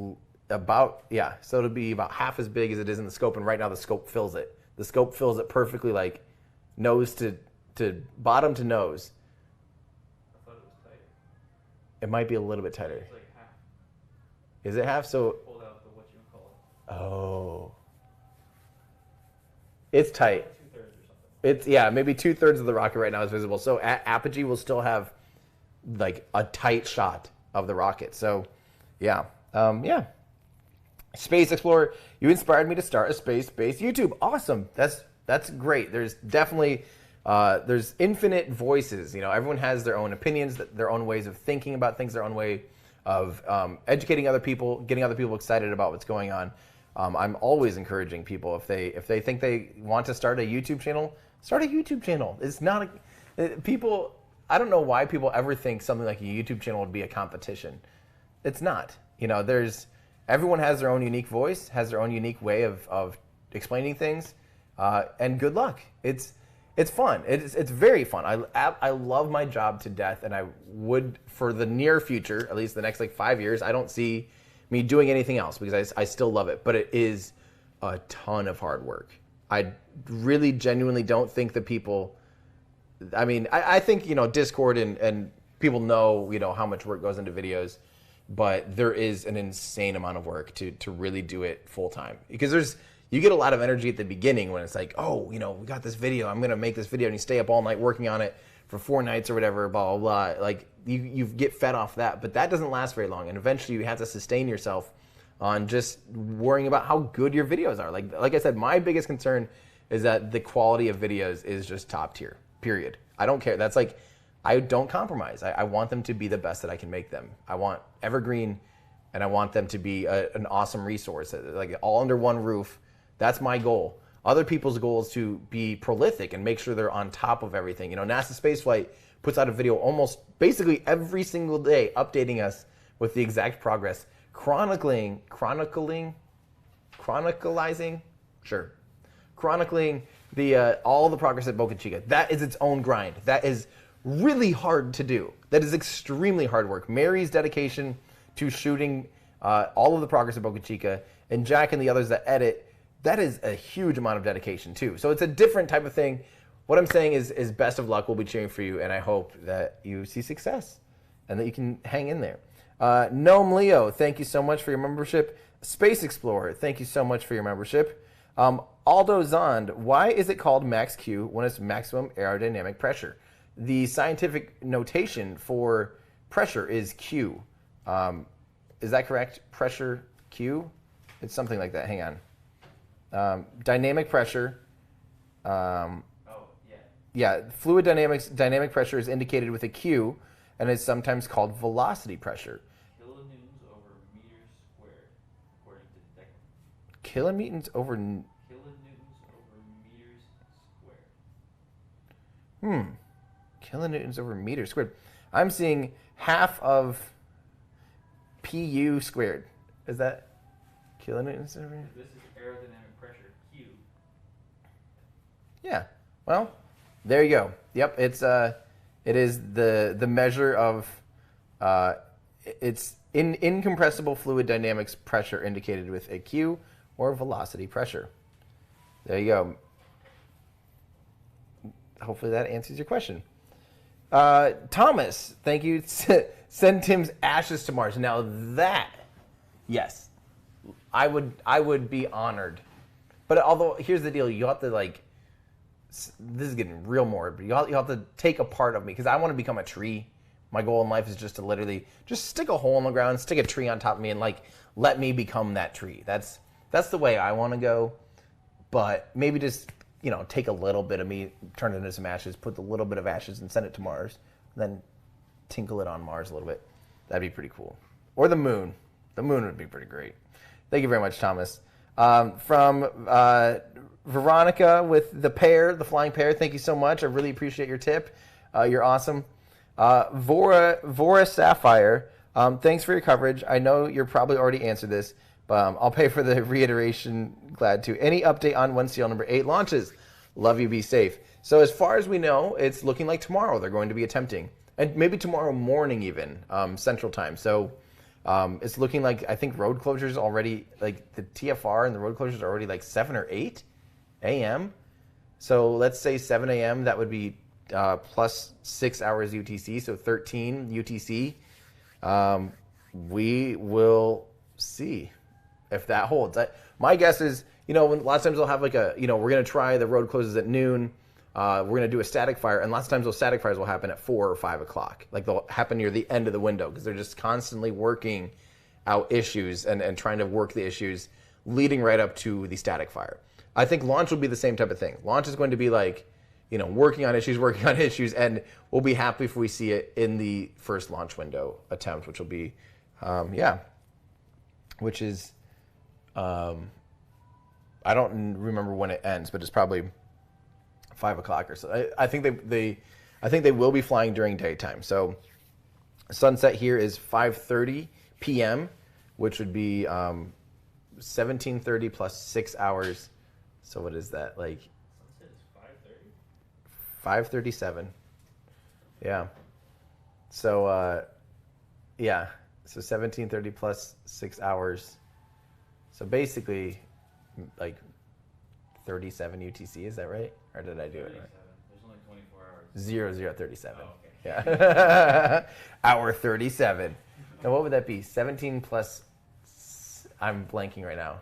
about, yeah, so it'll be about half as big as it is in the scope, and right now the scope fills it. The scope fills it perfectly, like nose to bottom to nose. I thought it was tighter. It might be a little bit tighter. It's like half. Is it half? So, Pulled out the whatchamacallit. oh. It's tight. Like 2/3 or something. It's, yeah, maybe 2/3 of the rocket right now is visible. So apogee will still have like a tight shot of the rocket. So, yeah. Yeah. Space Explorer, you inspired me to start a space-based YouTube. Awesome. That's great. There's definitely there's infinite voices. You know, everyone has their own opinions, their own ways of thinking about things, their own way of educating other people, getting other people excited about what's going on. I'm always encouraging people, if they think they want to start a YouTube channel, start a YouTube channel. It's not people. I don't know why people ever think something like a YouTube channel would be a competition. It's not. You know, everyone has their own unique voice, has their own unique way of explaining things, and good luck. It's fun. It's very fun. I love my job to death, and I would, for the near future, at least the next like 5 years, I don't see me doing anything else, because I still love it. But it is a ton of hard work. I really genuinely don't think that people, I mean, I think, you know, Discord and people know, you know, how much work goes into videos, but there is an insane amount of work to really do it full time, because you get a lot of energy at the beginning when it's like, oh, you know, we got this video, I'm going to make this video, and you stay up all night working on it for 4 nights or whatever, blah, blah, blah. Like, you get fed off that, but that doesn't last very long, and eventually you have to sustain yourself on just worrying about how good your videos are. Like I said, my biggest concern is that the quality of videos is just top tier, period. I don't care. That's like, I don't compromise. I want them to be the best that I can make them. I want evergreen, and I want them to be an awesome resource, like all under one roof. That's my goal. Other people's goal is to be prolific and make sure they're on top of everything. You know, NASA Spaceflight puts out a video almost basically every single day, updating us with the exact progress, chronicling all the progress at Boca Chica. That is its own grind. That is really hard to do. That is extremely hard work. Mary's dedication to shooting all of the progress at Boca Chica, and Jack and the others that edit, that is a huge amount of dedication too. So it's a different type of thing. What I'm saying is best of luck. We'll be cheering for you, and I hope that you see success and that you can hang in there. Gnome Leo, thank you so much for your membership. Space Explorer, thank you so much for your membership. Aldo Zond, why is it called max Q when it's maximum aerodynamic pressure? The scientific notation for pressure is Q. Is that correct? Pressure Q? It's something like that. Hang on. Dynamic pressure. Yeah, fluid dynamic pressure is indicated with a Q, and is sometimes called velocity pressure. Kilonewtons over meters squared, according to Deck. Kilonewtons over Kilonewtons over meters squared. Kilonewtons over meters squared. I'm seeing half of PU squared. Is that kilonewtons over? This is aerodynamic pressure, Q. Yeah. Well, there you go. Yep. It is the measure of it's incompressible fluid dynamics pressure indicated with a Q, or velocity pressure. There you go. Hopefully that answers your question. Thomas, thank you. Send Tim's ashes to Mars. Now that, yes, I would be honored. But although, here's the deal. You have to, like, this is getting real morbid. You have to take a part of me, because I want to become a tree. My goal in life is just to literally just stick a hole in the ground, stick a tree on top of me, and like let me become that tree. That's the way I want to go. But maybe just, you know, take a little bit of me, turn it into some ashes, put a little bit of ashes and send it to Mars, and then tinkle it on Mars a little bit. That'd be pretty cool. Or the moon. The moon would be pretty great. Thank you very much, Thomas. From Veronica with the flying pear. Thank you so much. I really appreciate your tip. You're awesome. Vora Sapphire, thanks for your coverage. I know you're probably already answered this, but I'll pay for the reiteration. Glad to. Any update on when CL number 8 launches? Love you. Be safe. So as far as we know, it's looking like tomorrow they're going to be attempting, and maybe tomorrow morning even, Central Time. So it's looking like, I think road closures already, like the TFR and the road closures are already like 7 or 8 a.m. So let's say 7 a.m. That would be plus 6 hours UTC, so 13 UTC. We will see if that holds. My guess is, a lot of times they'll have like we're going to try the road closes at noon. We're going to do a static fire, and lots of times those static fires will happen at 4 or 5 o'clock. Like they'll happen near the end of the window because they're just constantly working out issues and trying to work the issues leading right up to the static fire. I think launch will be the same type of thing. Launch is going to be like, working on issues, and we'll be happy if we see it in the first launch window attempt, which will be, which is, I don't remember when it ends, but it's probably 5 o'clock or so. I think they will be flying during daytime. So sunset here is 5:30 p.m., which would be 17:30 plus 6 hours. So what is that like? Sunset is 5:30. 5:37. Yeah. So yeah. So 17:30 plus 6 hours. So basically, like 37 UTC. Is that right? Or did I do it right? There's only 24 hours. 0037. Oh, okay. Yeah. Hour 37. Now what would that be? 17 plus. I'm blanking right now.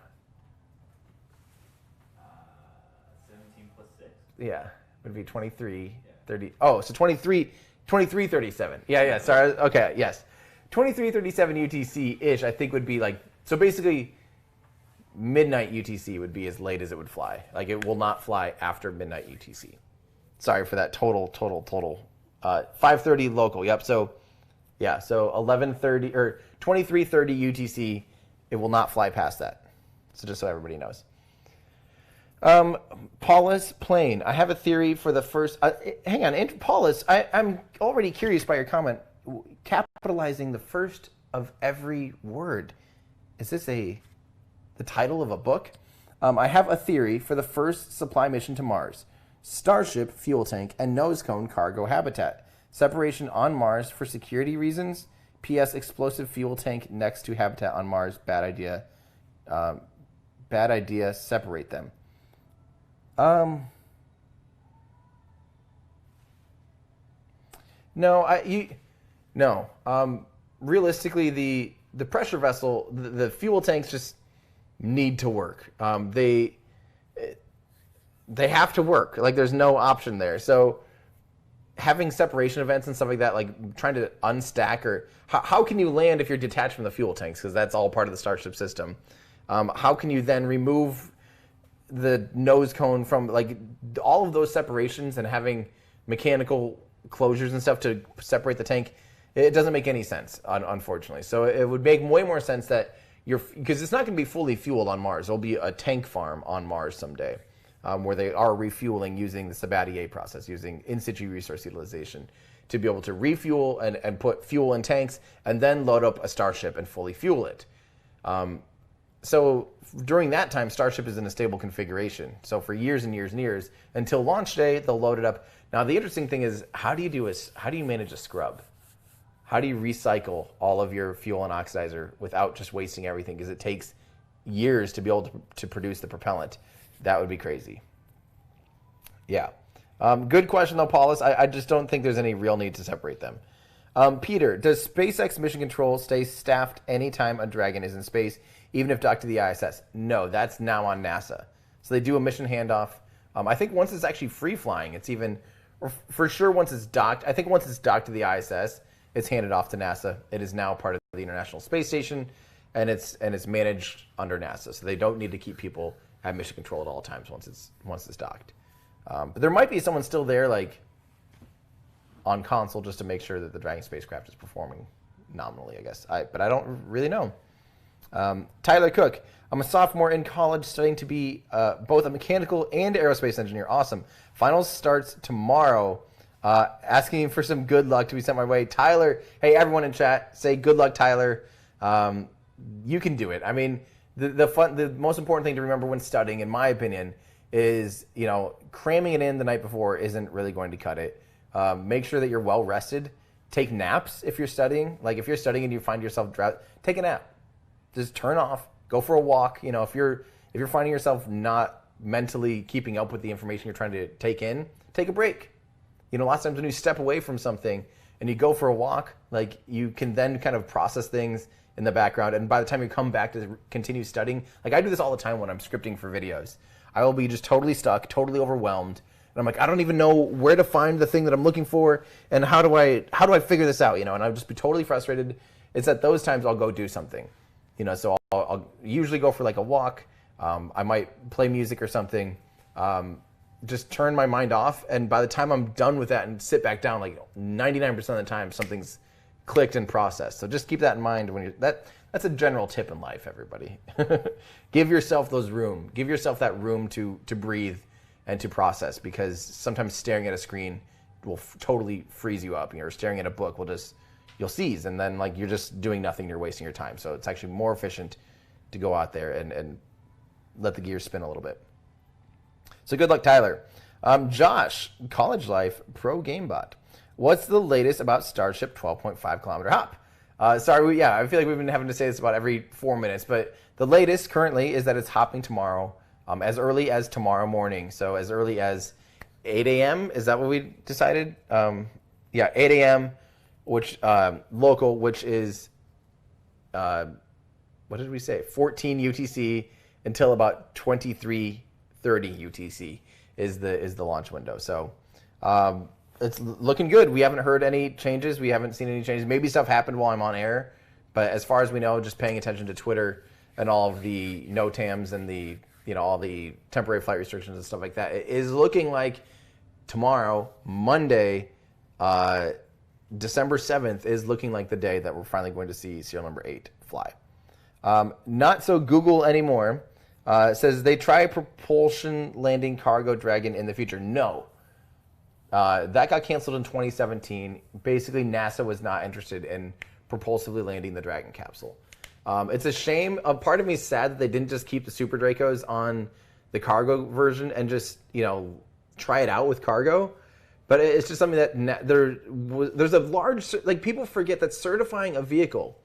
17 plus 6. Yeah, would be 23, Yeah. 30. Oh, so 23:37. Yeah. Sorry. Okay. Yes, 23:37 UTC ish. I think would be like, so basically, midnight UTC would be as late as it would fly. Like it will not fly after midnight UTC. Sorry for that total. 5:30 local. Yep. So yeah. So 11:30 or 23:30 UTC. It will not fly past that. So just so everybody knows. Paulus Plain. I have a theory for the first. Hang on, Paulus. I'm already curious by your comment. Capitalizing the first of every word. Is this the title of a book? I have a theory for the first supply mission to Mars. Starship, fuel tank, and nose cone cargo habitat. Separation on Mars for security reasons. P.S. Explosive fuel tank next to habitat on Mars. Bad idea. Bad idea. Separate them. No. Realistically, the pressure vessel, the fuel tanks just need to work. They have to work. Like there's no option there. So having separation events and stuff like that, like trying to unstack, or how can you land if you're detached from the fuel tanks? Because that's all part of the Starship system. How can you then remove the nose cone from, like, all of those separations and having mechanical closures and stuff to separate the tank? It doesn't make any sense, unfortunately. So it would make way more sense that because it's not going to be fully fueled on Mars. There'll be a tank farm on Mars someday where they are refueling using the Sabatier process, using in-situ resource utilization to be able to refuel and put fuel in tanks and then load up a Starship and fully fuel it. So during that time, Starship is in a stable configuration. So for years and years and years, until launch day, they'll load it up. Now the interesting thing is, how do you manage a scrub? How do you recycle all of your fuel and oxidizer without just wasting everything? Because it takes years to be able to produce the propellant. That would be crazy. Yeah. Good question though, Paulus. I just don't think there's any real need to separate them. Peter, does SpaceX Mission Control stay staffed anytime a Dragon is in space, even if docked to the ISS? No, that's now on NASA. So they do a mission handoff. I think once it's actually free flying, it's even, or for sure once it's docked, I think once it's docked to the ISS, it's handed off to NASA. It is now part of the International Space Station, and it's managed under NASA. So they don't need to keep people at mission control at all times once it's docked. But there might be someone still there, like on console, just to make sure that the Dragon spacecraft is performing nominally, I guess. But I don't really know. Tyler Cook. I'm a sophomore in college studying to be both a mechanical and aerospace engineer. Awesome. Finals starts tomorrow. Asking for some good luck to be sent my way. Tyler, hey, everyone in chat, say good luck, Tyler. You can do it. I mean, the most important thing to remember when studying, in my opinion, is, cramming it in the night before isn't really going to cut it. Make sure that you're well rested. Take naps if you're studying. Like if you're studying and you find yourself drowsy, take a nap. Just turn off. Go for a walk. If you're finding yourself not mentally keeping up with the information you're trying to take in, take a break. Lots of times when you step away from something and you go for a walk, like you can then kind of process things in the background. And by the time you come back to continue studying, like I do this all the time when I'm scripting for videos. I will be just totally stuck, totally overwhelmed. And I'm like, I don't even know where to find the thing that I'm looking for. And how do I figure this out? And I'll just be totally frustrated. It's at those times I'll go do something. So I'll usually go for like a walk. I might play music or something. Just turn my mind off, and by the time I'm done with that and sit back down, like 99% of the time, something's clicked and processed. So just keep that in mind when that's a general tip in life, everybody. Give yourself Give yourself that room to breathe and to process, because sometimes staring at a screen will totally freeze you up. Or staring at a book you'll seize, and then like you're just doing nothing. You're wasting your time. So it's actually more efficient to go out there and let the gears spin a little bit. So good luck, Tyler. Josh, College Life, Pro GameBot. What's the latest about Starship 12.5 kilometer hop? I feel like we've been having to say this about every 4 minutes, but the latest currently is that it's hopping tomorrow, as early as tomorrow morning. So as early as 8 a.m. Is that what we decided? 8 a.m. which local, which is what did we say? 14 UTC until about 23:30 UTC is the launch window. So it's looking good. We haven't heard any changes. We haven't seen any changes. Maybe stuff happened while I'm on air, but as far as we know, just paying attention to Twitter and all of the NOTAMs and the all the temporary flight restrictions and stuff like that, it is looking like tomorrow, Monday, December 7th, is looking like the day that we're finally going to see serial number 8 fly. Not so Google anymore. It says they try propulsion landing Cargo Dragon in the future. No. That got canceled in 2017. Basically, NASA was not interested in propulsively landing the Dragon capsule. It's a shame. A part of me is sad that they didn't just keep the Super Dracos on the cargo version and just, try it out with cargo. But it's just something that there's a large, like, people forget that certifying a vehicle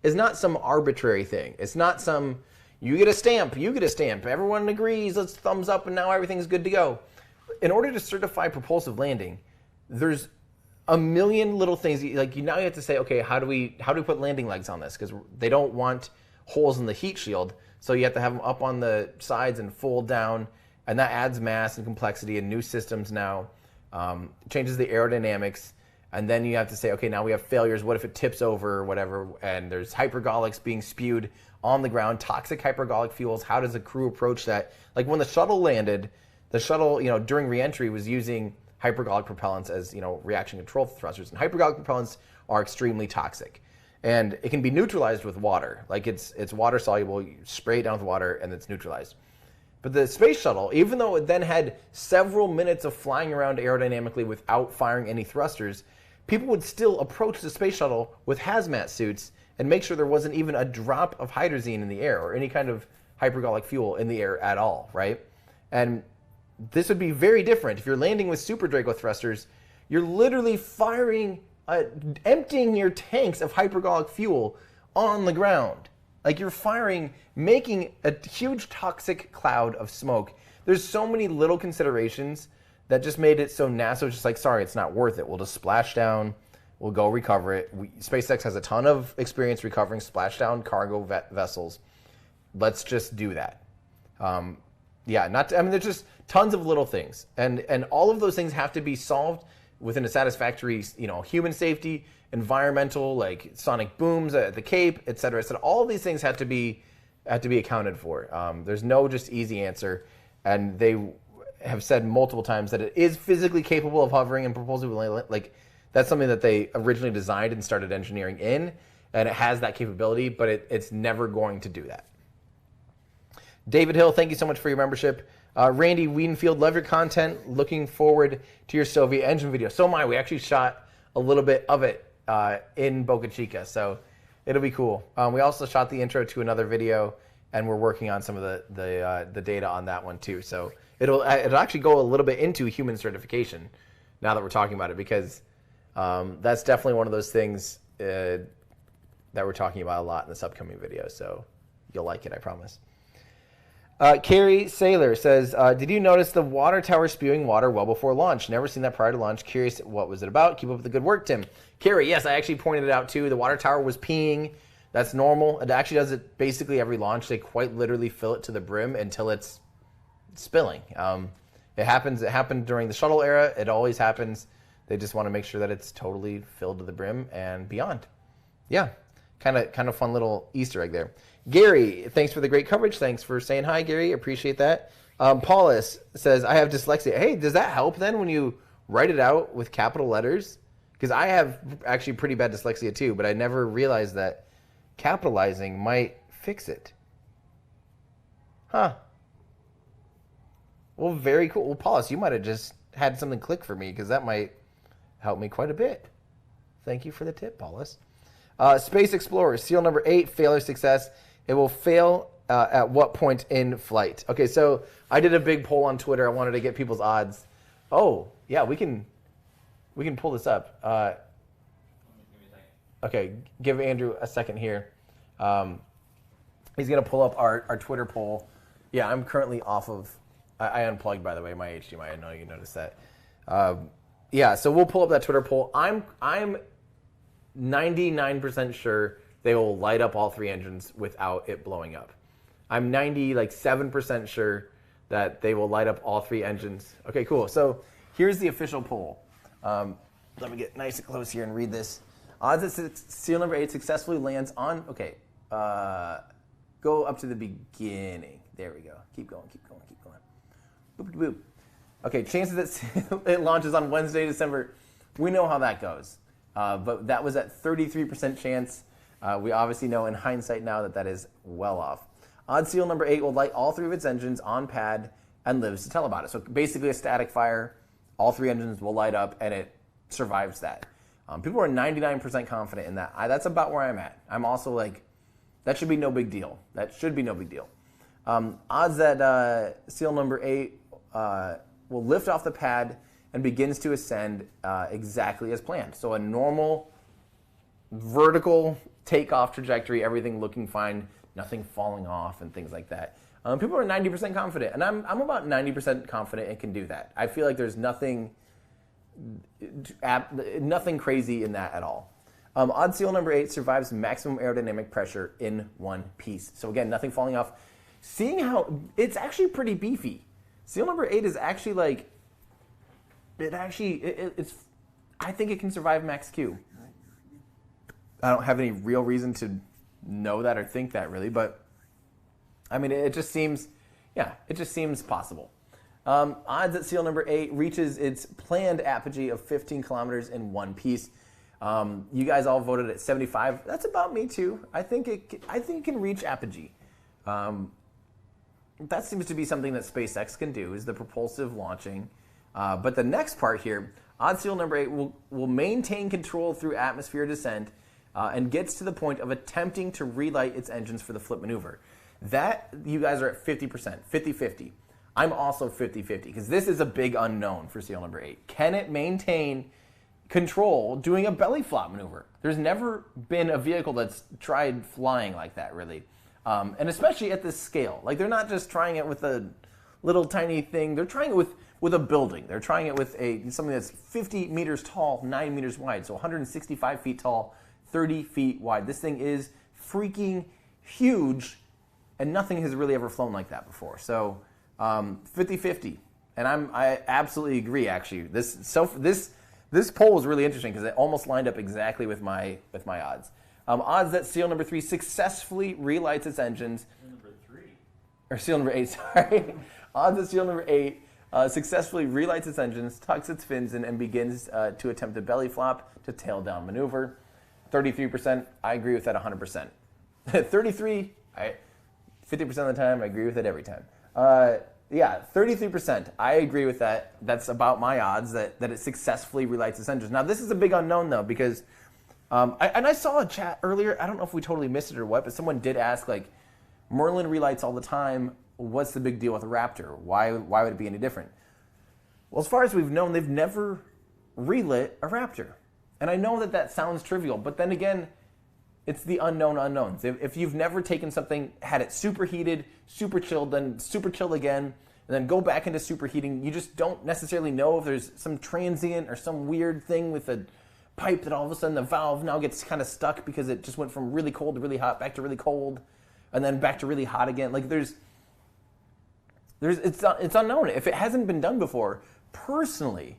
is not some arbitrary thing. It's not some, you get a stamp, everyone agrees, let's thumbs up, and now everything's good to go. In order to certify propulsive landing, there's a million little things. Like, now you have to say, okay, how do we put landing legs on this? Because they don't want holes in the heat shield, so you have to have them up on the sides and fold down, and that adds mass and complexity and new systems now. Changes the aerodynamics, and then you have to say, okay, now we have failures. What if it tips over or whatever? And there's hypergolics being spewed on the ground, toxic hypergolic fuels. How does the crew approach that? Like when the shuttle landed, the shuttle, during reentry was using hypergolic propellants as, reaction control thrusters. And hypergolic propellants are extremely toxic. And it can be neutralized with water. Like it's water soluble, you spray it down with water and it's neutralized. But the space shuttle, even though it then had several minutes of flying around aerodynamically without firing any thrusters, people would still approach the space shuttle with hazmat suits and make sure there wasn't even a drop of hydrazine in the air or any kind of hypergolic fuel in the air at all, right? And this would be very different. If you're landing with Super Draco thrusters, you're literally firing, emptying your tanks of hypergolic fuel on the ground. Like you're firing, making a huge toxic cloud of smoke. There's so many little considerations that just made it so NASA was just like, sorry, it's not worth it. We'll just splash down. We'll go recover it. SpaceX has a ton of experience recovering splashdown cargo vessels. Let's just do that. There's just tons of little things. And all of those things have to be solved within a satisfactory, human safety, environmental, like sonic booms at the Cape, et cetera. So all of these things have to be accounted for. There's no just easy answer. And they have said multiple times that it is physically capable of hovering and propulsively, like that's something that they originally designed and started engineering in. and it has that capability, but it's never going to do that. David Hill, thank you so much for your membership. Randy Wiedenfield, love your content. Looking forward to your Soviet engine video. So am I. We actually shot a little bit of it in Boca Chica, so it'll be cool. We also shot the intro to another video, and we're working on some of the data on that one too. So it'll actually go a little bit into human certification now that we're talking about it, because that's definitely one of those things that we're talking about a lot in this upcoming video. So you'll like it, I promise. Carrie Saylor says, did you notice the water tower spewing water well before launch? Never seen that prior to launch. Curious, what was it about? Keep up with the good work, Tim. Carrie, yes, I actually pointed it out too. The water tower was peeing. That's normal. It actually does it basically every launch. They quite literally fill it to the brim until it's spilling. It happens. It happened during the shuttle era. It always happens. They just want to make sure that it's totally filled to the brim and beyond. Yeah, kind of fun little Easter egg there. Gary, thanks for the great coverage. Thanks for saying hi, Gary. Appreciate that. Paulus says, I have dyslexia. Hey, does that help then when you write it out with capital letters? Because I have actually pretty bad dyslexia too, but I never realized that capitalizing might fix it. Huh. Well, very cool. Well, Paulus, you might have just had something click for me, because that might help me quite a bit. Thank you for the tip, Paulus. Space Explorer, seal number 8, failure success. It will fail at what point in flight? Okay, so I did a big poll on Twitter. I wanted to get people's odds. Oh, yeah, we can pull this up. Okay, give Andrew a second here. He's going to pull up our Twitter poll. Yeah, I'm currently off of... I unplugged, by the way, my HDMI. I know you noticed that. Yeah, so we'll pull up that Twitter poll. I'm 99% sure they will light up all 3 engines without it blowing up. I'm 7% sure that they will light up all 3 engines. Okay, cool. So here's the official poll. Let me get nice and close here and read this. Odds that seal number 8 successfully lands on... Okay, go up to the beginning. There we go. Keep going, keep going, keep going. Boop, boop. Okay, chances that it launches on Wednesday, December. We know how that goes. But that was at 33% chance. We obviously know in hindsight now that is well off. Odd seal number 8 will light all 3 of its engines on pad and lives to tell about it. So basically a static fire. All 3 engines will light up and it survives that. People are 99% confident in that. That's about where I'm at. I'm also like, that should be no big deal. That should be no big deal. Odds that seal number 8 will lift off the pad and begins to ascend exactly as planned. So a normal vertical takeoff trajectory, everything looking fine, nothing falling off and things like that. People are 90% confident, and I'm about 90% confident it can do that. I feel like there's nothing crazy in that at all. Odd seal number 8 survives maximum aerodynamic pressure in one piece. So again, nothing falling off. Seeing how it's actually pretty beefy. Seal number 8 is actually like, it's. I think it can survive max Q. I don't have any real reason to know that or think that really, but I mean, it just seems possible. Odds that seal number 8 reaches its planned apogee of 15 kilometers in one piece. You guys all voted at 75. That's about me too. I think it can reach apogee. That seems to be something that SpaceX can do, is the propulsive launching. But the next part here, odd seal number 8 will maintain control through atmosphere descent and gets to the point of attempting to relight its engines for the flip maneuver. That, you guys are at 50%, 50-50. I'm also 50-50 because this is a big unknown for seal number 8. Can it maintain control doing a belly flop maneuver? There's never been a vehicle that's tried flying like that, really. And especially at this scale. Like, they're not just trying it with a little tiny thing. They're trying it with a building. They're trying it with something that's 50 meters tall, 9 meters wide. So 165 feet tall, 30 feet wide. This thing is freaking huge, and nothing has really ever flown like that before. So 50-50. And I absolutely agree, actually. This poll is really interesting because it almost lined up exactly with my odds. Odds that seal number 3 successfully relights its engines. Seal number 8, sorry. Odds that seal number 8 successfully relights its engines, tucks its fins in, and begins to attempt a belly flop to tail down maneuver. 33%, I agree with that 100%. 33, 50% of the time, I agree with it every time. 33%, I agree with that. That's about my odds that it successfully relights its engines. Now, this is a big unknown, though, because I saw a chat earlier. I don't know if we totally missed it or what, but someone did ask, like, Merlin relights all the time. What's the big deal with a Raptor? Why would it be any different? Well, as far as we've known, they've never relit a Raptor. And I know that sounds trivial, but then again, it's the unknown unknowns. If you've never taken something, had it superheated, super chilled, then super chilled again, and then go back into superheating, you just don't necessarily know if there's some transient or some weird thing with a pipe that all of a sudden the valve now gets kind of stuck because it just went from really cold to really hot, back to really cold, and then back to really hot again. Like it's unknown. If it hasn't been done before, personally,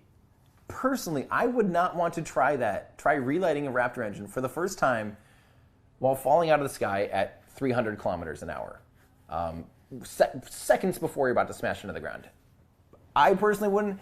I would not want to try relighting a Raptor engine for the first time while falling out of the sky at 300 kilometers an hour, seconds before you're about to smash into the ground. I personally wouldn't.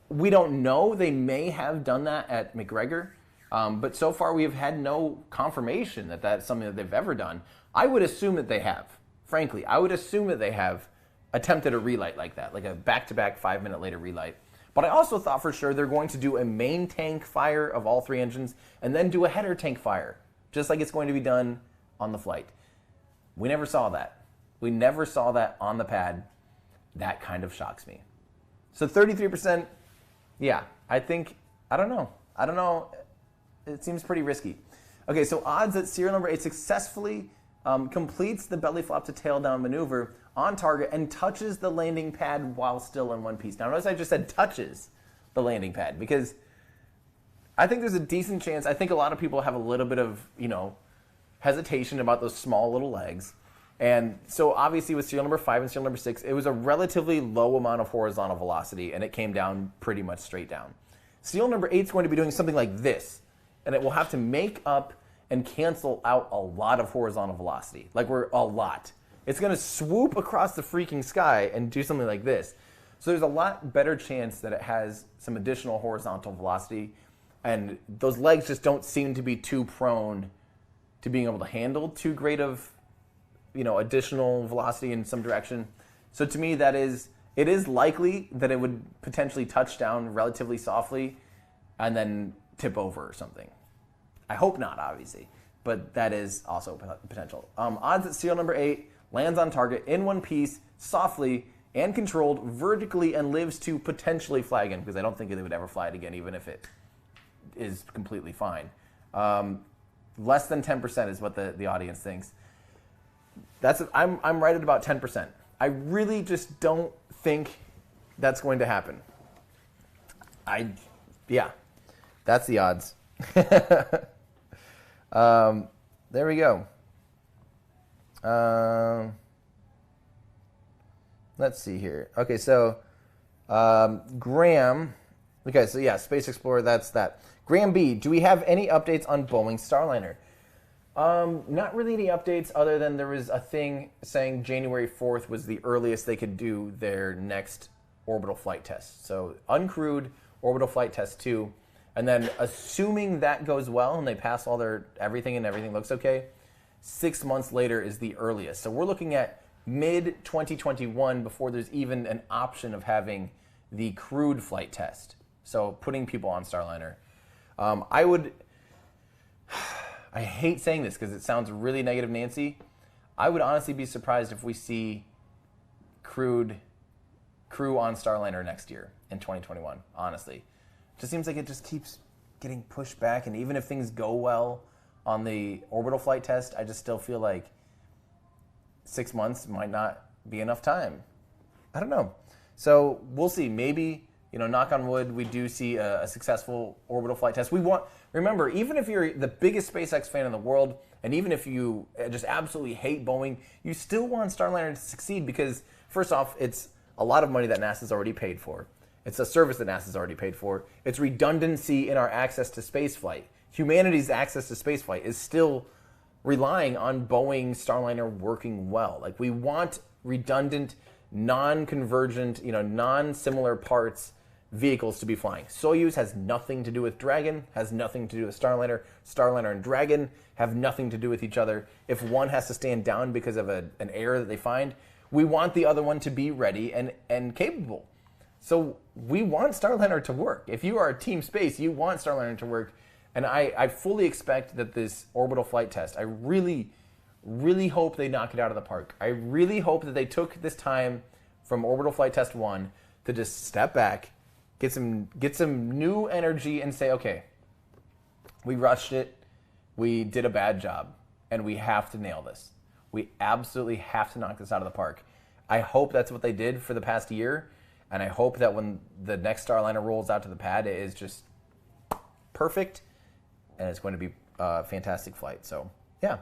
We don't know. They may have done that at McGregor, but so far we have had no confirmation that that's something that they've ever done. I would assume that they have. Frankly, I would assume that they have attempted a relight like that, like a back-to-back 5-minute later relight. But I also thought for sure they're going to do a main tank fire of all 3 engines and then do a header tank fire, just like it's going to be done on the flight. We never saw that. We never saw that on the pad. That kind of shocks me. So 33%, yeah, I don't know. It seems pretty risky. Okay, so odds that serial number 8 successfully completes the belly flop to tail down maneuver on target and touches the landing pad while still in one piece. Now, notice I just said touches the landing pad because I think there's a decent chance. I think a lot of people have a little bit of, hesitation about those small little legs. And so obviously with serial number 5 and serial number 6, it was a relatively low amount of horizontal velocity and it came down pretty much straight down. Serial number 8 is going to be doing something like this, and it will have to make up and cancel out a lot of horizontal velocity. A lot. It's going to swoop across the freaking sky and do something like this. So there's a lot better chance that it has some additional horizontal velocity, and those legs just don't seem to be too prone to being able to handle too great of, additional velocity in some direction. So to me, it is likely that it would potentially touch down relatively softly and then tip over or something. I hope not, obviously, but that is also potential. Odds that serial number 8 lands on target in one piece, softly and controlled vertically, and lives to potentially fly again, because I don't think they would ever fly it again, even if it is completely fine. Less than 10% is what the audience thinks. I'm right at about 10%. I really just don't think that's going to happen. That's the odds. There we go. Let's see here. Okay, so Graham. Okay, so yeah, Space Explorer, that's that. Graham B, do we have any updates on Boeing Starliner? Not really any updates other than there was a thing saying January 4th was the earliest they could do their next orbital flight test. So uncrewed orbital flight test 2. And then assuming that goes well and they pass all their everything and everything looks okay, 6 months later is the earliest. So we're looking at mid-2021 before there's even an option of having the crewed flight test. So putting people on Starliner. I hate saying this because it sounds really negative Nancy. I would honestly be surprised if we see crew on Starliner next year in 2021, honestly. It just seems like it just keeps getting pushed back, and even if things go well on the orbital flight test, I just still feel like 6 months might not be enough time. I don't know. So we'll see. Maybe, knock on wood, we do see a successful orbital flight test. Remember, even if you're the biggest SpaceX fan in the world, and even if you just absolutely hate Boeing, you still want Starliner to succeed because, first off, it's a lot of money that NASA's already paid for. It's a service that NASA's already paid for. It's redundancy in our access to spaceflight. Humanity's access to spaceflight is still relying on Boeing Starliner working well. We want redundant, non-convergent, non-similar parts vehicles to be flying. Soyuz has nothing to do with Dragon, has nothing to do with Starliner. Starliner and Dragon have nothing to do with each other. If one has to stand down because of an error that they find, we want the other one to be ready and capable. So we want Starliner to work. If you are Team Space, you want Starliner to work. And I fully expect that this orbital flight test, I really, really hope they knock it out of the park. I really hope that they took this time from orbital flight test 1 to just step back, get some new energy and say, okay, we rushed it, we did a bad job, and we have to nail this. We absolutely have to knock this out of the park. I hope that's what they did for the past year, and I hope that when the next Starliner rolls out to the pad, it is just perfect, and it's going to be a fantastic flight. So, yeah,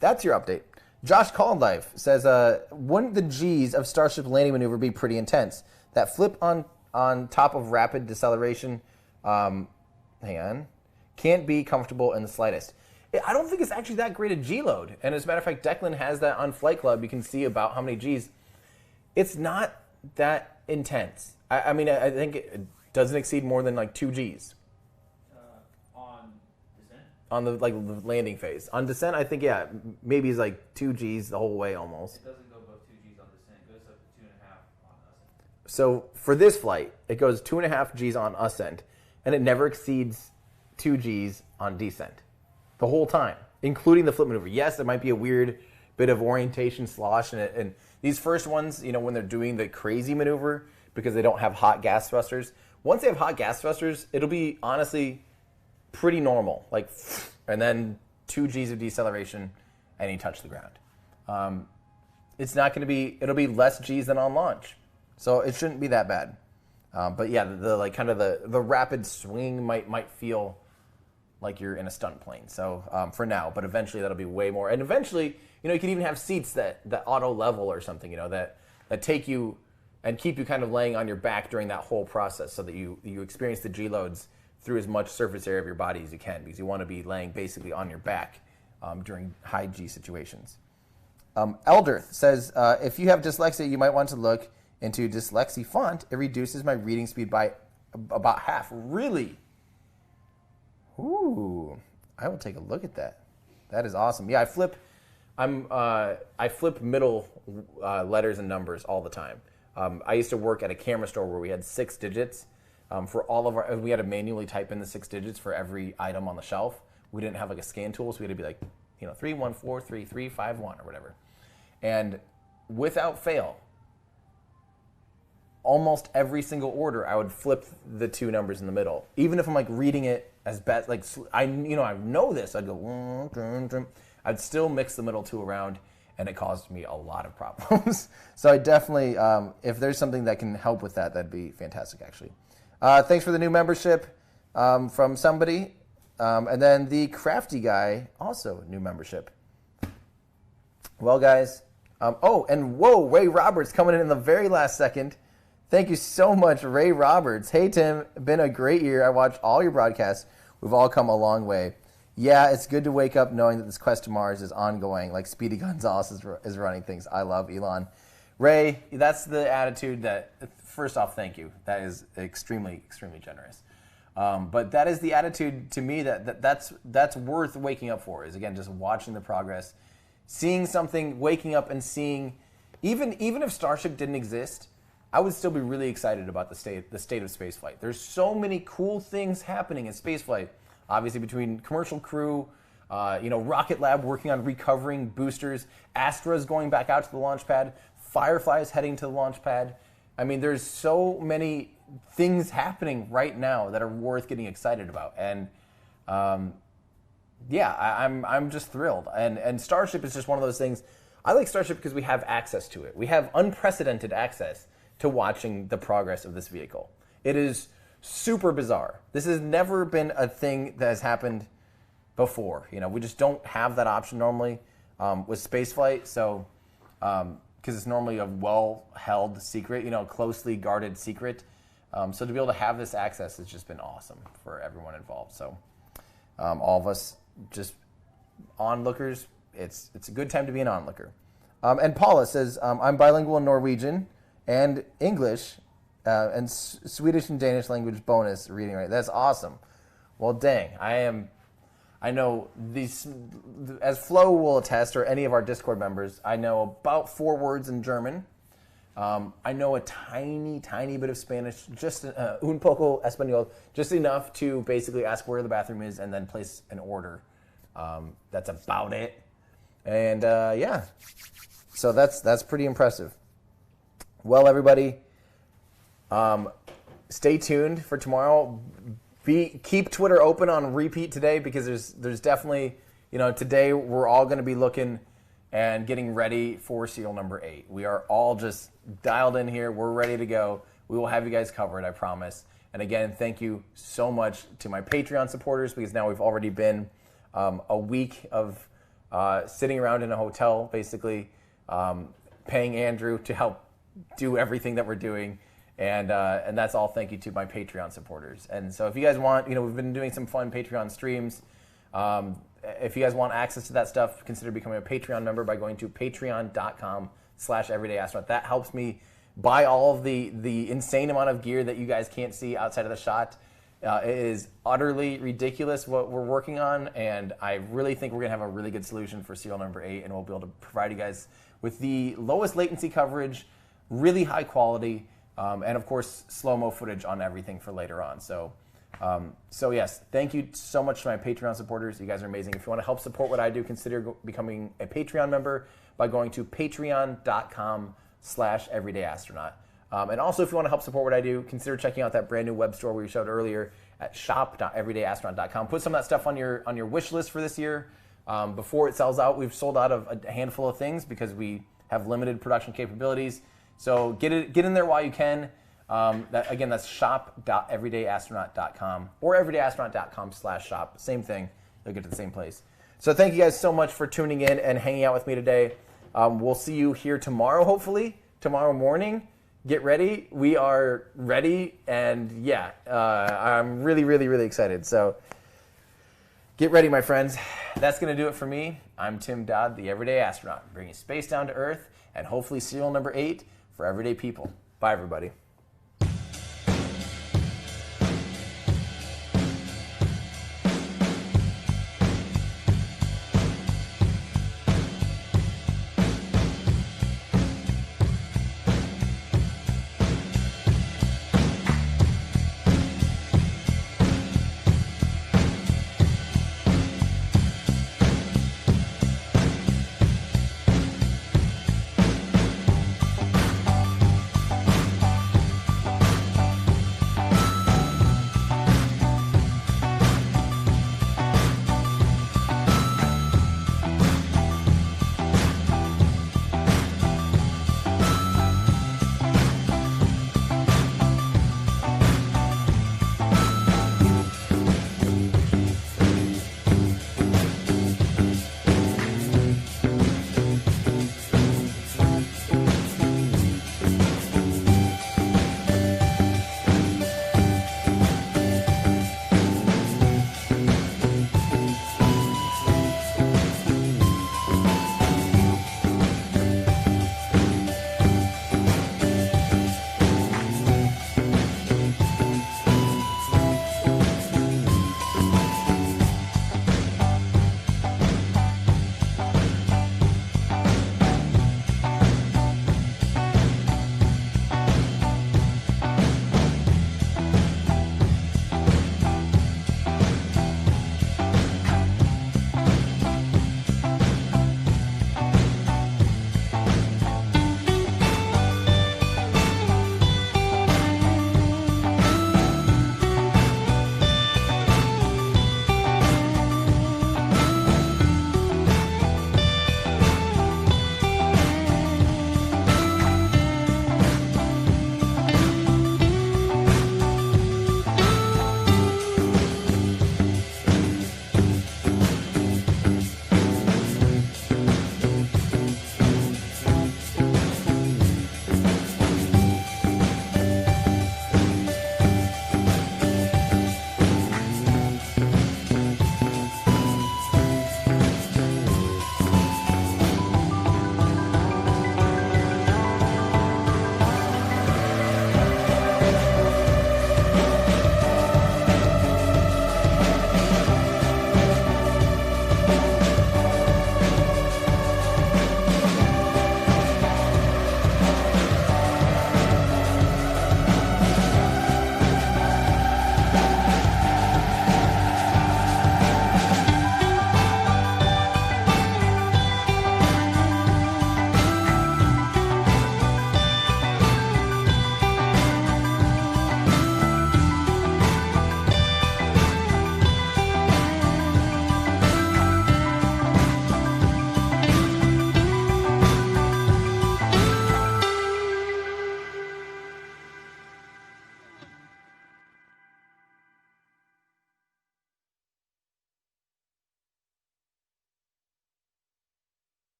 that's your update. Josh Caldlife says, wouldn't the G's of Starship landing maneuver be pretty intense? That flip on top of rapid deceleration, hang on, can't be comfortable in the slightest. I don't think it's actually that great a G load. And as a matter of fact, Declan has that on Flight Club. You can see about how many Gs. It's not that intense. I mean, I think it doesn't exceed more than like 2 Gs. On descent? On the the landing phase. On descent, I think, yeah, maybe it's like 2 Gs the whole way almost. It doesn't go above 2 Gs on descent. It goes up to 2.5 on ascent. So for this flight, it goes 2.5 Gs on ascent, and it never exceeds 2 Gs on descent. The whole time, including the flip maneuver. Yes, there might be a weird bit of orientation slosh, and these first ones, when they're doing the crazy maneuver, because they don't have hot gas thrusters. Once they have hot gas thrusters, it'll be honestly pretty normal, and then 2 Gs of deceleration, and you touch the ground. It's not going to be. It'll be less Gs than on launch, so it shouldn't be that bad. But yeah, the rapid swing might feel like you're in a stunt plane. So for now, but eventually that'll be way more. And eventually, you can even have seats that auto level or something, that take you and keep you kind of laying on your back during that whole process, so that you experience the G loads through as much surface area of your body as you can, because you want to be laying basically on your back during high G situations. Elderth says, if you have dyslexia, you might want to look into Dyslexie Font. It reduces my reading speed by about half. Really? Ooh, I will take a look at that. That is awesome. Yeah, I flip middle letters and numbers all the time. I used to work at a camera store where we had 6 digits for all of our. We had to manually type in the 6 digits for every item on the shelf. We didn't have a scan tool, so we had to be 31433351 or whatever. And without fail, almost every single order, I would flip the 2 numbers in the middle, even if I'm reading it as best. I know this. I'd go. I'd still mix the middle 2 around, and it caused me a lot of problems. So I definitely, if there's something that can help with that, that'd be fantastic. Actually, thanks for the new membership from somebody, and then the crafty guy also new membership. Well, guys, and Ray Roberts coming in the very last second. Thank you so much, Ray Roberts. Hey, Tim, been a great year. I watched all your broadcasts. We've all come a long way. Yeah, it's good to wake up knowing that this quest to Mars is ongoing, like Speedy Gonzalez is running things. I love Elon. Ray, that's the attitude that, first off, thank you. That is extremely, extremely generous. But that is the attitude to me that's worth waking up for, is, again, just watching the progress, seeing something, waking up and seeing, even if Starship didn't exist, I would still be really excited about the state of spaceflight. There's so many cool things happening in spaceflight. Obviously, between commercial crew, Rocket Lab working on recovering boosters, Astra's going back out to the launch pad, Firefly's heading to the launch pad. I mean, there's so many things happening right now that are worth getting excited about. And I'm just thrilled. And Starship is just one of those things. I like Starship because we have access to it. We have unprecedented access to watching the progress of this vehicle. It is super bizarre. This has never been a thing that has happened before. We just don't have that option normally with spaceflight. So, because it's normally a well-held secret, closely guarded secret. So to be able to have this access has just been awesome for everyone involved. So, all of us just onlookers. It's a good time to be an onlooker. And Paula says, I'm bilingual in Norwegian and English, and Swedish and Danish language bonus reading rate. That's awesome. Well, dang, I know these, as Flo will attest, or any of our Discord members, I know about 4 words in German. I know a tiny bit of Spanish, just un poco español, just enough to basically ask where the bathroom is and then place an order. That's about it. And yeah, so that's pretty impressive. Well, everybody, stay tuned for tomorrow. Keep Twitter open on repeat today, because there's definitely, today we're all going to be looking and getting ready for serial number 8. We are all just dialed in here. We're ready to go. We will have you guys covered, I promise. And again, thank you so much to my Patreon supporters, because now we've already been a week of sitting around in a hotel, basically paying Andrew to help do everything that we're doing. And that's all thank you to my Patreon supporters. And so if you guys want, we've been doing some fun Patreon streams. If you guys want access to that stuff, consider becoming a Patreon member by going to patreon.com/everydayastronaut. That helps me buy all of the insane amount of gear that you guys can't see outside of the shot. It is utterly ridiculous what we're working on, and I really think we're going to have a really good solution for serial number 8, and we'll be able to provide you guys with the lowest latency coverage, really high quality, and of course, slow-mo footage on everything for later on. So yes, thank you so much to my Patreon supporters. You guys are amazing. If you want to help support what I do, consider becoming a Patreon member by going to patreon.com/everydayastronaut. And also, if you want to help support what I do, consider checking out that brand new web store we showed earlier at shop.everydayastronaut.com. Put some of that stuff on your wish list for this year before it sells out. We've sold out of a handful of things because we have limited production capabilities. So get in there while you can. That's shop.everydayastronaut.com or everydayastronaut.com/shop. Same thing. You'll get to the same place. So thank you guys so much for tuning in and hanging out with me today. We'll see you here tomorrow, hopefully, tomorrow morning. Get ready. We are ready. And yeah, I'm really, really, really excited. So get ready, my friends. That's going to do it for me. I'm Tim Dodd, the Everyday Astronaut, bringing space down to Earth and hopefully serial number 8 for everyday people. Bye, everybody.